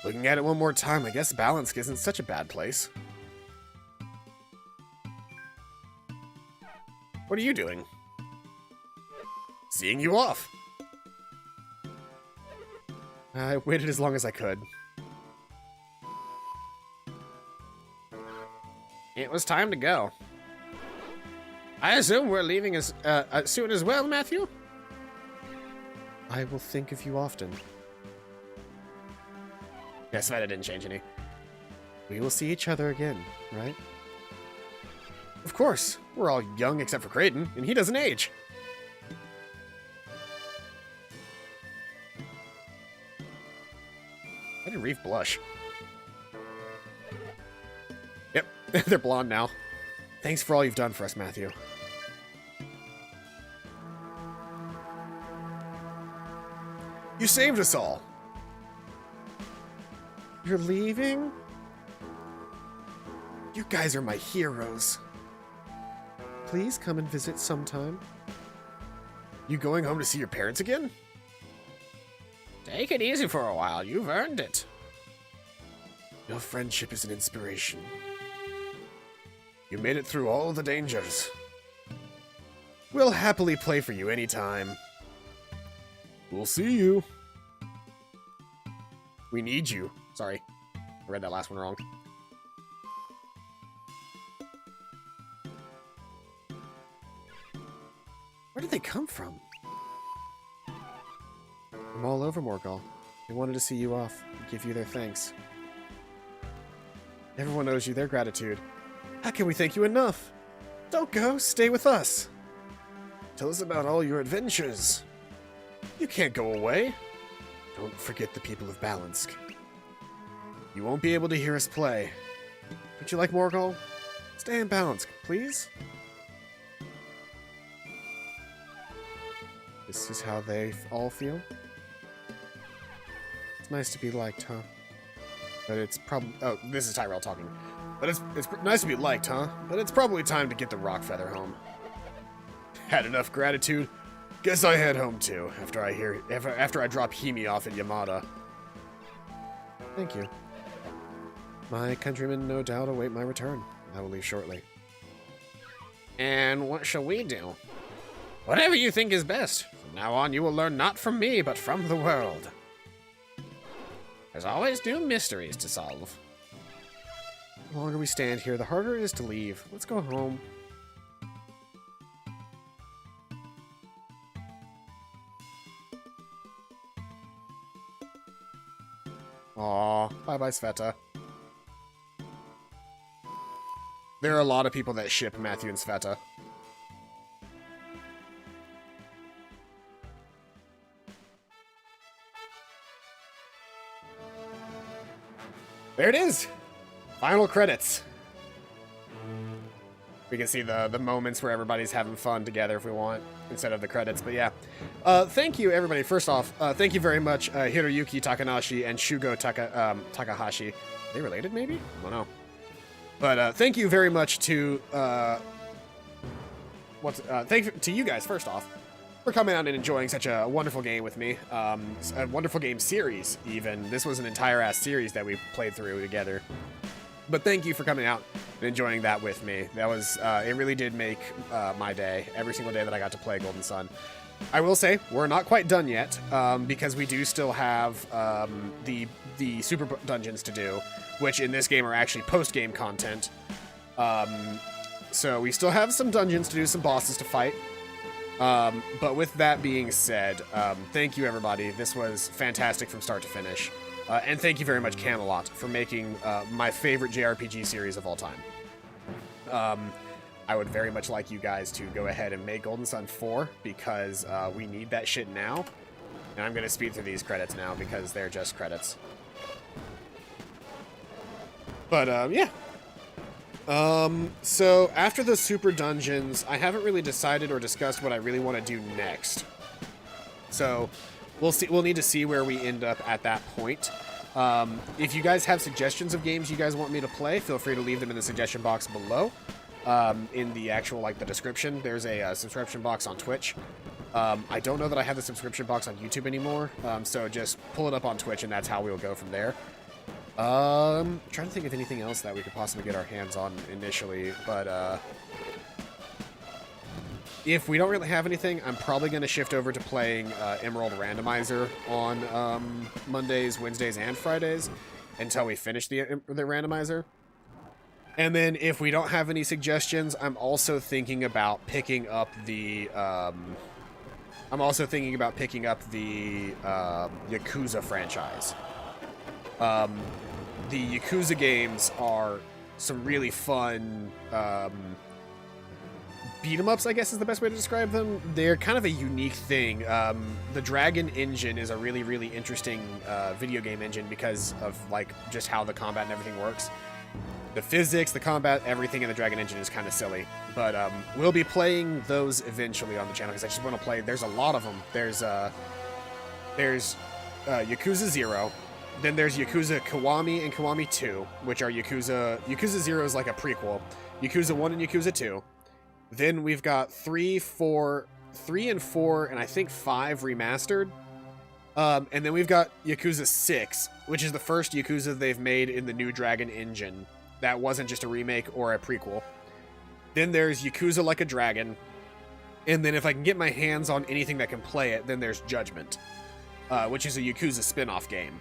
Looking at it one more time, I guess Balansk isn't such a bad place. What are you doing? Seeing you off. I waited as long as I could. It was time to go. I assume we're leaving as soon as well, Matthew? I will think of you often. Yes, Sveta didn't change any. We will see each other again, right? Of course. We're all young except for Kraden, and he doesn't age. Why did Reef blush? Yep, they're blonde now. Thanks for all you've done for us, Matthew. You saved us all. You're leaving? You guys are my heroes. Please come and visit sometime. You going home to see your parents again? Take it easy for a while. You've earned it. Your friendship is an inspiration. You made it through all the dangers. We'll happily play for you anytime. We'll see you. We need you. Sorry, I read that last one wrong. Where did they come from? I'm all over Morgul. They wanted to see you off and give you their thanks. Everyone owes you their gratitude. How can we thank you enough? Don't go. Stay with us. Tell us about all your adventures. You can't go away. Don't forget the people of Balansk. You won't be able to hear us play. Would you like Morgul? Stay in Balansk, please. This is how they all feel? It's nice to be liked, huh? But it's probably... Oh, this is Tyrell talking. But it's nice to be liked, huh? But it's probably time to get the rock feather home. Had enough gratitude? Guess I head home too, after I drop Himi off at Yamada. Thank you. My countrymen no doubt await my return. I will leave shortly. And what shall we do? Whatever you think is best. From now on, you will learn not from me, but from the world. There's always new mysteries to solve. The longer we stand here, the harder it is to leave. Let's go home. Aw, bye-bye, Sveta. There are a lot of people that ship Matthew and Sveta. There it is! Final credits. We can see the moments where everybody's having fun together if we want, instead of the credits, but yeah. Thank you, everybody. First off, thank you very much, Hiroyuki Takanashi and Shugo Takahashi. Are they related, maybe? I don't know. But thank you very much to... thank to you guys, first off, for coming out and enjoying such a wonderful game with me. A wonderful game series, even. This was an entire-ass series that we played through together. But thank you for coming out and enjoying that with me. That was, it really did make my day, every single day that I got to play Golden Sun. I will say, we're not quite done yet, because we do still have the super dungeons to do, which in this game are actually post-game content. So we still have some dungeons to do, some bosses to fight. But with that being said, thank you, everybody. This was fantastic from start to finish. And thank you very much, Camelot, for making my favorite JRPG series of all time. I would very much like you guys to go ahead and make Golden Sun 4, because we need that shit now. And I'm going to speed through these credits now, because they're just credits. But, yeah. So, after the super dungeons, I haven't really decided or discussed what I really want to do next. So... We'll need to see where we end up at that point. If you guys have suggestions of games you guys want me to play, feel free to leave them in the suggestion box below. In the actual, the description, there's a subscription box on Twitch. I don't know that I have the subscription box on YouTube anymore, so just pull it up on Twitch and that's how we'll go from there. Trying to think of anything else that we could possibly get our hands on initially, but, if we don't really have anything, I'm probably going to shift over to playing Emerald Randomizer on Mondays, Wednesdays, and Fridays until we finish the randomizer. And then if we don't have any suggestions, I'm also thinking about picking up the Yakuza franchise. The Yakuza games are some really fun beat-em-ups, I guess is the best way to describe them. They're kind of a unique thing. The Dragon engine is a really, really interesting video game engine because of just how the combat and everything works. The physics, the combat, everything in the Dragon engine is kind of silly. But we'll be playing those eventually on the channel because I just want to play. There's a lot of them. There's Yakuza 0. Then there's Yakuza Kiwami and Kiwami 2, which are Yakuza 0 is like a prequel. Yakuza 1 and Yakuza 2. Then we've got 3 and 4, and I think 5 remastered. And then we've got Yakuza 6, which is the first Yakuza they've made in the new Dragon engine. That wasn't just a remake or a prequel. Then there's Yakuza Like a Dragon. And then if I can get my hands on anything that can play it, then there's Judgment, which is a Yakuza spin-off game.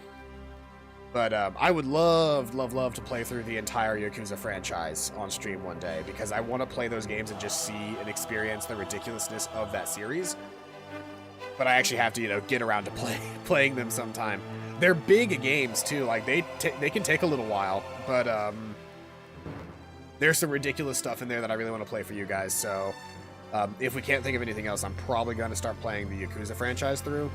But I would love to play through the entire Yakuza franchise on stream one day, because I want to play those games and just see and experience the ridiculousness of that series. But I actually have to, you know, get around to playing them sometime. They're big games too. Like they can take a little while, but there's some ridiculous stuff in there that I really want to play for you guys. So if we can't think of anything else, I'm probably going to start playing the Yakuza franchise through.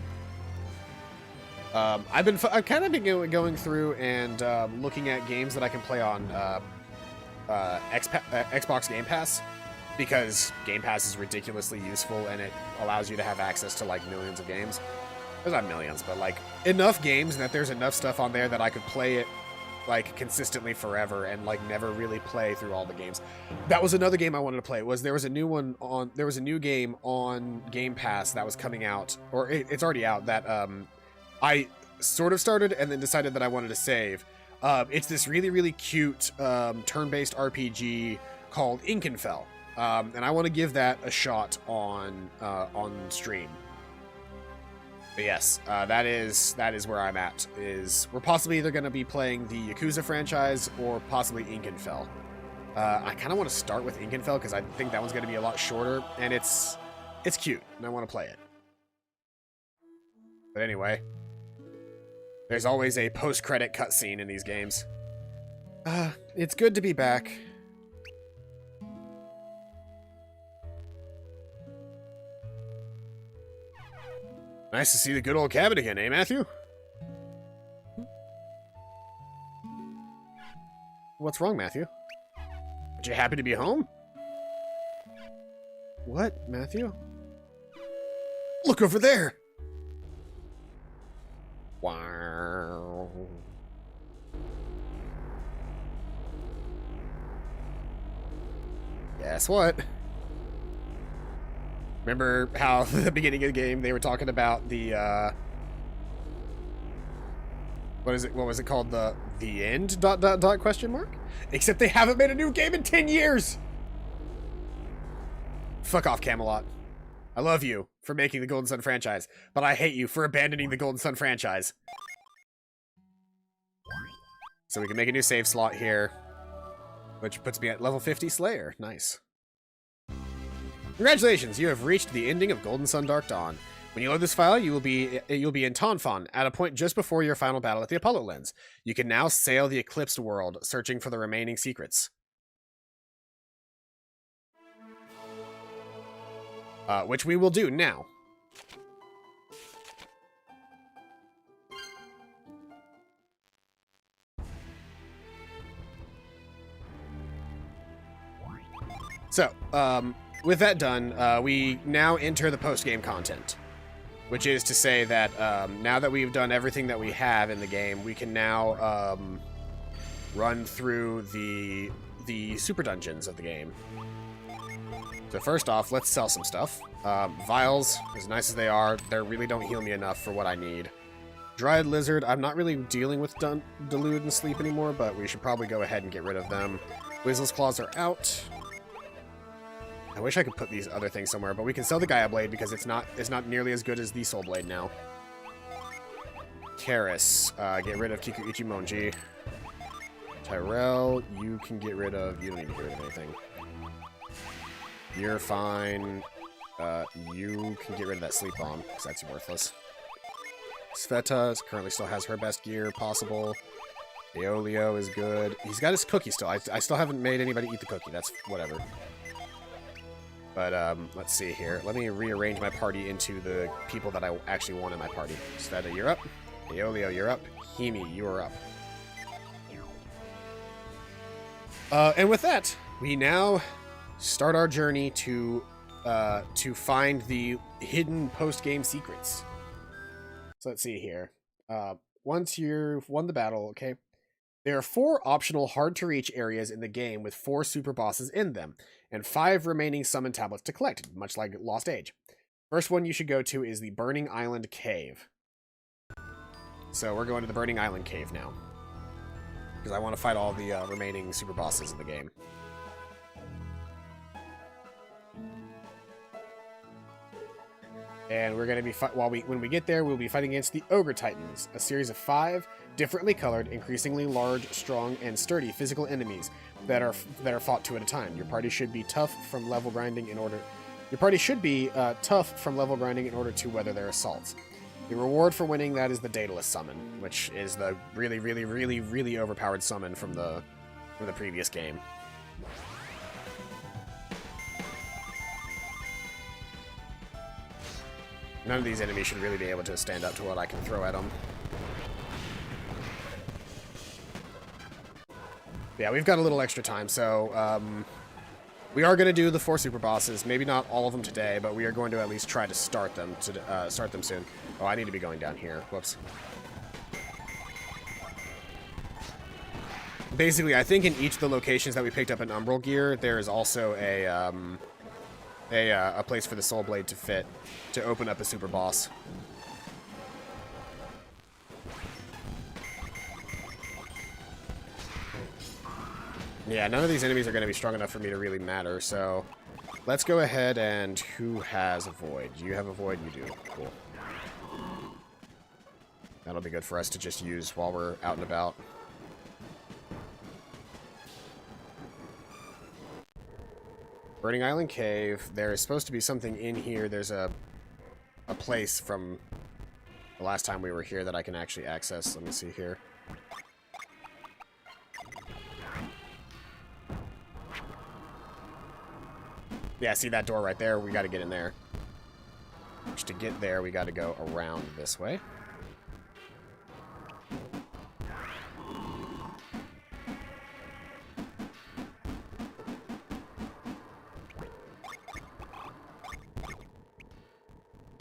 I've kind of been going through and looking at games that I can play on Xbox Game Pass, because Game Pass is ridiculously useful and it allows you to have access to like millions of games. There's not millions, but like enough games that there's enough stuff on there that I could play it like consistently forever and like never really play through all the games. That was another game I wanted to play. There was a new game on Game Pass that was coming out, or it's already out, that I sort of started and then decided that I wanted to save. It's this really cute turn-based RPG called Inkenfell, and I want to give that a shot on stream. But yes, that is where I'm at. We're possibly either going to be playing the Yakuza franchise or possibly Inkenfell. I kind of want to start with Inkenfell because I think that one's going to be a lot shorter, and it's cute, and I want to play it. But anyway, there's always a post-credit cutscene in these games. It's good to be back. Nice to see the good old cabin again, eh, Matthew? What's wrong, Matthew? Aren't you happy to be home? What, Matthew? Look over there! Wow. Guess what? Remember how at the beginning of the game they were talking about the what was it called? The end ... question mark? Except they haven't made a new game in 10 years. Fuck off, Camelot. I love you for making the Golden Sun franchise, but I hate you for abandoning the Golden Sun franchise. So we can make a new save slot here, which puts me at level 50 Slayer. Nice. Congratulations, you have reached the ending of Golden Sun Dark Dawn. When you load this file, you'll be in Tonfon, at a point just before your final battle at the Apollo Lens. You can now sail the Eclipsed world, searching for the remaining secrets. Which we will do now. So, with that done, we now enter the post-game content, which is to say that now that we've done everything that we have in the game, we can now run through the super dungeons of the game. So first off, let's sell some stuff. Vials, as nice as they are, they really don't heal me enough for what I need. Dryad Lizard, I'm not really dealing with Delude and Sleep anymore, but we should probably go ahead and get rid of them. Weasel's Claws are out. I wish I could put these other things somewhere, but we can sell the Gaia Blade because it's not nearly as good as the Soul Blade now. Karis, get rid of Kiku Ichimonji. Tyrell, you can get rid of... You don't need to get rid of anything. You're fine. You can get rid of that Sleep Bomb, because that's worthless. Sveta currently still has her best gear possible. Aeolio is good. He's got his cookie still. I still haven't made anybody eat the cookie. That's whatever. But, let's see here. Let me rearrange my party into the people that I actually want in my party. Sveta, you're up. Aeolio, you're up. Himi, you are up. And with that, we now start our journey to find the hidden post-game secrets. So let's see here. Once you've won the battle, okay, there are 4 optional hard-to-reach areas in the game with 4 super bosses in them, and 5 remaining summon tablets to collect, much like Lost Age. First one you should go to is the Burning Island Cave. So we're going to the Burning Island Cave now, because I want to fight all the remaining super bosses in the game. And we're going to be when we get there, we'll be fighting against the Ogre Titans, a series of 5 differently colored, increasingly large, strong, and sturdy physical enemies that are fought 2 at a time. Your party should be tough from level grinding in order. Your party should be tough from level grinding in order to weather their assaults. The reward for winning that is the Daedalus summon, which is the really, really, really, really overpowered summon from the previous game. None of these enemies should really be able to stand up to what I can throw at them. Yeah, we've got a little extra time, so we are going to do the 4 super bosses. Maybe not all of them today, but we are going to at least try to start them soon. Oh, I need to be going down here. Whoops. Basically, I think in each of the locations that we picked up in Umbral Gear, there is also a place for the Soul Blade to fit to open up a super boss. Yeah, none of these enemies are going to be strong enough for me to really matter, so let's go ahead and... Who has a Void? Do you have a Void? You do. Cool. That'll be good for us to just use while we're out and about. Burning Island Cave. There is supposed to be something in here. There's a place from the last time we were here that I can actually access. Let me see here. Yeah, see that door right there? We got to get in there. Which to get there, we got to go around this way.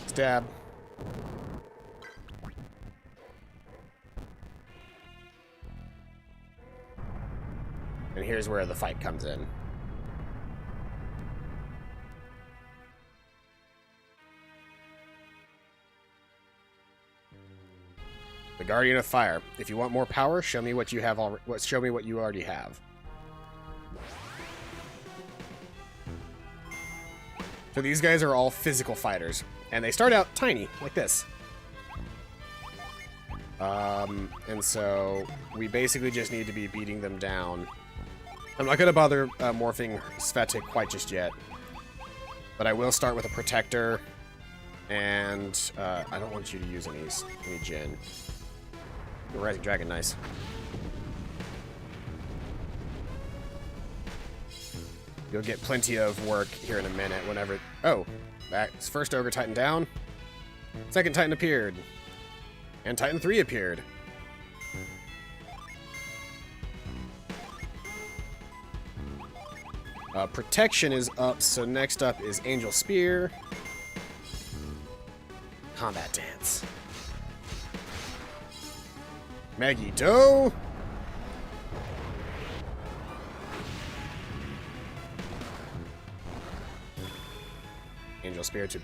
Stab. And here's where the fight comes in. The Guardian of Fire. If you want more power, show me what you have. Show me what you already have. So these guys are all physical fighters, and they start out tiny, like this. And so we basically just need to be beating them down. I'm not going to bother morphing Svetic quite just yet, but I will start with a Protector, and I don't want you to use any Jin. The Rising Dragon, nice. You'll get plenty of work here in a minute whenever... Oh, that's first Ogre Titan down. Second Titan appeared. And Titan 3 appeared. Protection is up, so next up is Angel Spear. Combat Dance. Maggie Doe. Angel Spear to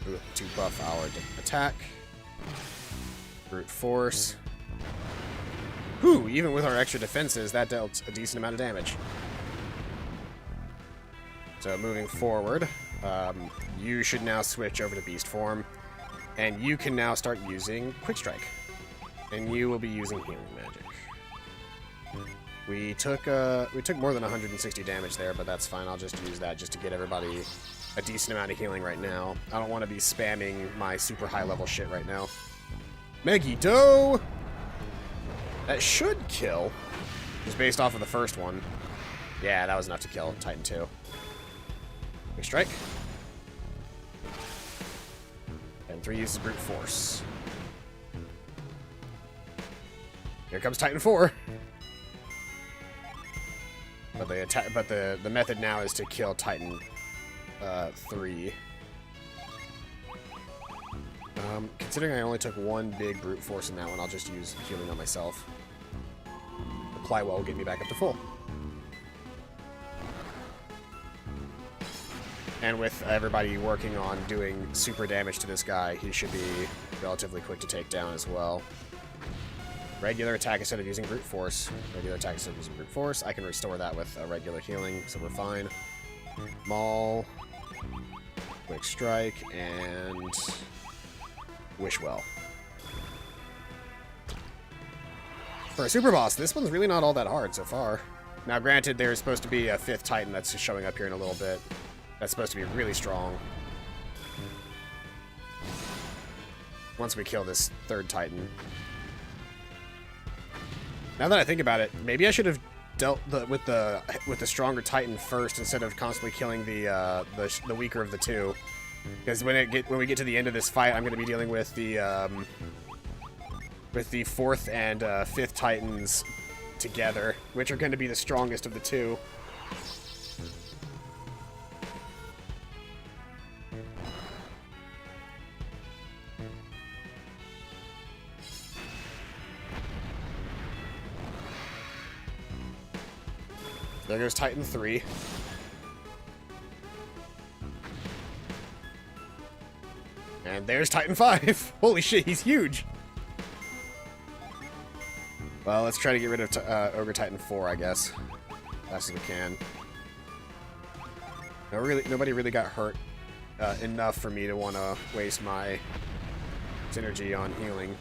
buff our attack. Brute Force. Whew, even with our extra defenses, that dealt a decent amount of damage. So moving forward, you should now switch over to Beast Form, and you can now start using Quick Strike. And you will be using Healing Magic. We took more than 160 damage there, but that's fine. I'll just use that just to get everybody a decent amount of healing right now. I don't want to be spamming my super high level shit right now. Maggie Doe! That should kill. Just based off of the first one. Yeah, that was enough to kill Titan 2. Quick Strike. And 3 uses Brute Force. Here comes Titan 4. But the method now is to kill Titan 3. Considering I only took 1 big Brute Force in that one, I'll just use healing on myself. Apply Well will get me back up to full. And with everybody working on doing super damage to this guy, he should be relatively quick to take down as well. Regular attack instead of using Brute Force. Regular attack instead of using Brute Force. I can restore that with a regular healing, so we're fine. Maul. Quick Strike, and... Wish well. For a super boss, this one's really not all that hard so far. Now, granted, there's supposed to be a 5th Titan that's showing up here in a little bit. That's supposed to be really strong. Once we kill this 3rd Titan. Now that I think about it, maybe I should have dealt with the stronger Titan first instead of constantly killing the weaker of the two. Because when we get to the end of this fight, I'm going to be dealing with the 4th and 5th Titans together, which are going to be the strongest of the two. There goes Titan 3. And there's Titan 5. Holy shit, he's huge. Well, let's try to get rid of Ogre Titan 4, I guess. Fast as we can. Nobody really got hurt enough for me to want to waste my synergy on healing.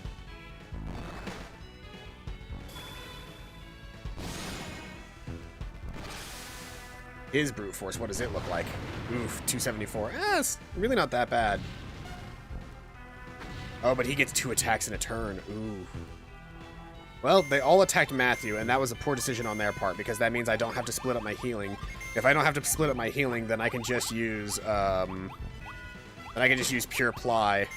His brute force, what does it look like? Oof, 274. It's really not that bad. Oh, but he gets 2 attacks in a turn. Ooh. Well, they all attacked Matthew, and that was a poor decision on their part, because that means I don't have to split up my healing. If I don't have to split up my healing, then I can just use, Pure Ply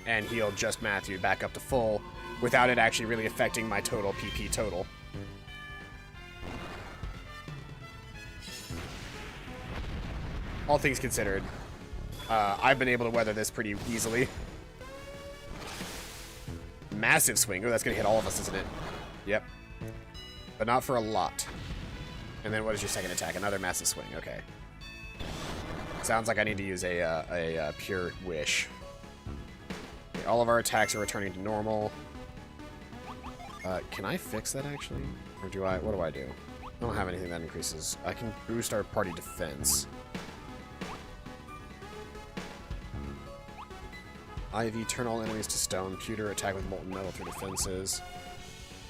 and heal just Matthew back up to full, without it actually really affecting my total PP total. All things considered, I've been able to weather this pretty easily. Massive swing. Oh, that's going to hit all of us, isn't it? Yep. But not for a lot. And then what is your second attack? Another massive swing. Okay. Sounds like I need to use a Pure Wish. Okay, all of our attacks are returning to normal. Can I fix that, actually? Or do I... What do I do? I don't have anything that increases. I can boost our party defense. IV, turn all enemies to stone. Pewter, attack with molten metal through defenses.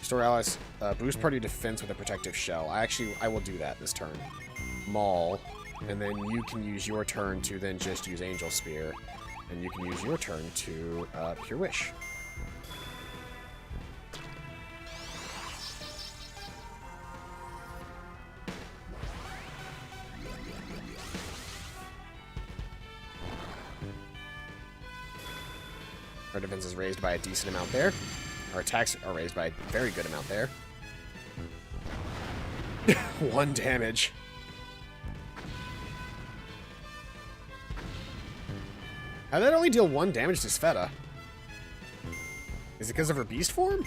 Restore allies, boost party defense with a protective shell. I will do that this turn. Maul, and then you can use your turn to then just use Angel Spear, and you can use your turn to Pure Wish. Our defense is raised by a decent amount there. Our attacks are raised by a very good amount there. 1 damage. How did that only deal 1 damage to Sveta? Is it because of her beast form?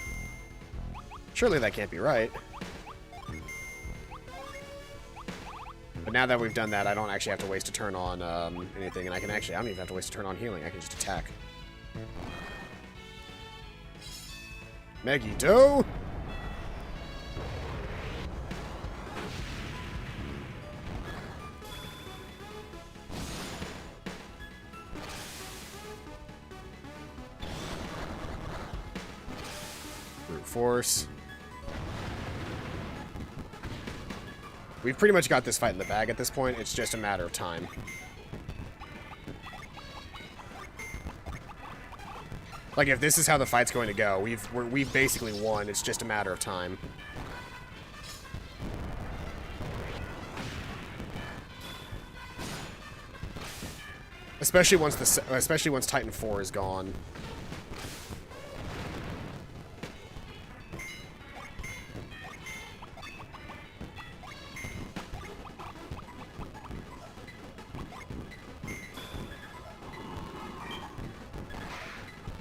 Surely that can't be right. But now that we've done that, I don't actually have to waste a turn on anything, and I don't even have to waste a turn on healing. I can just attack. Megiddo! Brute force. We've pretty much got this fight in the bag at this point. It's just a matter of time. Like, if this is how the fight's going to go, we've basically won. It's just a matter of time. Especially once Titan 4 is gone.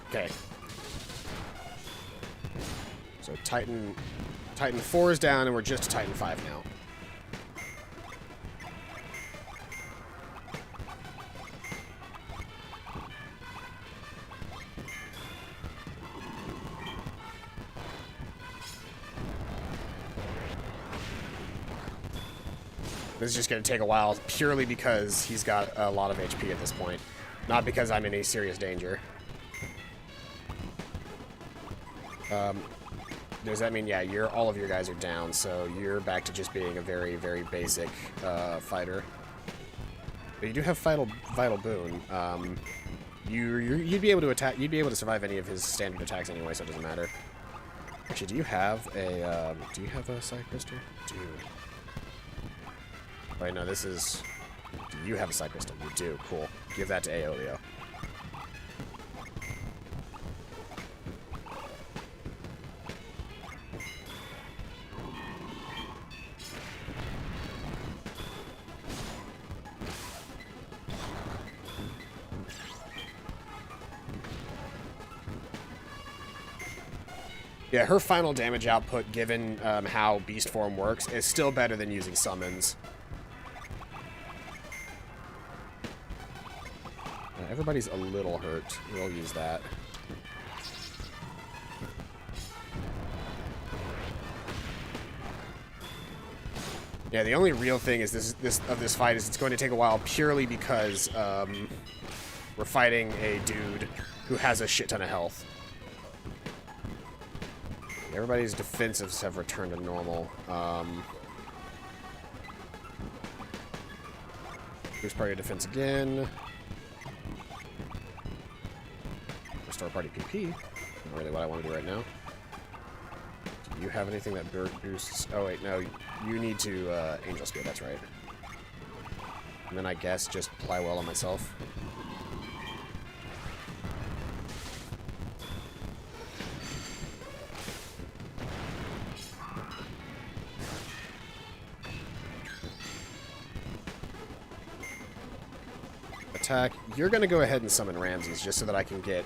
Okay. So Titan 4 is down, and we're just to Titan 5 now. This is just going to take a while, purely because he's got a lot of HP at this point. Not because I'm in any serious danger. Does that mean, yeah, all of your guys are down, so you're back to just being a very, very basic fighter. But you do have vital boon. You'd be able to attack. You'd be able to survive any of his standard attacks anyway, so it doesn't matter. Actually, do you have a side crystal? Dude. Wait, no, this is... Do you have a side crystal? You do. Cool. Give that to Aolio. Yeah, her final damage output, given how Beast Form works, is still better than using summons. Everybody's a little hurt. We'll use that. Yeah, the only real thing is this fight is it's going to take a while purely because we're fighting a dude who has a shit ton of health. Everybody's defensives have returned to normal. Boost party defense again. Restore party PP. Not really what I want to do right now. Do you have anything that boosts? Oh wait, no. You need to Angel Spear. That's right. And then I guess just apply well on myself. Attack. You're going to go ahead and summon Ramses just so that I can get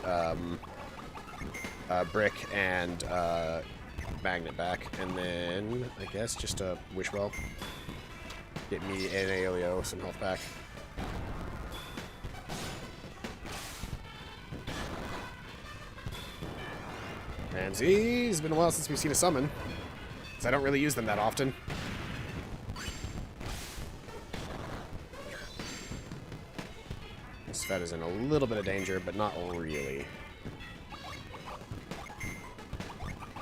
Brick and Magnet back. And then, I guess, just a Wishwell. Get me and Aolio some health back. Ramses! It's been a while since we've seen a summon. Because I don't really use them that often. That is in a little bit of danger, but not really.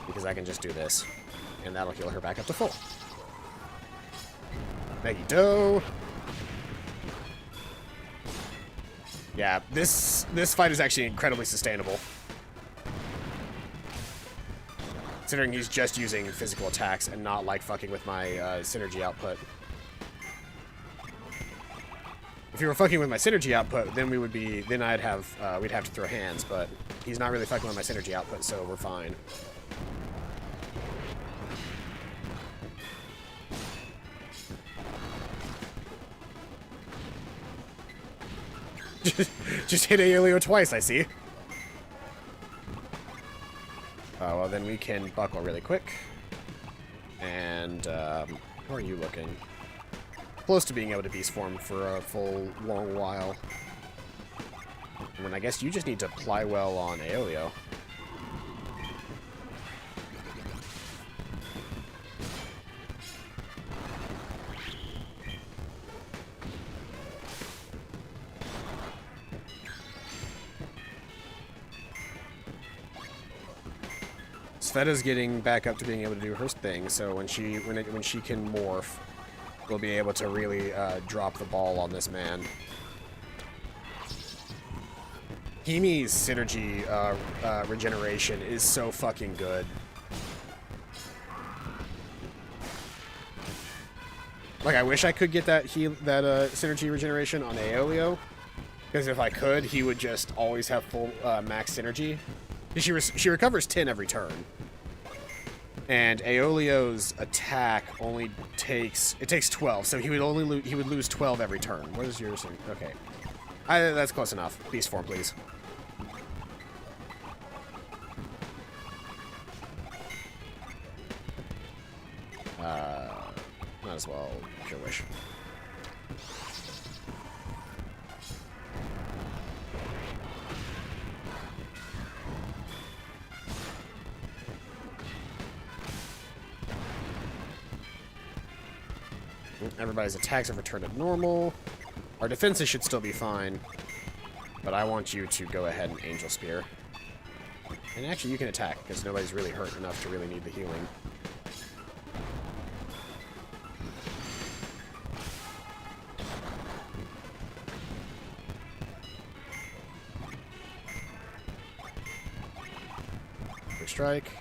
Because I can just do this, and that'll heal her back up to full. Maggie Doe. Yeah, this fight is actually incredibly sustainable. Considering he's just using physical attacks and not like fucking with my synergy output. If you were fucking with my synergy output, then we'd have to throw hands, but he's not really fucking with my synergy output, so we're fine. Just hit Aolio twice, I see. Well, then we can buckle really quick. And, how are you looking? Close to being able to beast form for a full long while. And then I guess you just need to ply well on Aolio. Sveta's getting back up to being able to do her thing, so when she can morph, we'll be able to really drop the ball on this man. Himi's synergy regeneration is so fucking good. Like, I wish I could get that synergy regeneration on Aolio, because if I could, he would just always have full max synergy. She recovers 10 every turn. And Aolio's attack only takes 12, so he would lose 12 every turn. What is yours? Okay, that's close enough. Beast form, please. Might as well Pure Wish. Everybody's attacks have returned to normal. Our defenses should still be fine. But I want you to go ahead and Angel Spear. And actually, you can attack, because nobody's really hurt enough to really need the healing. Quick strike.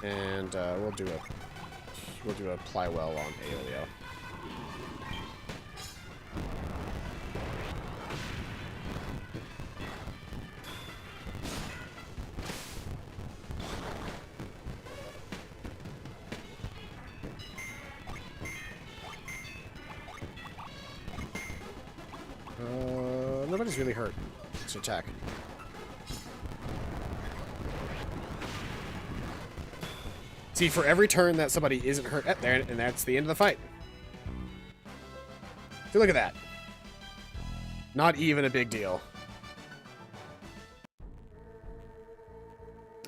And we'll do a Plywell on Aelio. Nobody's really hurt. Let's attack. See, for every turn that somebody isn't hurt at there, and that's the end of the fight. See, look at that. Not even a big deal.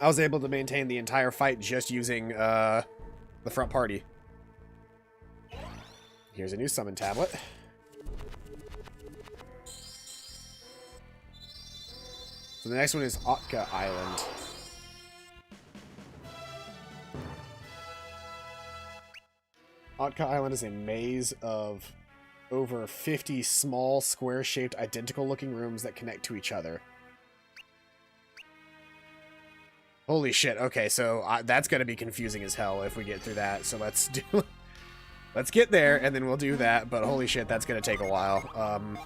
I was able to maintain the entire fight just using the front party. Here's a new summon tablet. So the next one is Otka Island. Otka Island is a maze of over 50 small, square-shaped, identical-looking rooms that connect to each other. Holy shit, okay, so that's gonna be confusing as hell if we get through that, so let's get there, and then we'll do that, but holy shit, that's gonna take a while.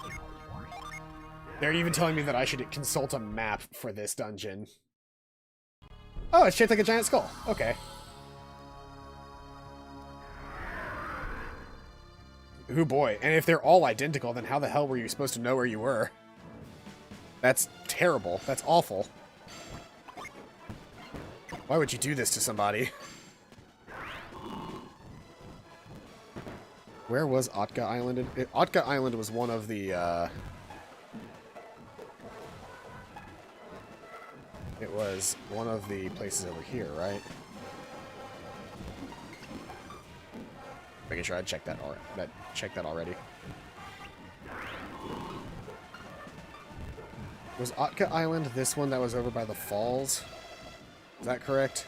They're even telling me that I should consult a map for this dungeon. Oh, it's shaped like a giant skull. Okay. Oh boy, and if they're all identical, then how the hell were you supposed to know where you were? That's terrible. That's awful. Why would you do this to somebody? Where was Otka Island? Otka Island was one of the, it was one of the places over here, right? Making sure I checked that already. Was Otka Island this one that was over by the falls? Is that correct?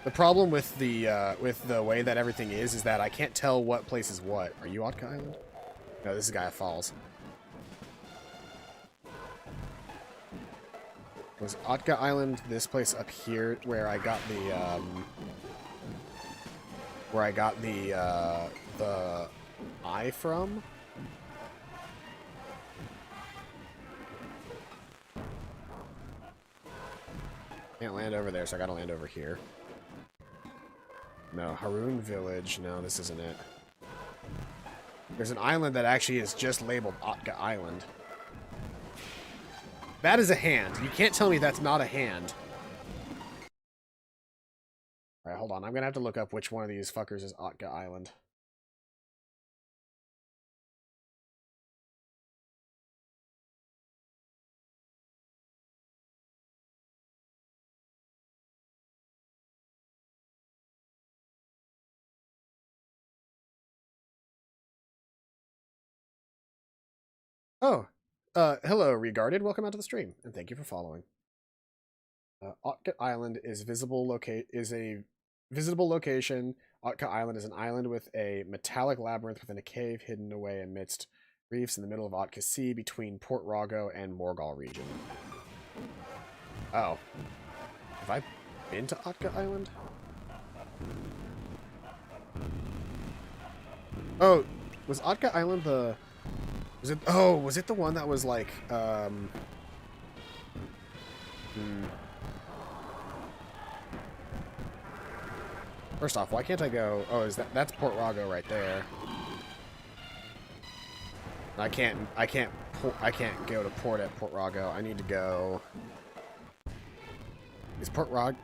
The problem with the way that everything is that I can't tell what place is what. Are you Otka Island? No, this is Gaia Falls. Was Otka Island this place up here where I got the eye from? Can't land over there, so I gotta land over here. No, Haroon Village. No, this isn't it. There's an island that actually is just labeled Otka Island. That is a hand. You can't tell me that's not a hand. Alright, hold on. I'm gonna have to look up which one of these fuckers is Otka Island. Oh, hello, Regarded. Welcome out to the stream, and thank you for following. Otka Island is a visitable location. Otka Island is an island with a metallic labyrinth within a cave hidden away amidst reefs in the middle of Otka Sea between Port Rago and Morgal region. Oh. Have I been to Otka Island? Oh, was Otka Island the... Was it... Oh, was it the one that was like, First off, why can't I go... Oh, is that's Port Rago right there. I can't go to port at Port Rago. I need to go... Is Otka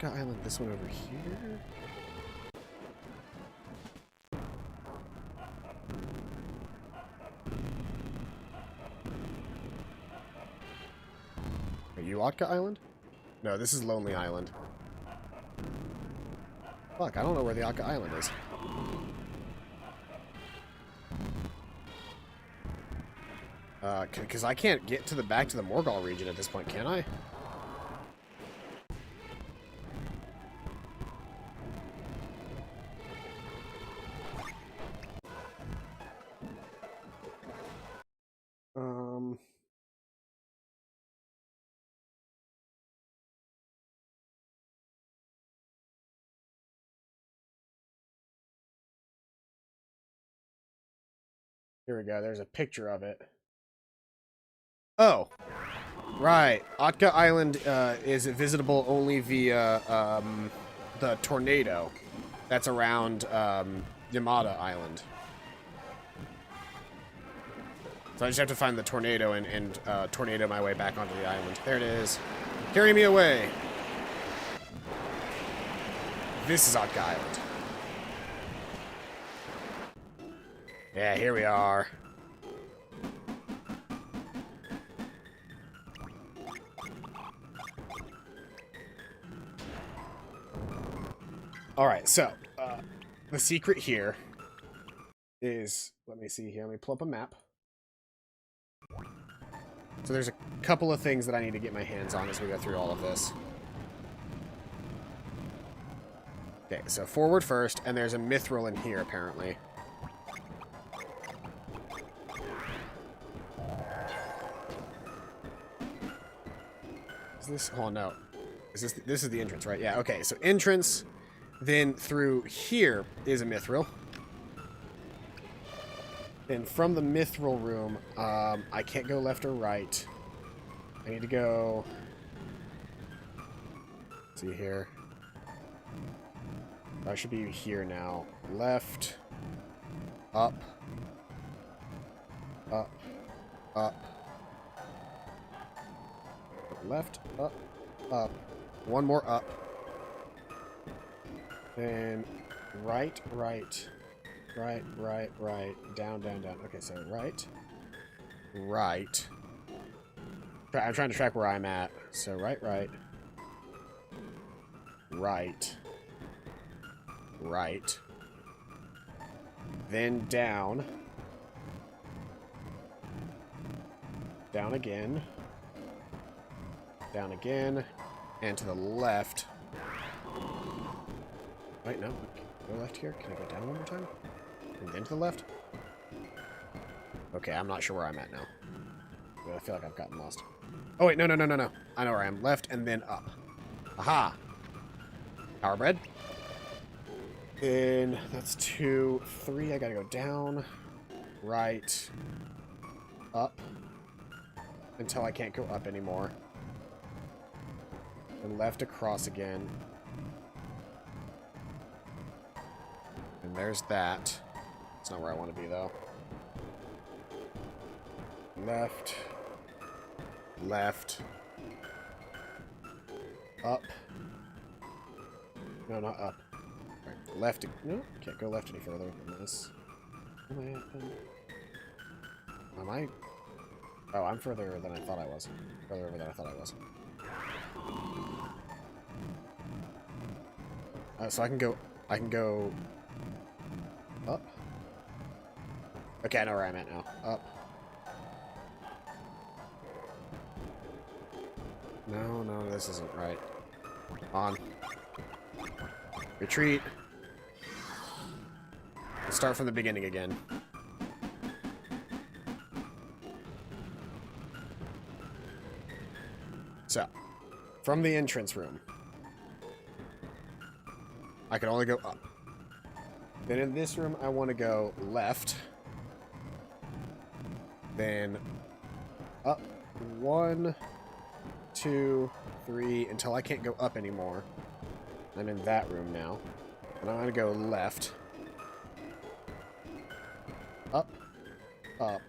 Island this one over here? Are you Otka Island? No, this is Lonely Island. Fuck, I don't know where the Otka Island is. Because I can't get to the back to the Morgul region at this point, can I? Um... Here we go. There's a picture of it. Oh, right. Otka Island is visitable only via the tornado that's around Yamada Island. So I just have to find the tornado and tornado my way back onto the island. There it is. Carry me away. This is Otka Island. Yeah, here we are. Alright, so, the secret here is, let me see here, let me pull up a map. So there's a couple of things that I need to get my hands on as we go through all of this. Okay, so forward first, and there's a mithril in here, apparently. Is this... Oh, no. Is this... This is the entrance, right? Yeah, okay, so entrance, then through here is a mithril. Then from the mithril room, I can't go left or right. I need to go... Let's see here. I should be here now. Left. Up. Up. Up. Left. Up. Up. One more up. Then right, right. Right, right, right. Down, down, down. Okay, so right. Right. I'm trying to track where I'm at. So right, right. Right. Right. Then down. Down again. Down again. And to the left. Wait, no. Go left here. Can I go down one more time? And then to the left? Okay, I'm not sure where I'm at now. I feel like I've gotten lost. Oh, wait. No, no, no, no, no. I know where I am. Left and then up. Aha! Power bread. Then that's 2, 3. I gotta go down, right, up, until I can't go up anymore. And left across again. And there's that. It's not where I want to be, though. Left. Left. Up. No, not up. Right. Left. No, can't go left any further than this. Am I at then? Am I? Oh, I'm further than I thought I was. Further over than I thought I was. So I can go up. Okay, I know where I'm at now. Up. No, no, this isn't right. On. Retreat. Let's start from the beginning again. So, from the entrance room, I can only go up. Then in this room, I want to go left. Then up 1, 2, 3, until I can't go up anymore. I'm in that room now. And I'm going to go left. Up. Up.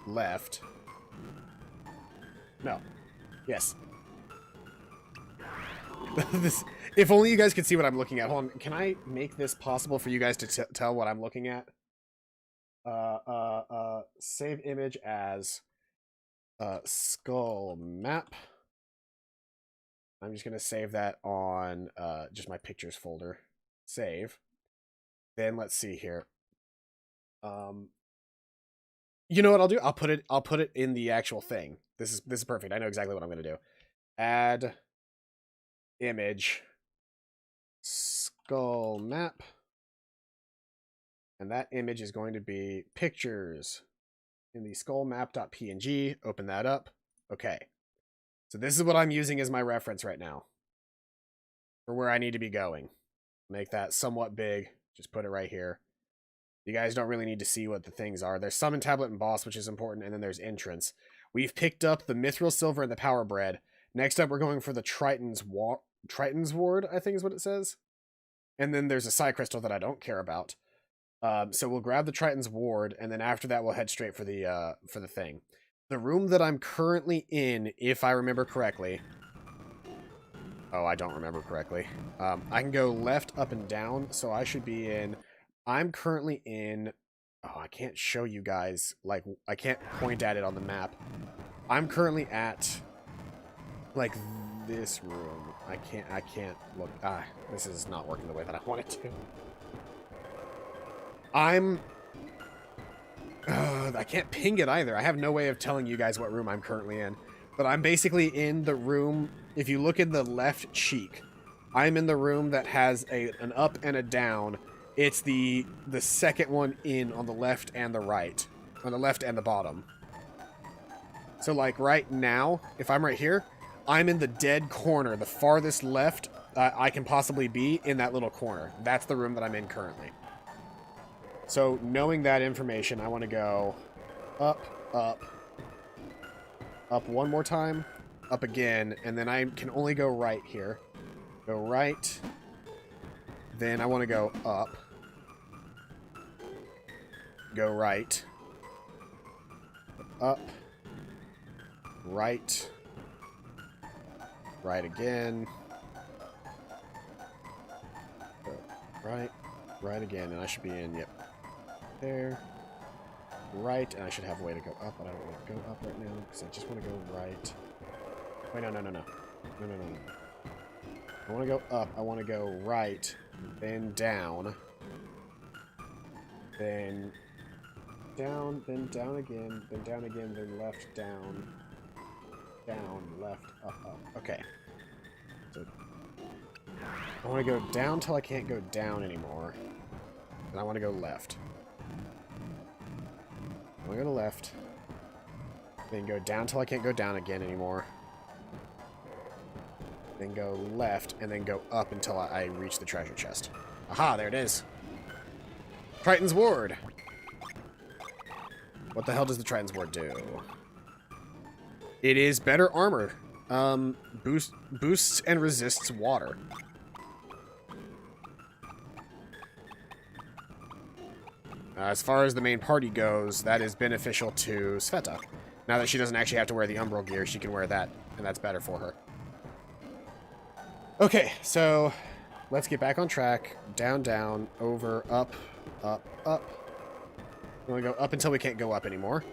Left. No. Yes. This, if only you guys could see what I'm looking at. Hold on. Can I make this possible for you guys to tell what I'm looking at? Save image as skull map. I'm just going to save that on just my pictures folder. Save. Then let's see here. You know what I'll do? I'll put it in the actual thing. This is perfect. I know exactly what I'm gonna do. Add image skull map. And that image is going to be pictures in the skullmap.png. Open that up. Okay. So this is what I'm using as my reference right now for where I need to be going. Make that somewhat big. Just put it right here. You guys don't really need to see what the things are. There's summon tablet and boss, which is important, and then there's entrance. We've picked up the mithril silver and the power bread. Next up, we're going for the Triton's ward, I think is what it says. And then there's a psi crystal that I don't care about. So we'll grab the Triton's ward, and then after that, we'll head straight for the thing. The room that I'm currently in, if I remember correctly. Oh, I don't remember correctly. I can go left, up, and down, so I should be in. I'm currently in. Oh, I can't show you guys. Like, I can't point at it on the map. I'm currently at, like, this room. I can't look. This is not working the way that I want it to. I can't ping it either. I have no way of telling you guys what room I'm currently in. But I'm basically in the room, if you look in the left cheek, I'm in the room that has an up and a down. It's the second one in on the left and the right. On the left and the bottom. So like right now, if I'm right here, I'm in the dead corner, the farthest left I can possibly be in that little corner. That's the room that I'm in currently. So knowing that information, I want to go up, up, up one more time, up again, and then I can only go right here. Go right. Then I want to go up. Go right. Up. Right. Right again. Go right. Right again, and I should be in, yep. There. Right, and I should have a way to go up, but I don't want to go up right now, because I just want to go right. Wait, no. No. I want to go up, I want to go right, then down. Then down, then down again, then left, down. Down, left, up, up. Okay. So I want to go down till I can't go down anymore. And I want to go left. I want to go to left. Then go down till I can't go down again anymore. Then go left, and then go up until I reach the treasure chest. Aha, there it is. Triton's Ward. What the hell does the Triton's Ward do? It is better armor. Boosts and resists water. As far as the main party goes, that is beneficial to Sveta. Now that she doesn't actually have to wear the Umbral Gear, she can wear that, and that's better for her. Okay, so let's get back on track. Down, down, over, up, up, up. We want to go up until we can't go up anymore.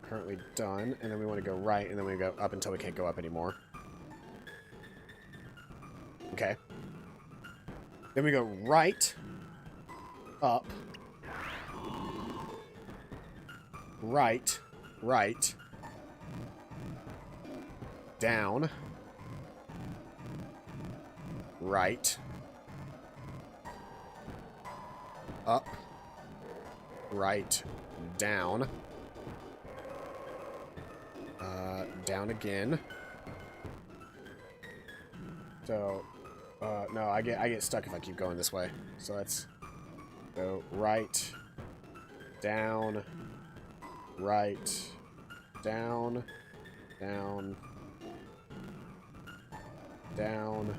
Currently done, and then we want to go right, and then we go up until we can't go up anymore. Okay. Then we go right, up, right, right, down, right, up, right, down, down again. So, no, I get stuck if I keep going this way. So let's go right, down, right, down, down, down.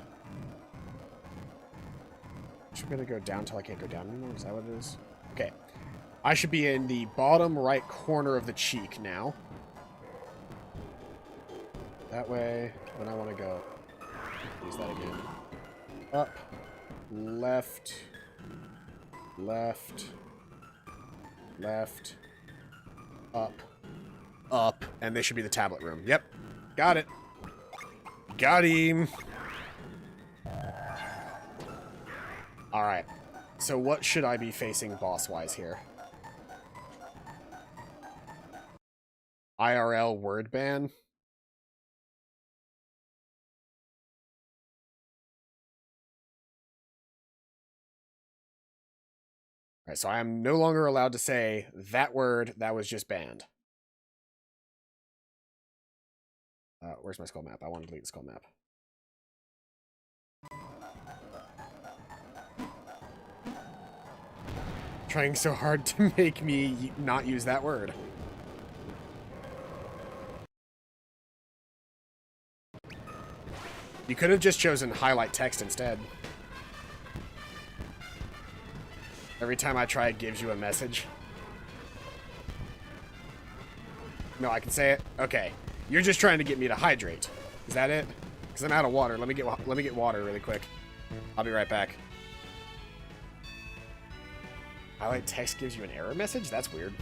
I'm gonna go down till I can't go down anymore. Is that what it is? Okay. I should be in the bottom right corner of the cheek now. That way, when I want to go, use that again. Up, left, left, left, up, up, and this should be the tablet room. Yep, got it. Got him. Alright, so what should I be facing boss-wise here? IRL word ban. Alright, so I am no longer allowed to say that word that was just banned. Where's my skull map? I want to delete the skull map. Trying so hard to make me not use that word. You could have just chosen highlight text instead. Every time I try, it gives you a message. No, I can say it? Okay. You're just trying to get me to hydrate. Is that it? Because I'm out of water. Let me get water really quick. I'll be right back. Highlight text gives you an error message? That's weird.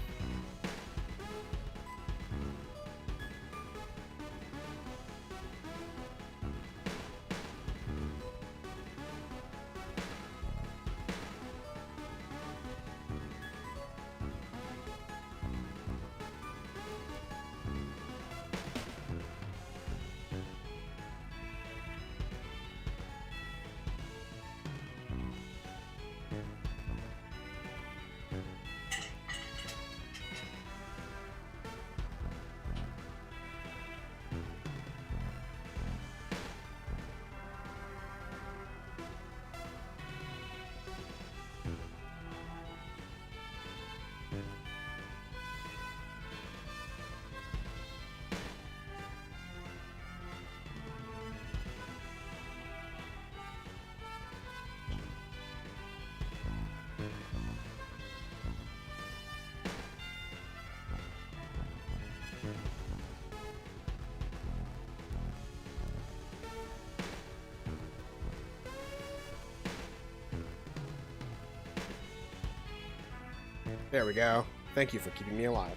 There we go. Thank you for keeping me alive.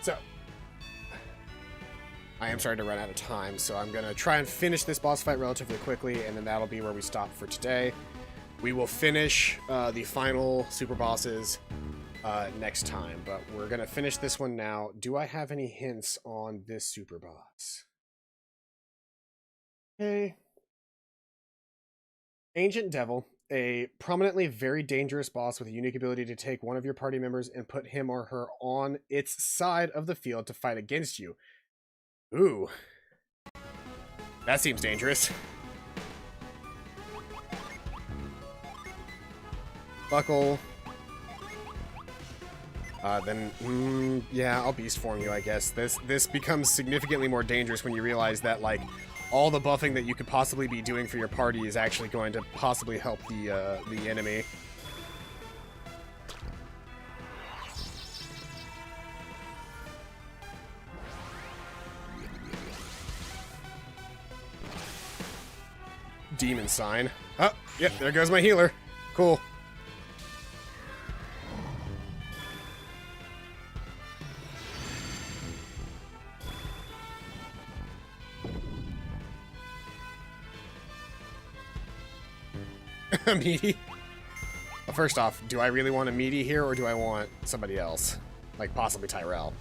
So, I am starting to run out of time, so I'm going to try and finish this boss fight relatively quickly, and then that'll be where we stop for today. We will finish the final super bosses next time, but we're going to finish this one now. Do I have any hints on this super boss? Okay. Ancient Devil. A prominently very dangerous boss with a unique ability to take one of your party members and put him or her on its side of the field to fight against you. Ooh. That seems dangerous. Buckle. Yeah, I'll beast form you, I guess. This becomes significantly more dangerous when you realize that, like, all the buffing that you could possibly be doing for your party is actually going to possibly help the enemy. Demon sign. Oh, yep, there goes my healer. Cool. A meaty? Well, first off, do I really want a meaty here, or do I want somebody else? Like, possibly Tyrell.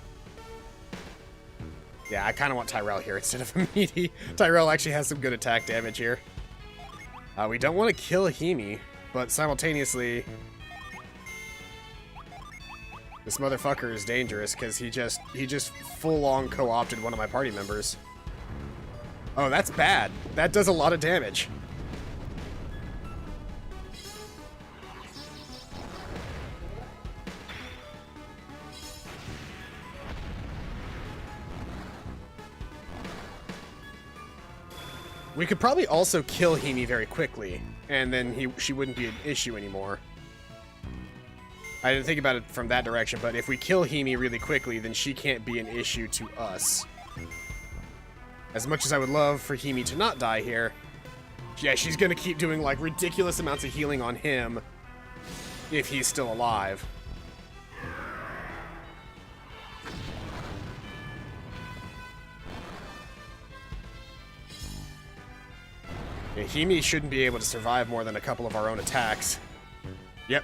Yeah, I kind of want Tyrell here instead of a meaty. Tyrell actually has some good attack damage here. We don't want to kill Himi, but simultaneously, this motherfucker is dangerous because he just full-on co-opted one of my party members. Oh, that's bad. That does a lot of damage. We could probably also kill Himi very quickly, and then she wouldn't be an issue anymore. I didn't think about it from that direction, but if we kill Himi really quickly, then she can't be an issue to us. As much as I would love for Himi to not die here, yeah, she's gonna keep doing, like, ridiculous amounts of healing on him if he's still alive. Yeah, Himi shouldn't be able to survive more than a couple of our own attacks. Yep.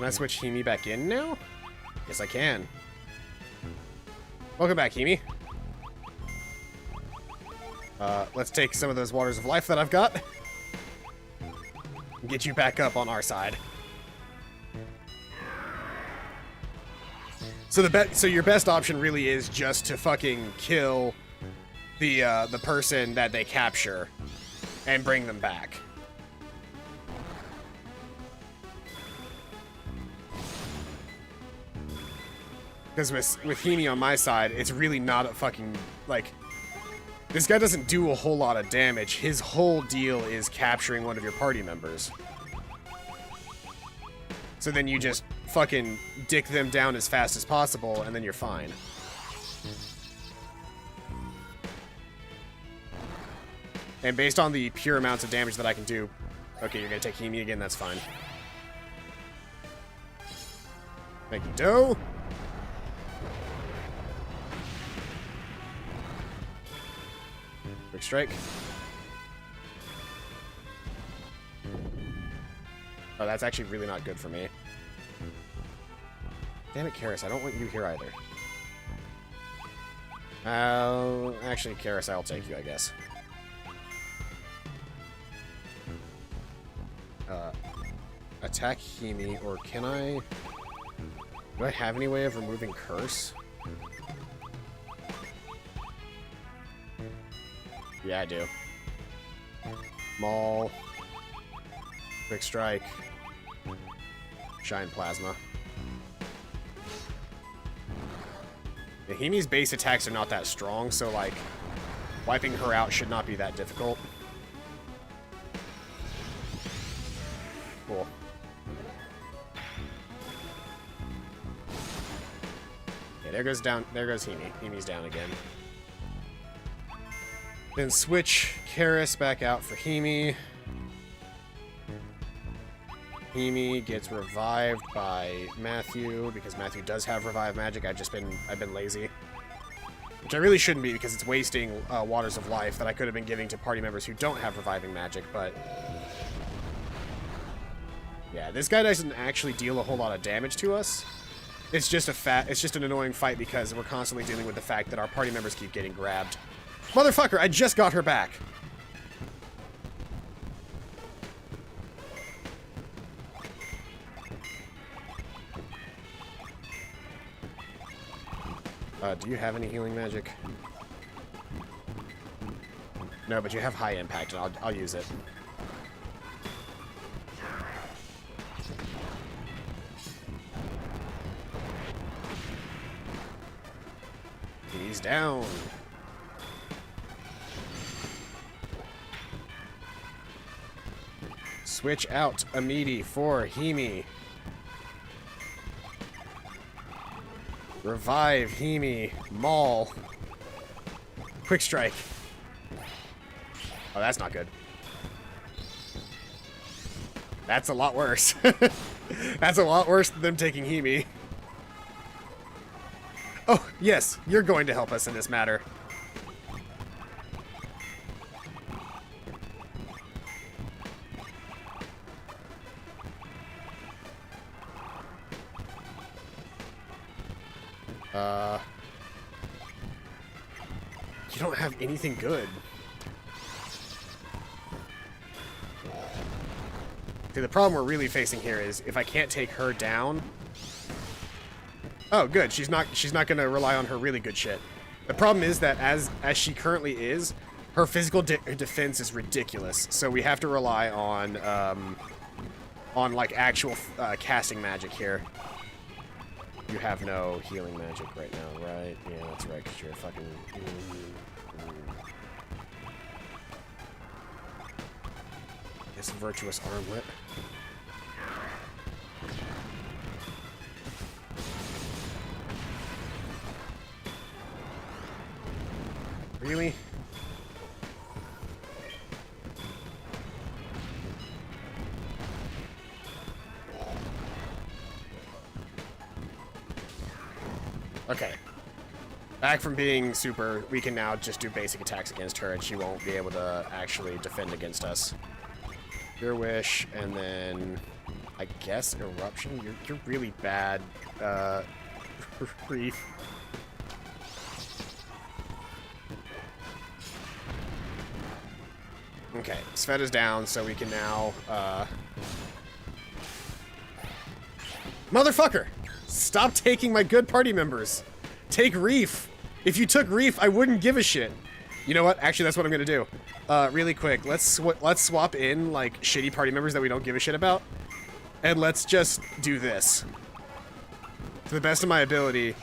Can I switch Himi back in now? Yes, I can. Welcome back, Himi. Let's take some of those waters of life that I've got and get you back up on our side. So your best option really is just to fucking kill the person that they capture and bring them back. Because with Himi on my side, it's really not a fucking, like, this guy doesn't do a whole lot of damage. His whole deal is capturing one of your party members. So then you just fucking dick them down as fast as possible, and then you're fine. And based on the pure amounts of damage that I can do... Okay, you're gonna take Himi again, that's fine. Thank you, Doe. Quick strike. Oh, that's actually really not good for me. Damn it, Karis, I don't want you here either. Actually, Karis, I'll take you, I guess. Attack Himi, or can I... Do I have any way of removing Curse? Yeah, I do. Maul. Quick Strike. Shine Plasma. Yeah, Himi's base attacks are not that strong, so, like, wiping her out should not be that difficult. Cool. Yeah, there goes Himi. Himi's down again. Then switch Karis back out for Himi. Himi gets revived by Matthew, because Matthew does have revive magic. I've been lazy. Which I really shouldn't be, because it's wasting waters of life that I could have been giving to party members who don't have reviving magic, but... Yeah, this guy doesn't actually deal a whole lot of damage to us. It's just an annoying fight because we're constantly dealing with the fact that our party members keep getting grabbed. Motherfucker, I just got her back. Do you have any healing magic? No, but you have high impact, and I'll use it. He's down. Switch out Amidi for Himi. Revive Himi. Maul. Quick Strike. Oh, that's not good. That's a lot worse. That's a lot worse than them taking Himi. Oh, yes, you're going to help us in this matter. You don't have anything good. See, the problem we're really facing here is if I can't take her down... Oh, good. She's not going to rely on her really good shit. The problem is that as she currently is, her physical defense is ridiculous. So we have to rely on like actual casting magic here. You have no healing magic right now, right? Yeah, that's right, because you're a fucking... This virtuous armlet. Really? Okay. Back from being super, we can now just do basic attacks against her and she won't be able to actually defend against us. Your Wish, and then I guess eruption. You're really bad, Reef. Okay, Svet is down, so we can now, Motherfucker! Stop taking my good party members! Take Reef! If you took Reef, I wouldn't give a shit. You know what? Actually, that's what I'm gonna do. Really quick, let's swap in, like, shitty party members that we don't give a shit about. And let's just do this. To the best of my ability,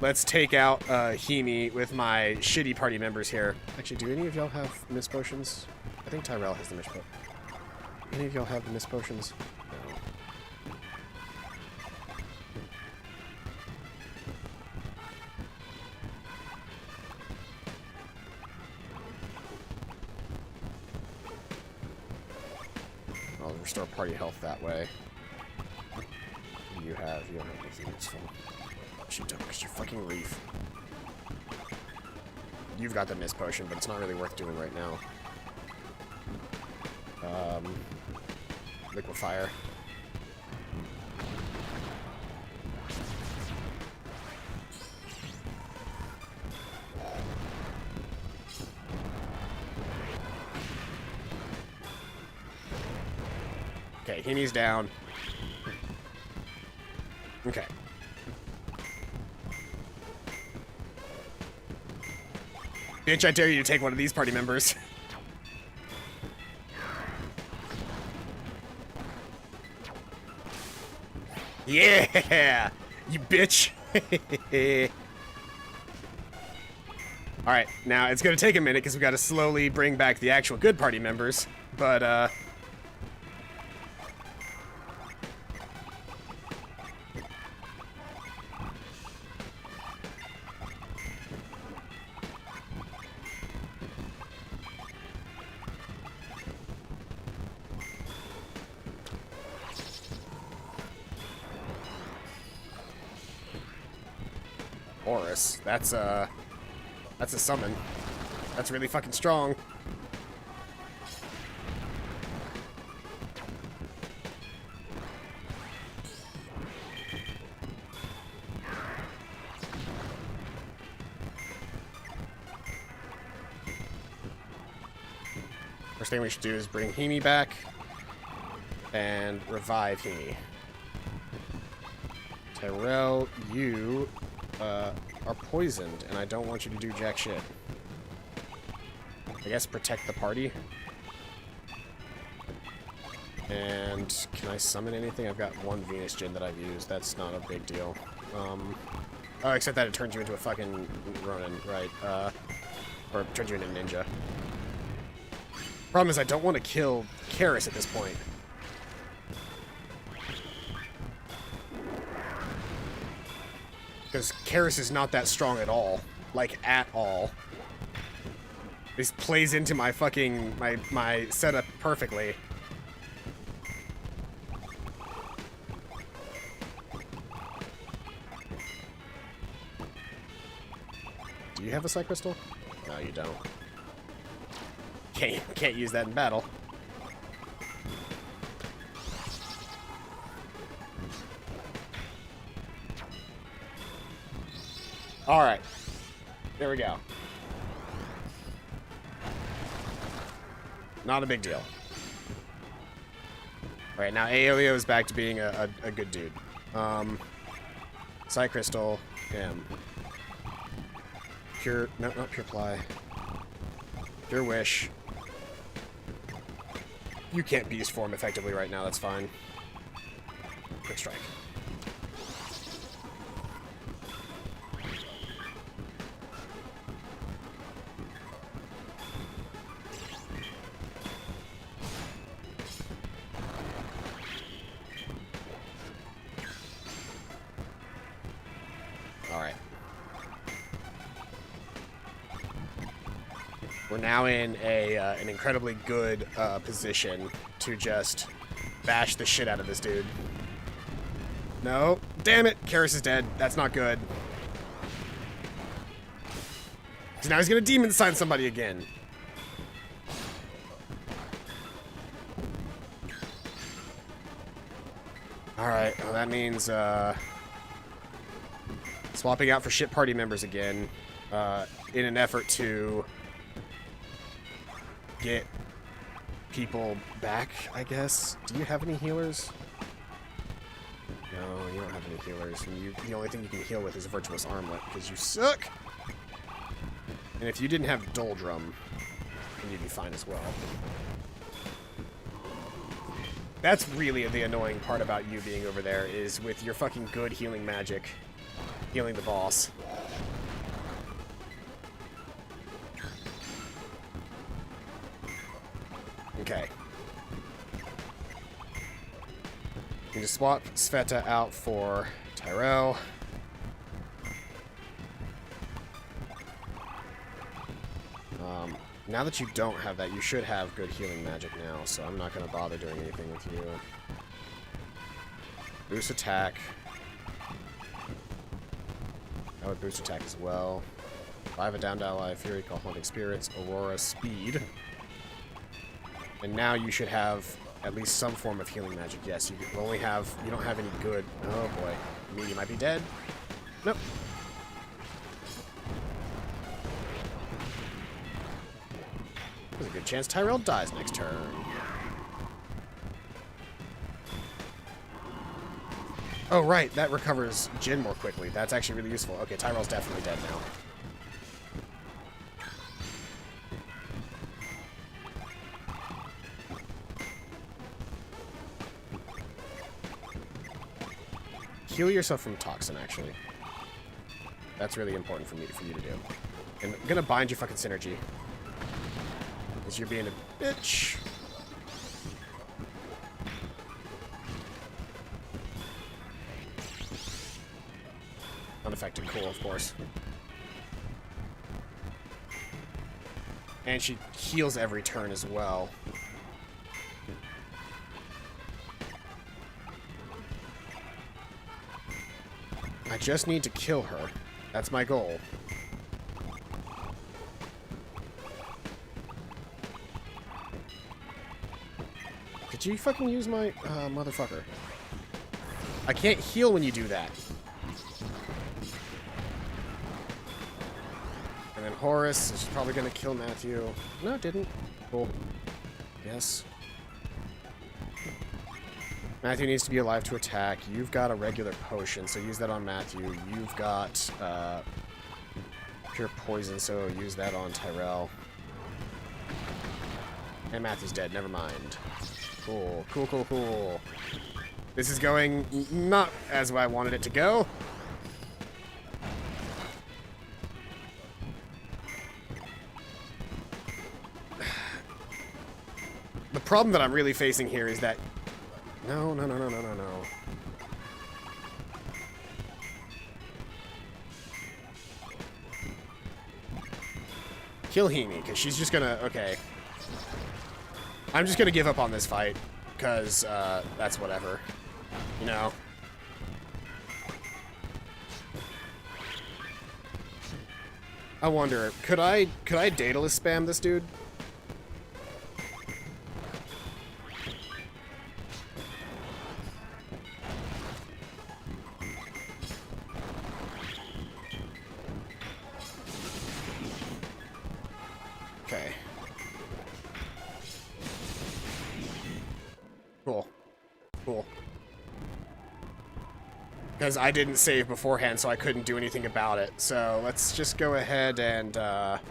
let's take out Himi with my shitty party members here. Actually, do any of y'all have mist potions? I think Tyrell has the mist potion. Any of y'all have the mist potions? No. I'll restore party health that way. You don't have anything useful. You don't, because you're fucking Reef. You've got the mist potion, but it's not really worth doing right now. Liquefier. Okay, Himi's down. Okay. Bitch, I dare you to take one of these party members. Yeah! You bitch! Alright, now it's gonna take a minute because we gotta slowly bring back the actual good party members, but, Horus. That's a summon. That's really fucking strong. First thing we should do is bring Himi back and revive Himi. Tyrell, you are poisoned, and I don't want you to do jack shit. I guess protect the party. And can I summon anything? I've got one Venus Gin that I've used. That's not a big deal. Oh, except that it turns you into a fucking Ronin, right? Or it turns you into a ninja. Problem is I don't want to kill Karis at this point. Because Karis is not that strong at all. Like, at all. This plays into my fucking, my setup perfectly. Do you have a Psy Crystal? No, you don't. Can't use that in battle. Alright. There we go. Not a big deal. Alright, now Aelio is back to being a good dude. Psy Crystal, Pure, no, not Pure Ply. Pure Wish. You can't Beast Form effectively right now, that's fine. Quick Strike. Alright. We're now in an incredibly good position to just bash the shit out of this dude. No. Damn it! Karis is dead. That's not good. So now he's gonna demon sign somebody again. Alright, well that means, swapping out for shit party members again, in an effort to get people back, I guess. Do you have any healers? No, you don't have any healers. And the only thing you can heal with is a virtuous armlet, because you suck! And if you didn't have Doldrum, then you'd be fine as well. That's really the annoying part about you being over there, is with your fucking good healing magic, healing the boss. Okay. You just swap Sveta out for Tyrell. Now that you don't have that, you should have good healing magic now, so I'm not going to bother doing anything with you. Boost attack. That would boost attack as well. Revive a downed ally, Fury, Call Haunting Spirits, Aurora, Speed. And now you should have at least some form of healing magic. Yes, you only have... You don't have any good... Oh boy. I mean, you might be dead. Nope. There's a good chance Tyrell dies next turn. Oh, right. That recovers Jin more quickly. That's actually really useful. Okay, Tyrell's definitely dead now. Heal yourself from Toxin, actually. That's really important for you to do. And I'm gonna bind your fucking synergy. Because you're being a bitch. Unaffected, cool, of course. And she heals every turn as well. I just need to kill her. That's my goal. Did you fucking use my... motherfucker. I can't heal when you do that. And then Horus is probably gonna kill Matthew. No, it didn't. Cool. Yes. Matthew needs to be alive to attack. You've got a regular potion, so use that on Matthew. You've got pure poison, so use that on Tyrell. And Matthew's dead. Never mind. Cool. Cool, cool, cool. This is going not as I wanted it to go. The problem that I'm really facing here is that... No, no, no, no, no, no, no. Kill Himi, because she's just gonna... Okay. I'm just gonna give up on this fight, because, that's whatever. You know? I wonder, could I Daedalus spam this dude? Okay. Cool. Cool. Because I didn't save beforehand, so I couldn't do anything about it. So let's just go ahead and, actually,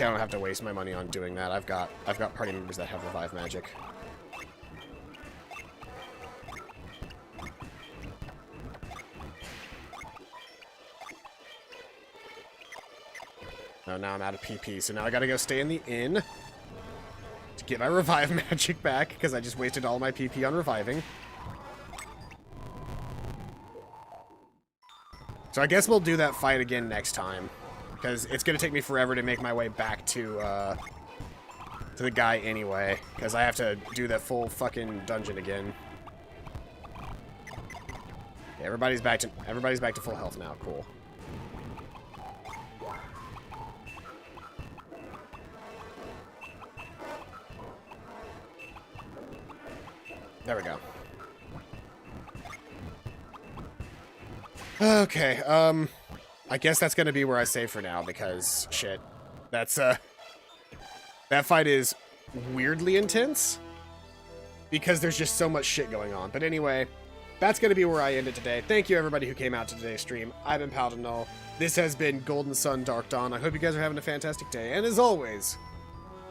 I don't have to waste my money on doing that. I've got party members that have revive magic. Oh, now I'm out of PP, so now I gotta go stay in the inn to get my revive magic back, because I just wasted all my PP on reviving. So I guess we'll do that fight again next time, because it's gonna take me forever to make my way back to the guy anyway, because I have to do that full fucking dungeon again. Okay, everybody's back to full health now. Cool. There we go. Okay, I guess that's gonna be where I save for now, because, shit. That's, that fight is weirdly intense, because there's just so much shit going on. But anyway, that's gonna be where I end it today. Thank you, everybody who came out to today's stream. I've been Paladin Null. This has been Golden Sun Dark Dawn. I hope you guys are having a fantastic day, and as always,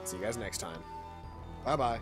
see you guys next time. Bye-bye.